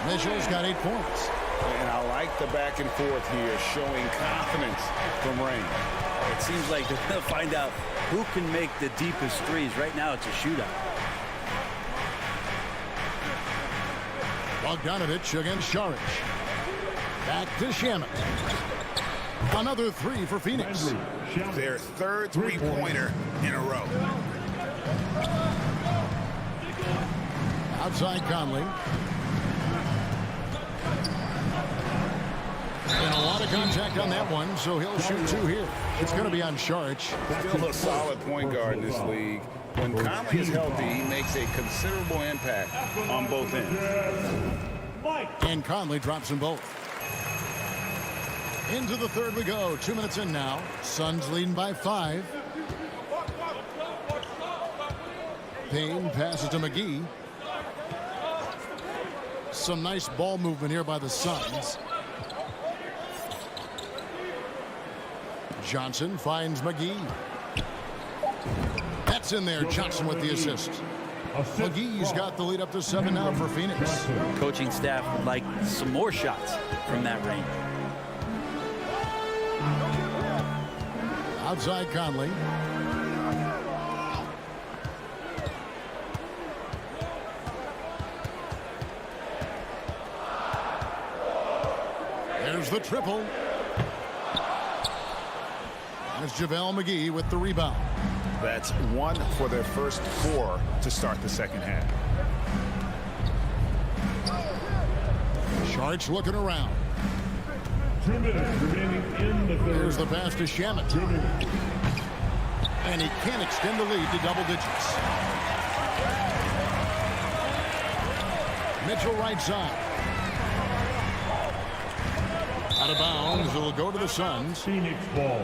Mitchell's got 8 points. And I like the back and forth here, showing confidence from Rain. It seems like they're going to find out who can make the deepest threes. Right now, it's a shootout. Bogdanovich against Jaric. Back to Shamet. Another 3 for Phoenix. Their third three-pointer in a row. Outside Conley. And a lot of contact on that one, so he'll shoot 2 here. It's going to be on Jaric. Still a solid point guard in this league. When Conley is healthy, he makes a considerable impact on both ends. And Conley drops them both. Into the third we go. 2 minutes in now. Suns leading by 5. Payne passes to McGee. Some nice ball movement here by the Suns. Johnson finds McGee. That's in there. Johnson with the assist. McGee's got the lead up to 7 now for Phoenix. Coaching staff would like some more shots from that range. Outside Conley. There's the triple. There's JaVale McGee with the rebound. That's 1 for their first 4 to start the second half. Sharks looking around. 2 minutes remaining in the third. Here's the pass to Shamet. And he can't extend the lead to double digits. Mitchell right side. Out of bounds. It'll go to the Suns. Phoenix ball.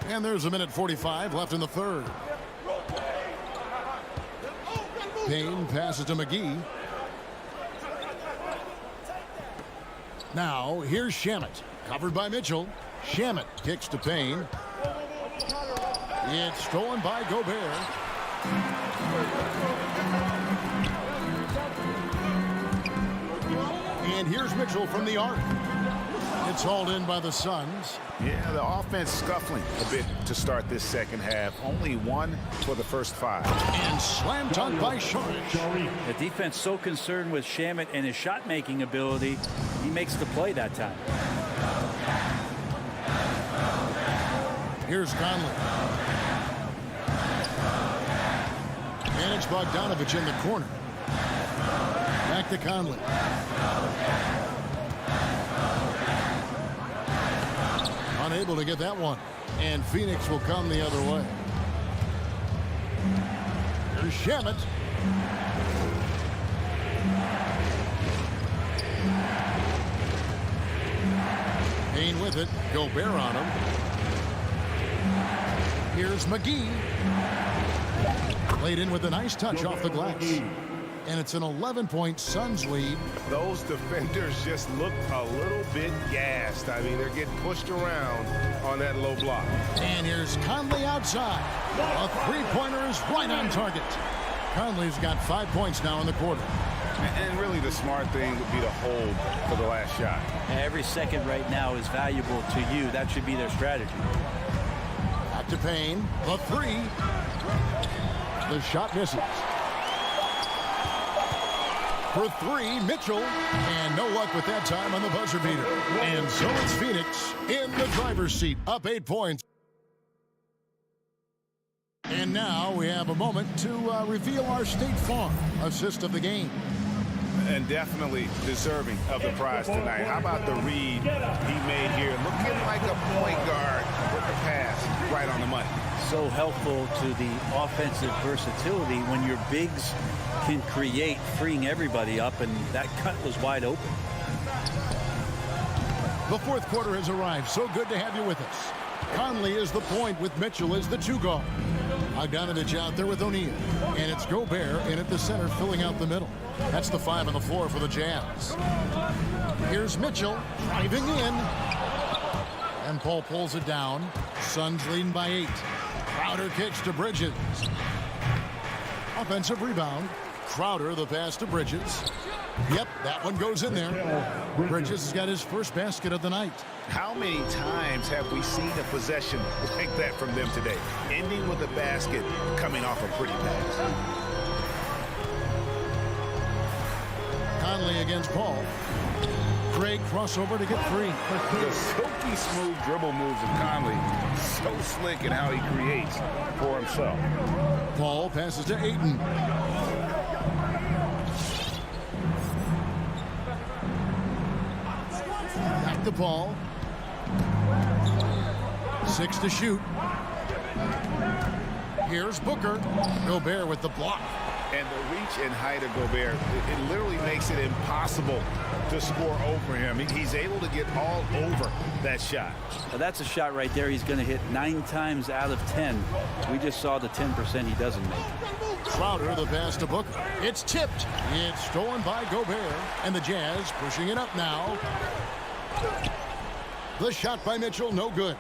And there's a minute 45 left in the third. Payne passes to McGee. Now, here's Shamet. Covered by Mitchell. Shamet kicks to Payne. It's stolen by Gobert. And here's Mitchell from the arc. It's hauled in by the Suns. Yeah, the offense scuffling a bit to start this second half. Only 1 for the first 5. And slam dunk by Sharks. The defense so concerned with Shamet and his shot-making ability, he makes the play that time. Here's Conley. And it's Bogdanovich in the corner. Back to Conley. Unable to get that one. And Phoenix will come the other way. Here's Shamet. Payne with it. Gobert on him. Here's McGee. Played in with a nice touch off the glass. And it's an 11-point Suns lead. Those defenders just look a little bit gassed. I mean, they're getting pushed around on that low block. And here's Conley outside. A three-pointer is right on target. Conley's got 5 points now in the quarter. And really the smart thing would be to hold for the last shot. Every second right now is valuable to you. That should be their strategy. Back to Payne. The three. The shot misses. For three, Mitchell. And no luck with that time on the buzzer beater. And so it's Phoenix in the driver's seat, up 8 points. And now we have a moment to reveal our State Farm assist of the game. And definitely deserving of the prize tonight. How about the read he made here? Looking like a point guard with the pass right on the money. So helpful to the offensive versatility when your bigs can create, freeing everybody up, and that cut was wide open. The fourth quarter has arrived. So good to have you with us. Conley is the point with Mitchell as the two guard. Bogdanovich out there with O'Neal. And it's Gobert in at the center, filling out the middle. That's the 5 on the floor for the Jazz. Here's Mitchell driving in. And Paul pulls it down. Suns leading by 8. Crowder kicks to Bridges. Offensive rebound. Crowder, the pass to Bridges. Yep, that one goes in there. Bridges has got his first basket of the night. How many times have we seen a possession like that from them today? Ending with a basket, coming off a pretty pass. Conley against Paul. Great crossover to get 3. The silky smooth dribble moves of Conley. So slick in how he creates for himself. Paul passes to Ayton. Back to Paul. 6 to shoot. Here's Booker. Gobert with the block. And the reach and height of Gobert, it literally makes it impossible to score over him. He's able to get all over that shot. Now that's a shot right there he's going to hit 9 times out of 10. We just saw the 10% he doesn't make. Crowder, the pass to Booker. It's tipped. It's stolen by Gobert. And the Jazz pushing it up now. The shot by Mitchell, no good.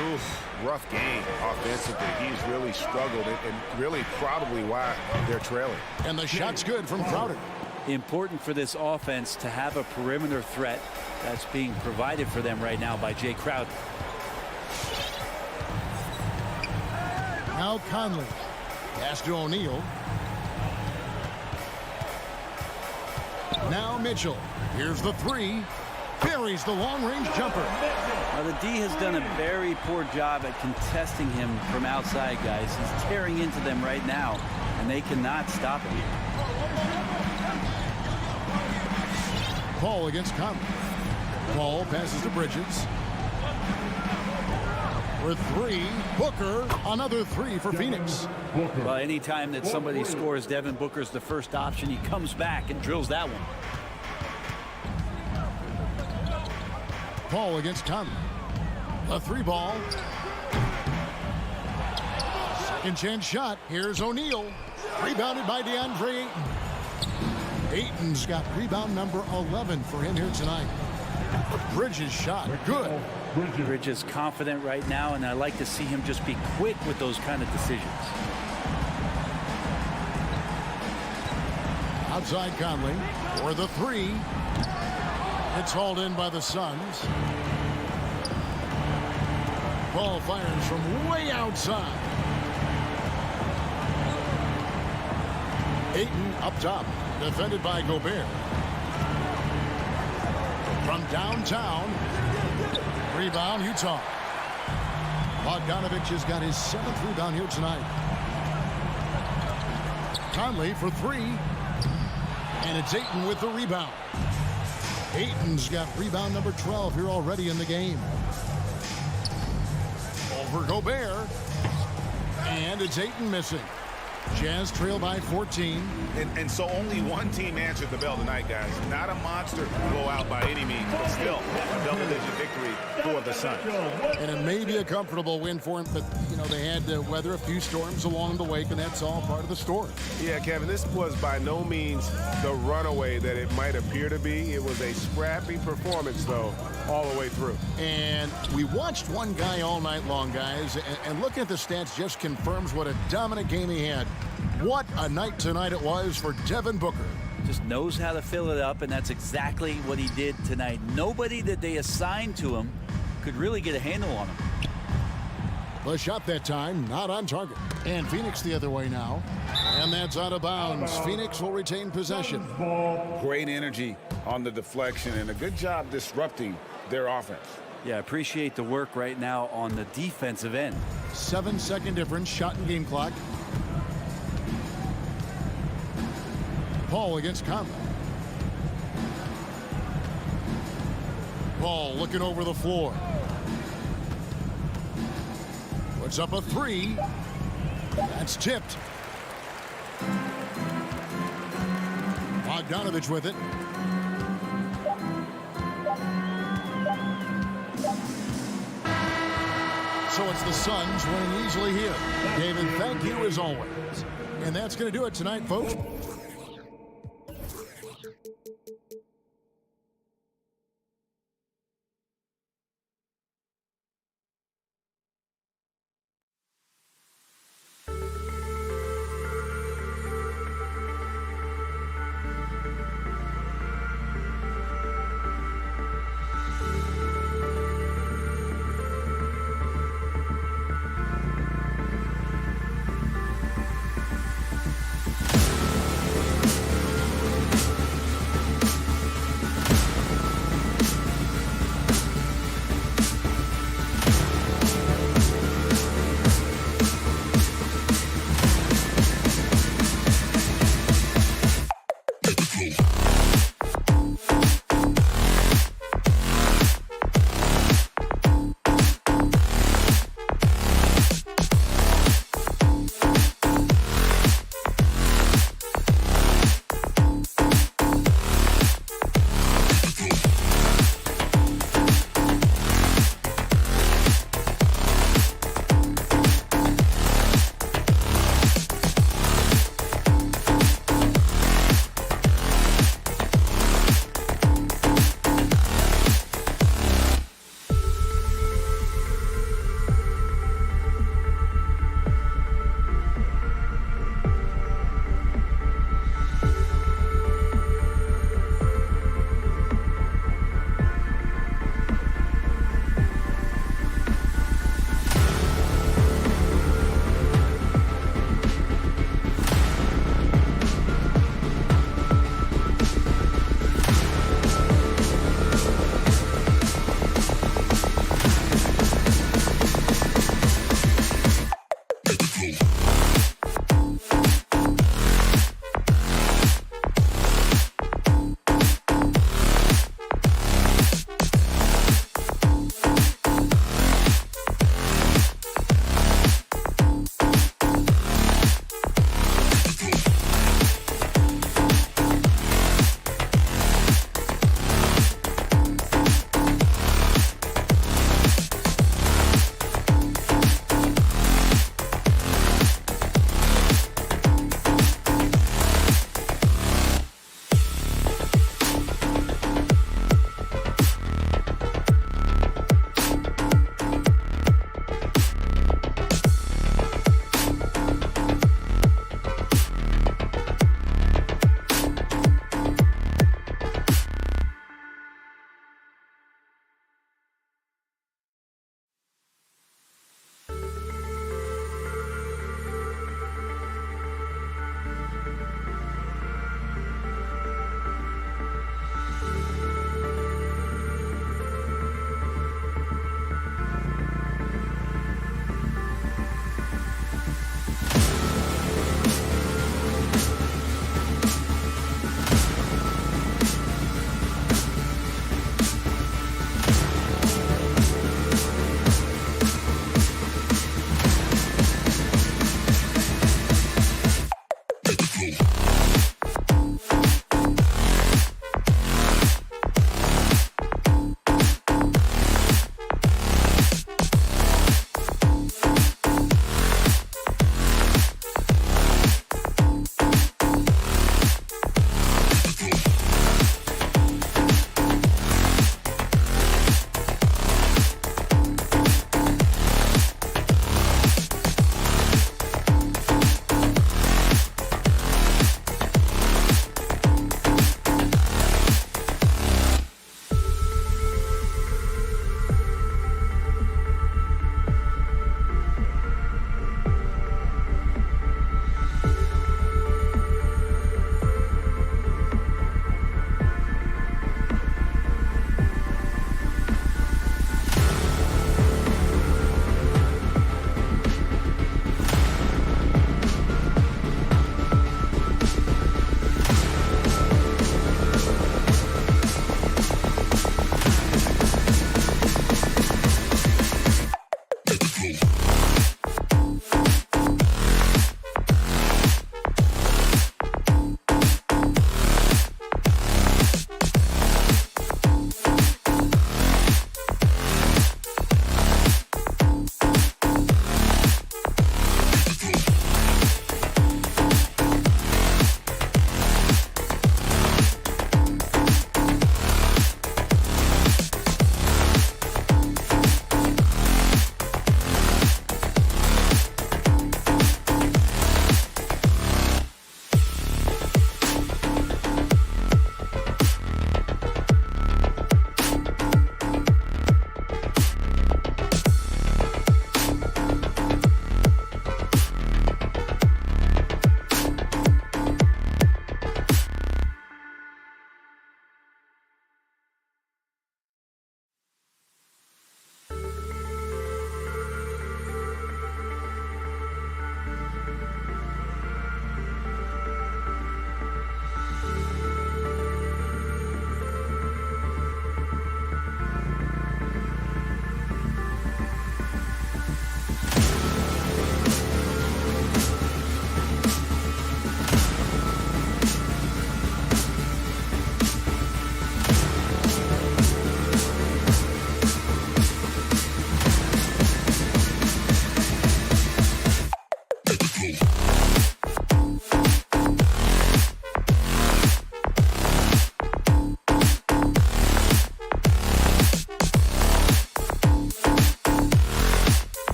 Oof, rough game offensively. He's really struggled and really probably why they're trailing. And the shot's good from Crowder. important for this offense to have a perimeter threat that's being provided for them right now by Jay Crowder. Now Conley. Pass to O'Neal. Now Mitchell. Here's the three. Buries the long-range jumper. Now, the D has done a very poor job at contesting him from outside, guys. He's tearing into them right now, and they cannot stop him. Paul against Conley. Paul passes to Bridges. For three, Booker, another three for Phoenix. Well, anytime that somebody scores, Devin Booker's the first option. He comes back and drills that one. Paul against Conley. A three ball. Second chance shot. Here's O'Neal. Rebounded by DeAndre Ayton. Ayton's got rebound number 11 for him here tonight. Bridges shot. Good. Bridges confident right now, and I like to see him just be quick with those kind of decisions. Outside Conley for the three. It's hauled in by the Suns. Ball fires from way outside. Ayton up top, defended by Gobert. From downtown, rebound Utah. Bogdanovich has got his 7th rebound here tonight. Conley for three, and it's Ayton with the rebound. Ayton's got rebound number 12 here already in the game. Over Gobert. And it's Ayton missing. Jazz trail by 14. And so only one team answered the bell tonight, guys. Not a monster blowout by any means, but still a double-digit victory for the Suns. And it may be a comfortable win for him, but, you know, they had to weather a few storms along the way, and that's all part of the story. Yeah, Kevin, this was by no means the runaway that it might appear to be. It was a scrappy performance, though, all the way through. And we watched one guy all night long, guys, and looking at the stats just confirms what a dominant game he had. What a night tonight it was for Devin Booker. Just knows how to fill it up, and that's exactly what he did tonight. Nobody that they assigned to him could really get a handle on him. The shot that time, not on target. And Phoenix the other way now. And that's out of bounds. Phoenix will retain possession. Great energy on the deflection, and a good job disrupting their offense. Yeah, appreciate the work right now on the defensive end. 7-second difference, shot and game clock. Paul against Conley. Paul looking over the floor. Puts up a three. That's tipped. Bogdanovich with it. So it's the Suns winning easily here. David, thank you as always. And that's going to do it tonight, folks.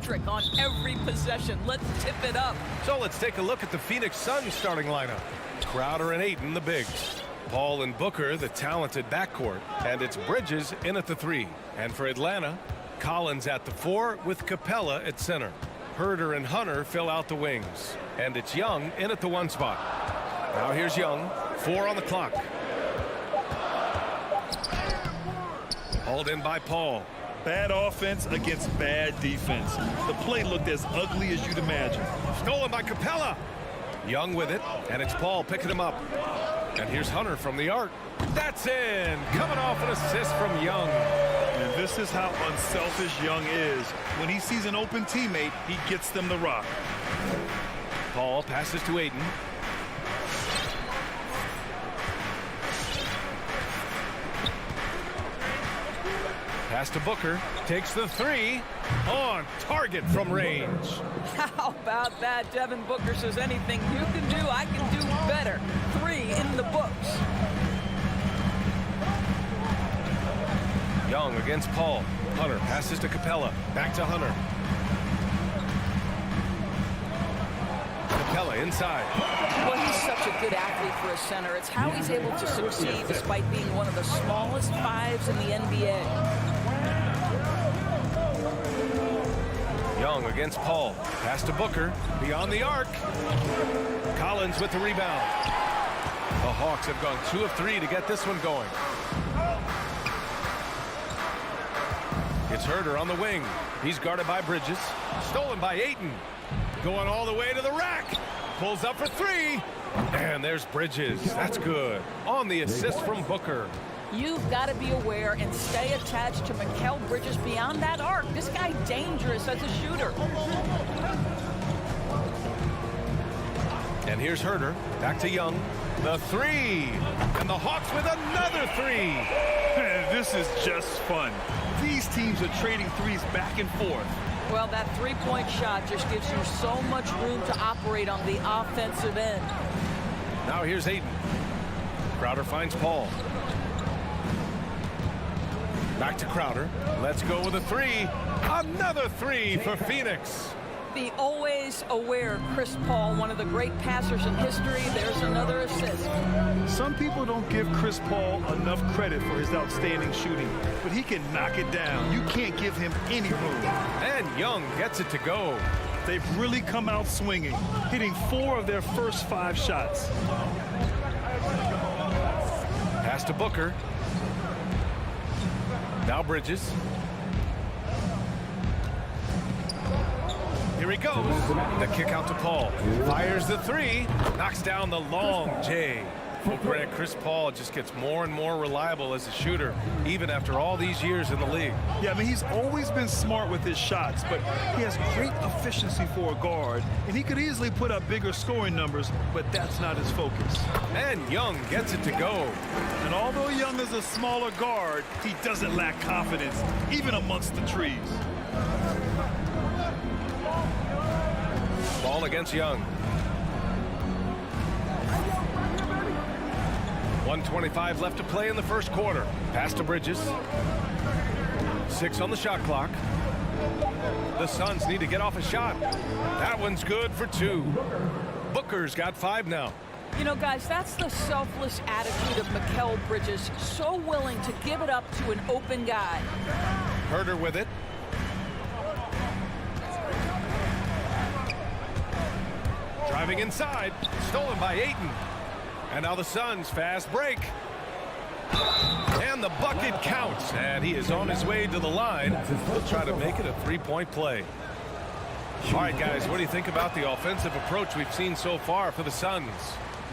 electric on every possession. Let's tip it up. So let's take a look at the Phoenix Suns starting lineup. Crowder and Ayton, the bigs. Paul and Booker, the talented backcourt. And it's Bridges in at the 3. And for Atlanta, Collins at the 4 with Capella at center. Herder and Hunter fill out the wings. And it's Young in at the 1 spot. Now here's Young. 4 on the clock. Hauled in by Paul. Bad offense against bad defense. The play looked as ugly as you'd imagine. Stolen by Capella. Young with it, and it's Paul picking him up. And here's Hunter from the arc. That's in. Coming off an assist from Young. And this is how unselfish Young is. When he sees an open teammate, he gets them the rock. Paul passes to Ayton. Pass to Booker. Takes the 3. On target from range. How about that? Devin Booker says anything you can do, I can do better. 3 in the books. Young against Paul. Hunter passes to Capella. Back to Hunter. Capella inside. Well, he's such a good athlete for a center. It's how he's able to succeed despite being one of the smallest 5s in the NBA. Young against Paul. Pass to Booker. Beyond the arc. Collins with the rebound. The Hawks have gone 2 of 3 to get this one going. It's Herder on the wing. He's guarded by Bridges. Stolen by Ayton. Going all the way to the rack. Pulls up for 3. And there's Bridges. That's good. On the assist from Booker. You've got to be aware and stay attached to Mikal Bridges beyond that arc. This guy dangerous as a shooter. And here's Herder. Back to Young. The 3. And the Hawks with another 3. Man, this is just fun. These teams are trading threes back and forth. Well, that 3-point shot just gives you so much room to operate on the offensive end. Now here's Ayton. Crowder finds Paul. Back to Crowder. Let's go with a 3. Another 3 for Phoenix. The always aware Chris Paul, one of the great passers in history. There's another assist. Some people don't give Chris Paul enough credit for his outstanding shooting, but he can knock it down. You can't give him any room. And Young gets it to go. They've really come out swinging, hitting 4 of their first 5 shots. Pass to Booker. Now Bridges. Here he goes. The kick out to Paul. Fires the 3. Knocks down the long J. Well, Grant, Chris Paul just gets more and more reliable as a shooter, even after all these years in the league. Yeah, I mean, he's always been smart with his shots, but he has great efficiency for a guard, and he could easily put up bigger scoring numbers, but that's not his focus. And Young gets it to go. And although Young is a smaller guard, he doesn't lack confidence, even amongst the trees. Ball against Young. 1:25 left to play in the first quarter. Pass to Bridges. 6 on the shot clock. The Suns need to get off a shot. That one's good for 2. Booker's got 5 now. You know, guys, that's the selfless attitude of Mikal Bridges. So willing to give it up to an open guy. Herder with it. Driving inside. Stolen by Ayton. And now the Suns fast break. And the bucket counts. And he is on his way to the line. He'll try to make it a 3-point play. All right, guys, what do you think about the offensive approach we've seen so far for the Suns?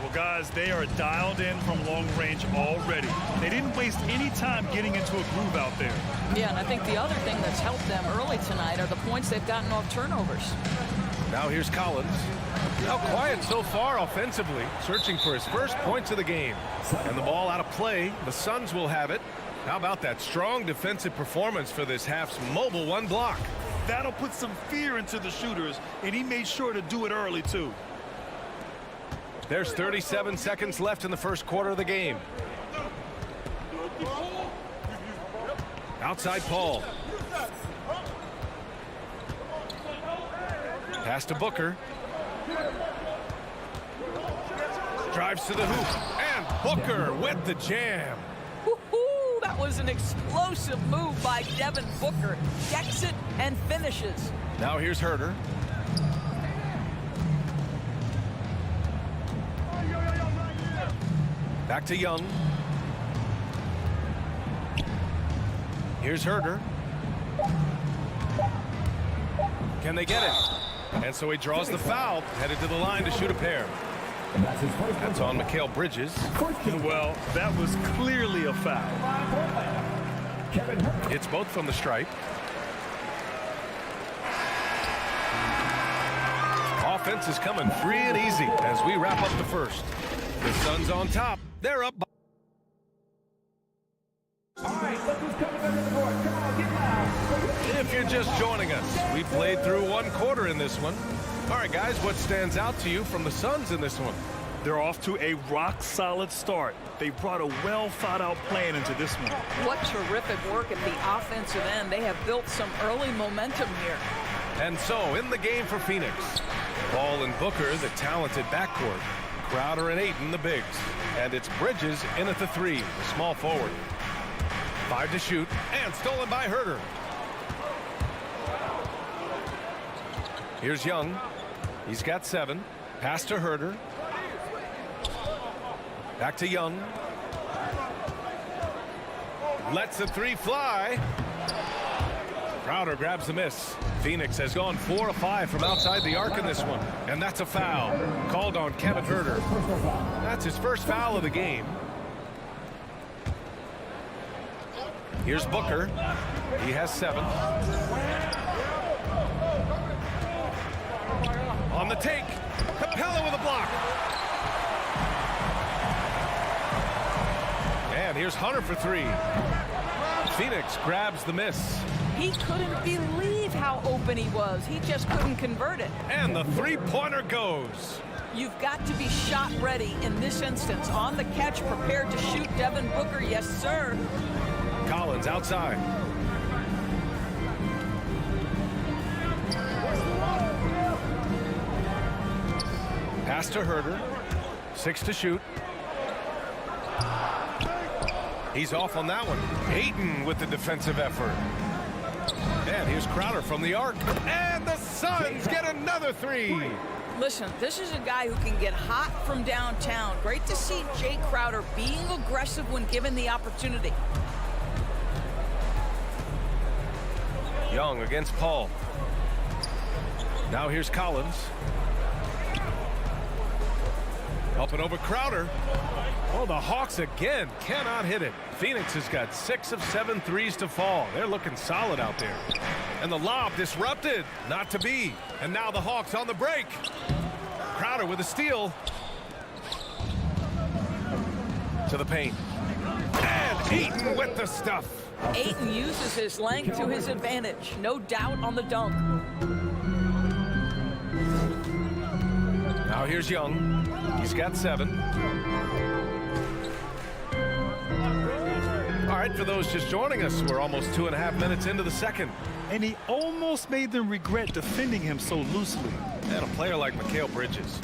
Well, guys, they are dialed in from long range already. They didn't waste any time getting into a groove out there. Yeah, and I think the other thing that's helped them early tonight are the points they've gotten off turnovers. Now here's Collins. Now quiet so far offensively, searching for his first points of the game. And the ball out of play. The Suns will have it. How about that strong defensive performance for this half's mobile 1 block? That'll put some fear into the shooters, and he made sure to do it early, too. There's 37 seconds left in the first quarter of the game. Outside Paul. Pass to Booker. Drives to the hoop. And Booker with the jam. Woo-hoo, that was an explosive move by Devin Booker. Decks it and finishes. Now here's Herter. Back to Young. Here's Herter. Can they get it? And so he draws the foul, headed to the line to shoot a pair. That's on Mikal Bridges. Well, that was clearly a foul. It's both from the stripe. Offense is coming free and easy as we wrap up the first. The Suns on top. They're up. If you're just joining us, we played through one quarter in this one. All right, guys, what stands out to you from the Suns in this one? They're off to a rock-solid start. They brought a well-thought-out plan into this one. What terrific work at the offensive end. They have built some early momentum here. And so, in the game for Phoenix, Paul and Booker, the talented backcourt. Crowder and Ayton, the bigs. And it's Bridges in at the 3, the small forward. 5 to shoot, and stolen by Herter. Here's Young. He's got 7. Pass to Herter. Back to Young. Lets the 3 fly. Crowder grabs the miss. Phoenix has gone 4 of 5 from outside the arc in this one. And that's a foul called on Kevin Herter. That's his first foul of the game. Here's Booker. He has 7. On the take. Capella with a block. And here's Hunter for 3. Phoenix grabs the miss. He couldn't believe how open he was. He just couldn't convert it. And the 3-pointer goes. You've got to be shot ready in this instance. On the catch, prepared to shoot. Devin Booker, yes, sir. Collins outside. Pass to Herter. 6 to shoot. He's off on that one. Ayton with the defensive effort. And here's Crowder from the arc. And the Suns get another 3. Listen, this is a guy who can get hot from downtown. Great to see Jay Crowder being aggressive when given the opportunity. Young against Paul. Now here's Collins. Up and over Crowder. Oh, the Hawks again cannot hit it. Phoenix has got 6 of 7 threes to fall. They're looking solid out there. And the lob disrupted. Not to be. And now the Hawks on the break. Crowder with a steal. To the paint. And Ayton with the stuff. Ayton uses his length to his advantage. No doubt on the dunk. Now here's Young. He's got 7. All right, for those just joining us, we're almost 2.5 minutes into the second. And he almost made them regret defending him so loosely. And a player like Mikal Bridges,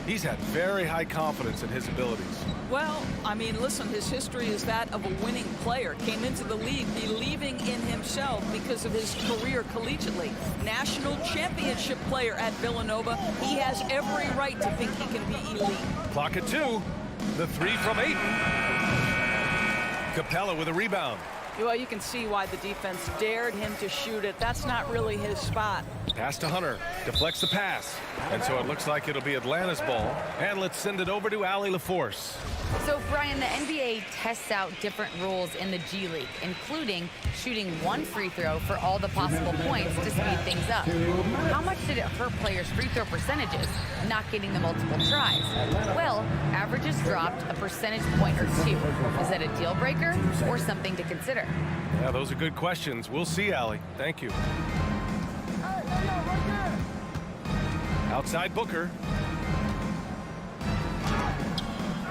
he's had very high confidence in his abilities. Well, I mean, listen, his history is that of a winning player. Came into the league believing in himself because of his career collegiately. National championship player at Villanova. He has every right to think he can be elite. Clock at 2. The 3 from Ayton. Capella with a rebound. Well, you can see why the defense dared him to shoot it. That's not really his spot. Pass to Hunter. Deflects the pass. And so it looks like it'll be Atlanta's ball. And let's send it over to Allie LaForce. So, Brian, the NBA tests out different rules in the G League, including shooting 1 free throw for all the possible points to speed things up. How much did it hurt players' free throw percentages, not getting the multiple tries? Well, averages dropped a percentage point or 2. Is that a deal breaker or something to consider? Yeah, those are good questions. We'll see, Allie. Thank you. Outside Booker.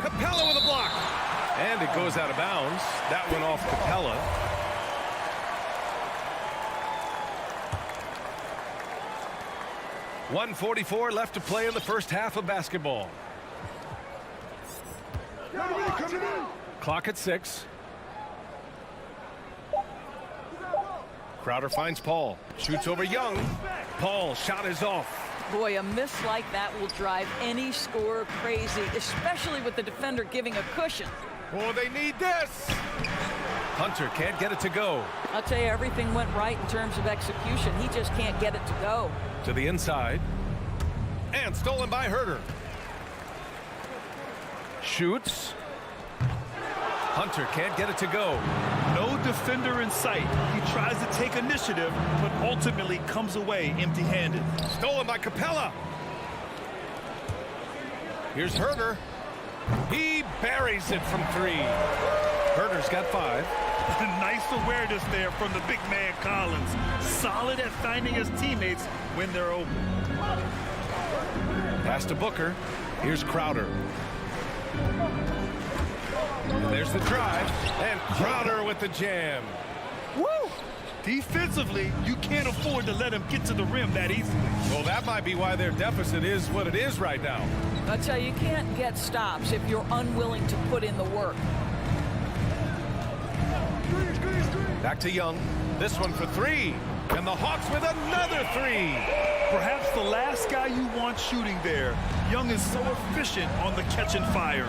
Capella with a block. And it goes out of bounds. That went off Capella. 1:44 left to play in the first half of basketball. Clock at 6. Crowder finds Paul. Shoots over Young. Paul shot is off. Boy, a miss like that will drive any scorer crazy, especially with the defender giving a cushion. Oh, they need this. Hunter can't get it to go. I'll tell you, everything went right in terms of execution. He just can't get it to go. To the inside. And stolen by Herter. Shoots. Hunter can't get it to go. No defender in sight. He tries to take initiative, but ultimately comes away empty-handed. Stolen by Capella. Here's Herter. He buries it from 3. Herter's got 5. Nice awareness there from the big man Collins. Solid at finding his teammates when they're open. Pass to Booker. Here's Crowder. And there's the drive. And Crowder with the jam. Woo! Defensively, you can't afford to let him get to the rim that easily. Well, that might be why their deficit is what it is right now. I tell you, you can't get stops if you're unwilling to put in the work. Back to Young. This one for 3. And the Hawks with another 3. Perhaps the last guy you want shooting there. Young is so efficient on the catch and fire.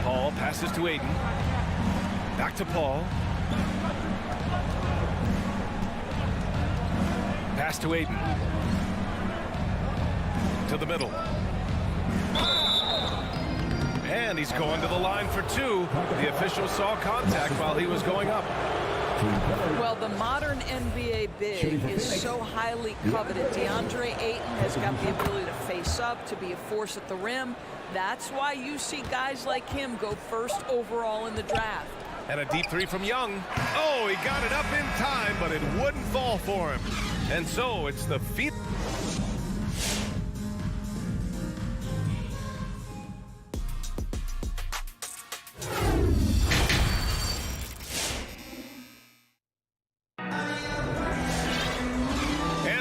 Paul passes to Aiden. Back to Paul. Pass to Aiden. To the middle. And he's going to the line for 2. The official saw contact while he was going up. Well, the modern NBA big is so highly coveted. DeAndre Ayton has got the ability to face up, to be a force at the rim. That's why you see guys like him go first overall in the draft. And a deep 3 from Young. Oh, he got it up in time, but it wouldn't fall for him. And so it's the feet.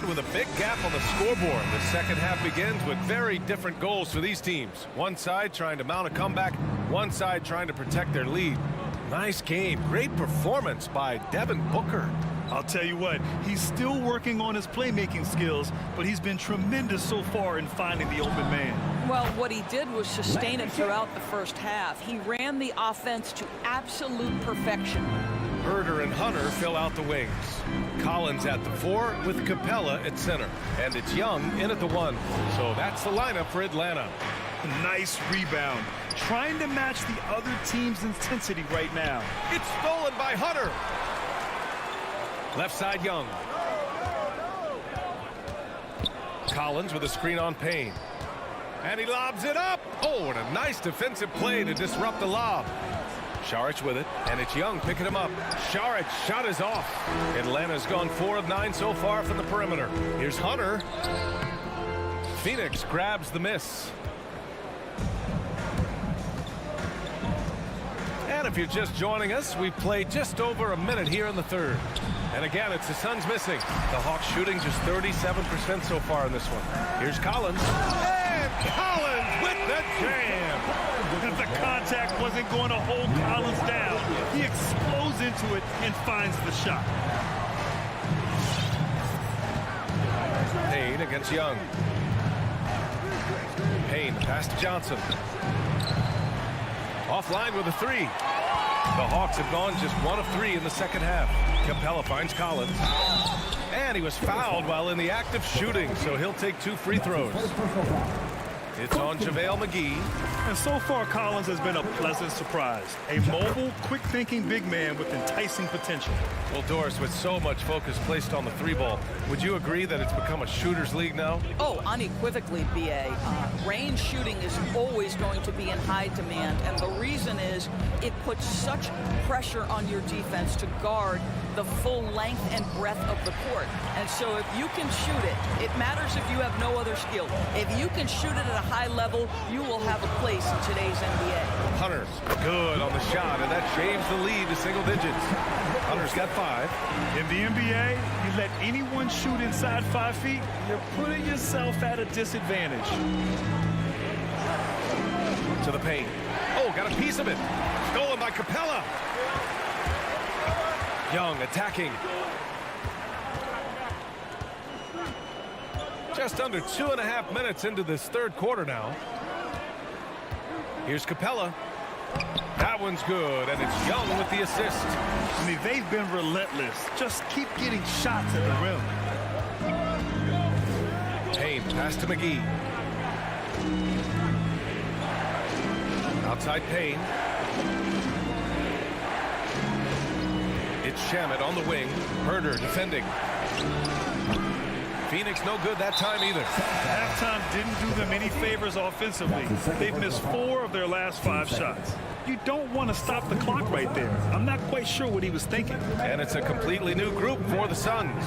With a big gap on the scoreboard, the second half begins with very different goals for these teams. One side trying to mount a comeback, one side trying to protect their lead. Nice game. Great performance by Devin Booker. I'll tell you what, he's still working on his playmaking skills, but he's been tremendous so far in finding the open man. Well, what he did was sustain it throughout the first half. He ran the offense to absolute perfection. Herter and Hunter fill out the wings. Collins at the 4 with Capella at center. And it's Young in at the 1. So that's the lineup for Atlanta. Nice rebound. Trying to match the other team's intensity right now. It's stolen by Hunter. Left side Young. Collins with a screen on Payne. And he lobs it up. Oh, and a nice defensive play to disrupt the lob. Saric with it, and it's Young picking him up. Saric shot is off. Atlanta's gone 4 of 9 so far from the perimeter. Here's Hunter. Phoenix grabs the miss. And if you're just joining us, we've played just over a minute here in the third. And again, it's the Suns missing. The Hawks shooting just 37% so far in this one. Here's Collins. And Collins with the jam. The contact wasn't going to hold Collins down. He explodes into it and finds the shot. Payne against Young. Payne pass to Johnson. Offline with a 3. The Hawks have gone just 1 of 3 in the second half. Capella finds Collins. And he was fouled while in the act of shooting, so he'll take 2 free throws. It's on JaVale McGee. And so far, Collins has been a pleasant surprise. A mobile, quick-thinking big man with enticing potential. Well, Doris, with so much focus placed on the 3-ball, would you agree that it's become a shooter's league now? Oh, unequivocally, B.A. Range shooting is always going to be in high demand, and the reason is it puts such pressure on your defense to guard the full length and breadth of the court. And so if you can shoot it, it matters if you have no other skill. If you can shoot it at a high level, you will have a place in today's NBA. Hunter's good on the shot, and that shaves the lead to single digits. Hunter's got 5. In the NBA, you let anyone shoot inside 5 feet, you're putting yourself at a disadvantage. To the paint. Oh, got a piece of it. Stolen by Capella. Young attacking. Just under 2.5 minutes into this third quarter now. Here's Capella. That one's good, and it's Young with the assist. I mean, they've been relentless. Just keep getting shots at the rim. Payne, pass to McGee. Outside Payne. It's Shamet on the wing. Herder defending. Phoenix no good that time either. Halftime didn't do them any favors offensively. They've missed 4 of their last 5 shots. You don't want to stop the clock right there. I'm not quite sure what he was thinking. And it's a completely new group for the Suns.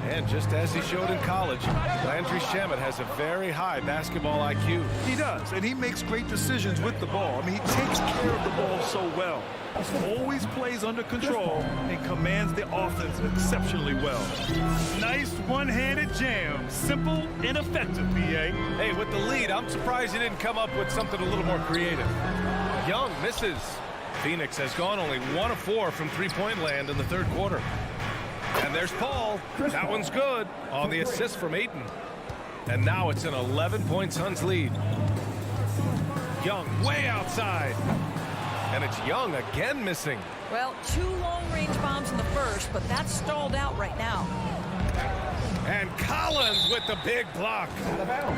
And just as he showed in college, Landry Shamet has a very high basketball IQ. He does, and he makes great decisions with the ball. I mean, he takes care of the ball so well. He always plays under control and commands the offense exceptionally well. Nice one-handed jam. Simple and effective, B.A. Hey, with the lead, I'm surprised he didn't come up with something a little more creative. Young misses. Phoenix has gone only 1 of 4 from three-point land in the third quarter. And there's Paul. That one's good on the assist from Ayton. And now it's an 11-point Suns lead. Young way outside. And it's Young again missing. Well, 2 long-range bombs in the first, but that's stalled out right now. And Collins with the big block.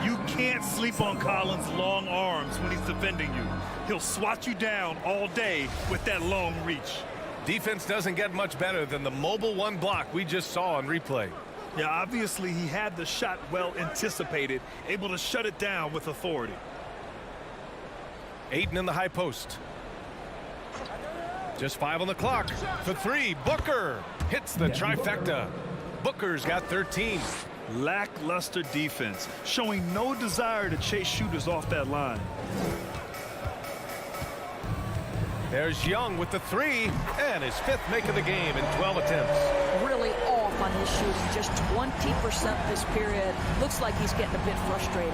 You can't sleep on Collins' long arms when he's defending you. He'll swat you down all day with that long reach. Defense doesn't get much better than the mobile 1 block we just saw on replay. Yeah, obviously he had the shot well anticipated, able to shut it down with authority. Ayton in the high post. Just 5 on the clock. For 3, Booker hits the trifecta. Booker's got 13. Lackluster defense, showing no desire to chase shooters off that line. There's Young with the 3, and his 5th make of the game in 12 attempts. Really off on his shooting, just 20% this period. Looks like he's getting a bit frustrated.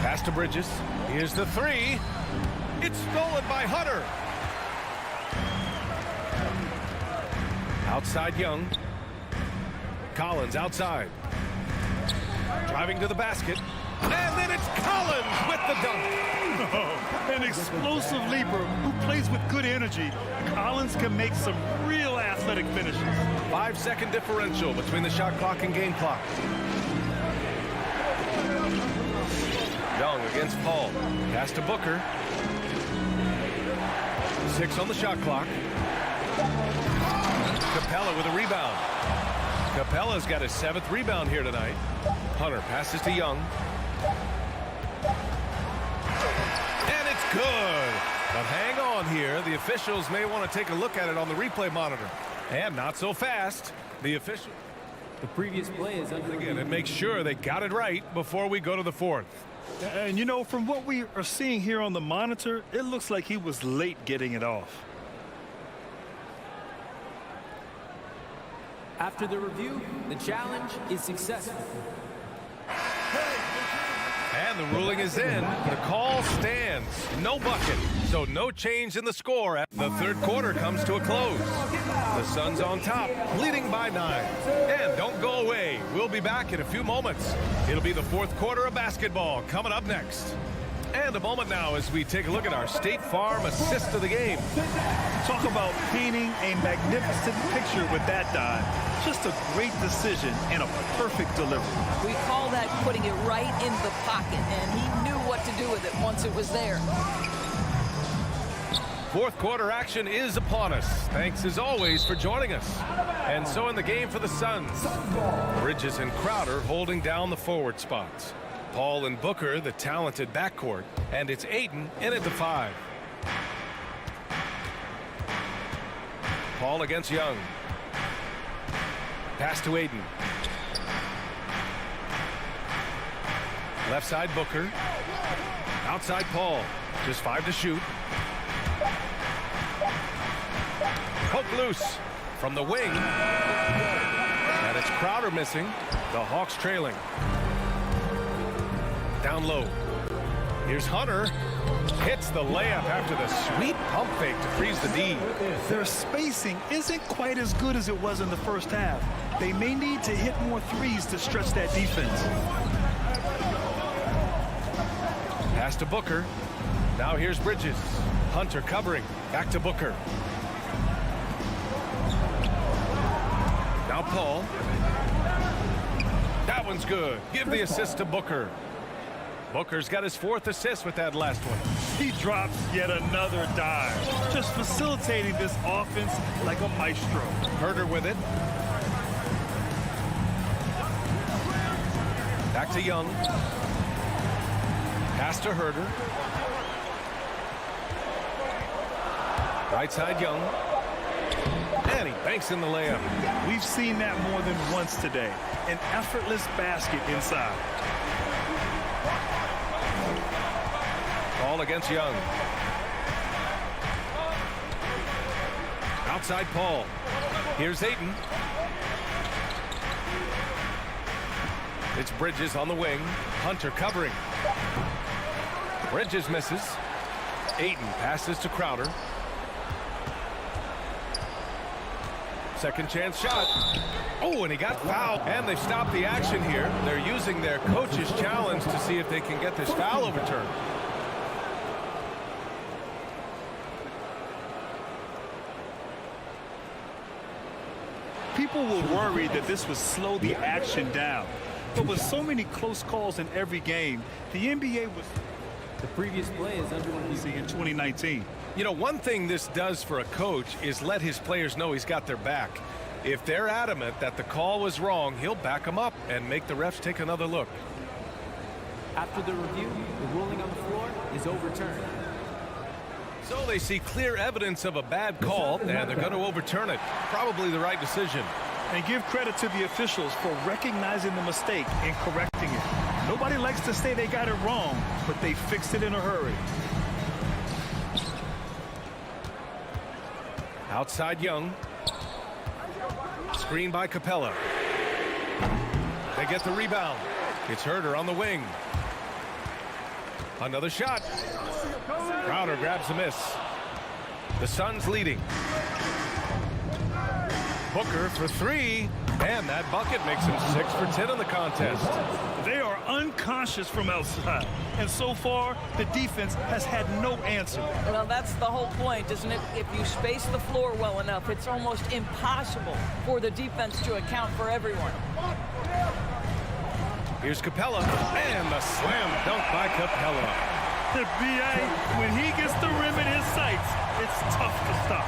Pass to Bridges. Here's the 3. It's stolen by Hunter. Outside Young. Collins outside. Driving to the basket. And then it's Collins with the dunk. An explosive leaper who plays with good energy. Collins can make some real athletic finishes. 5-second differential between the shot clock and game clock. Young against Paul. Pass to Booker. 6 on the shot clock. Capella with a rebound. Capella's got his 7th rebound here tonight. Hunter passes to Young. And it's good. But hang on here. The officials may want to take a look at it on the replay monitor. And not so fast. The official. The previous play is under again and make sure they got it right before we go to the 4th. And you know, from what we are seeing here on the monitor, it looks like he was late getting it off. After the review, the challenge is successful. And the ruling is in. The call stands. No bucket. So no change in the score. The third quarter comes to a close. The Suns on top, leading by 9. And don't go away. We'll be back in a few moments. It'll be the 4th quarter of basketball coming up next. And a moment now as we take a look at our State Farm assist of the game. Talk about painting a magnificent picture with that dive. Just a great decision and a perfect delivery. We call that putting it right in the pocket, and he knew what to do with it once it was there. 4th quarter action is upon us. Thanks as always for joining us. And so in the game for the Suns, Bridges and Crowder holding down the forward spots. Paul and Booker, the talented backcourt, and it's Ayton in at the 5. Paul against Young. Pass to Ayton. Left side Booker. Outside Paul. Just 5 to shoot. Poke loose from the wing. And it's Crowder missing. The Hawks trailing. Down low. Here's Hunter. Hits the layup after the sweet pump fake to freeze the D. Their spacing isn't quite as good as it was in the first half. They may need to hit more threes to stretch that defense. Pass to Booker. Now here's Bridges. Hunter covering. Back to Booker. Now Paul. That one's good. Give the assist to Booker. Booker's got his 4th assist with that last one. He drops yet another dive, just facilitating this offense like a maestro. Herder with it. Back to Young. Pass to Herder. Right side Young. And he banks in the layup. We've seen that more than once today. An effortless basket inside. Ball against Young. Outside Paul. Here's Ayton. It's Bridges on the wing. Hunter covering. Bridges misses. Ayton passes to Crowder. Second chance shot. Oh, and he got fouled. And they've stopped the action here. They're using their coach's challenge to see if they can get this foul overturned. People were worried that this would slow the action down. But with so many close calls in every game, the NBA was... The previous play is underway in 2019. You know, one thing this does for a coach is let his players know he's got their back. If they're adamant that the call was wrong, he'll back them up and make the refs take another look. After the review, the ruling on the floor is overturned. So they see clear evidence of a bad call, and they're going to overturn it. Probably the right decision. And give credit to the officials for recognizing the mistake and correcting it. Nobody likes to say they got it wrong, but they fixed it in a hurry. Outside Young. Screen by Capella. They get the rebound. It's Herder on the wing. Another shot. Crowder grabs the miss. The Suns leading. Booker for 3. And that bucket makes him 6 for 10 in the contest. They are unconscious from outside. And so far, the defense has had no answer. Well, that's the whole point, isn't it? If you space the floor well enough, it's almost impossible for the defense to account for everyone. Here's Capella. And the slam dunk by Capella. The BA, when he gets the rim in his sights, it's tough to stop.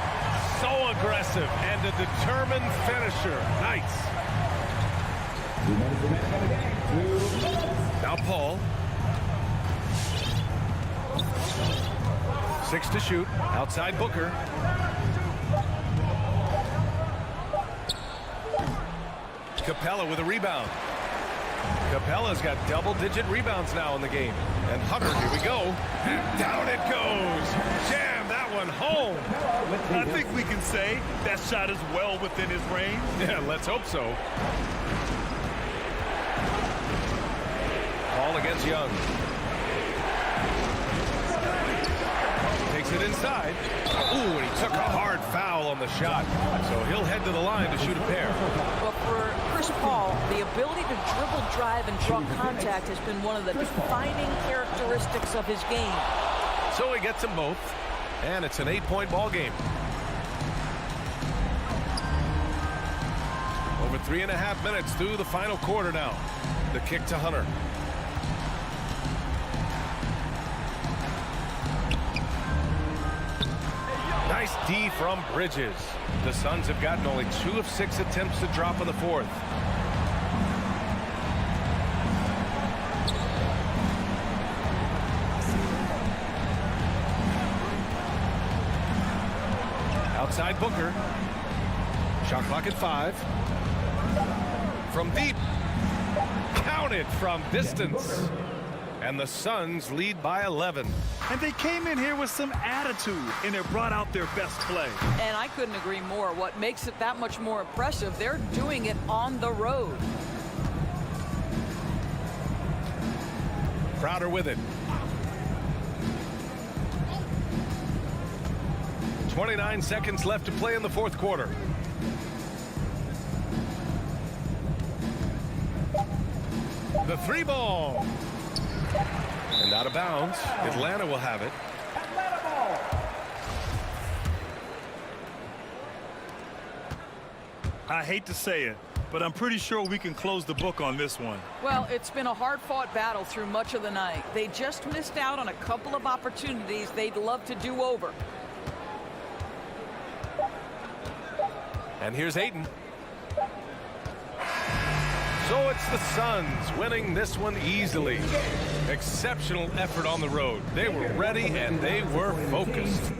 So aggressive and a determined finisher. Nice. Now Paul. 6 to shoot. Outside Booker. Capella with a rebound. Capella's got double-digit rebounds now in the game. And Hunter, here we go. And down it goes. Jam that one home. I think we can say that shot is well within his range. Yeah, let's hope so. Ball against Young. Takes it inside. Ooh, and he took a hard foul on the shot. So he'll head to the line to shoot a pair. Well, for Chris Paul, the ability to dribble, drive, and draw contact has been one of the defining characteristics of his game. So he gets them both, and it's an 8-point ball game. Over 3.5 minutes through the final quarter now. The kick to Hunter. Nice D from Bridges. The Suns have gotten only 2 of 6 attempts to drop in the fourth. Outside Booker. Shot clock at 5. From deep. Counted from distance. And the Suns lead by 11. And they came in here with some attitude, and it brought out their best play. And I couldn't agree more. What makes it that much more impressive, they're doing it on the road. Crowder with it. 29 seconds left to play in the fourth quarter. The three ball. And out of bounds. Atlanta will have it. I hate to say it, but I'm pretty sure we can close the book on this one. Well, it's been a hard-fought battle through much of the night. They just missed out on a couple of opportunities they'd love to do over. And here's Ayton. So it's the Suns winning this one easily. Exceptional effort on the road. They were ready and they were focused.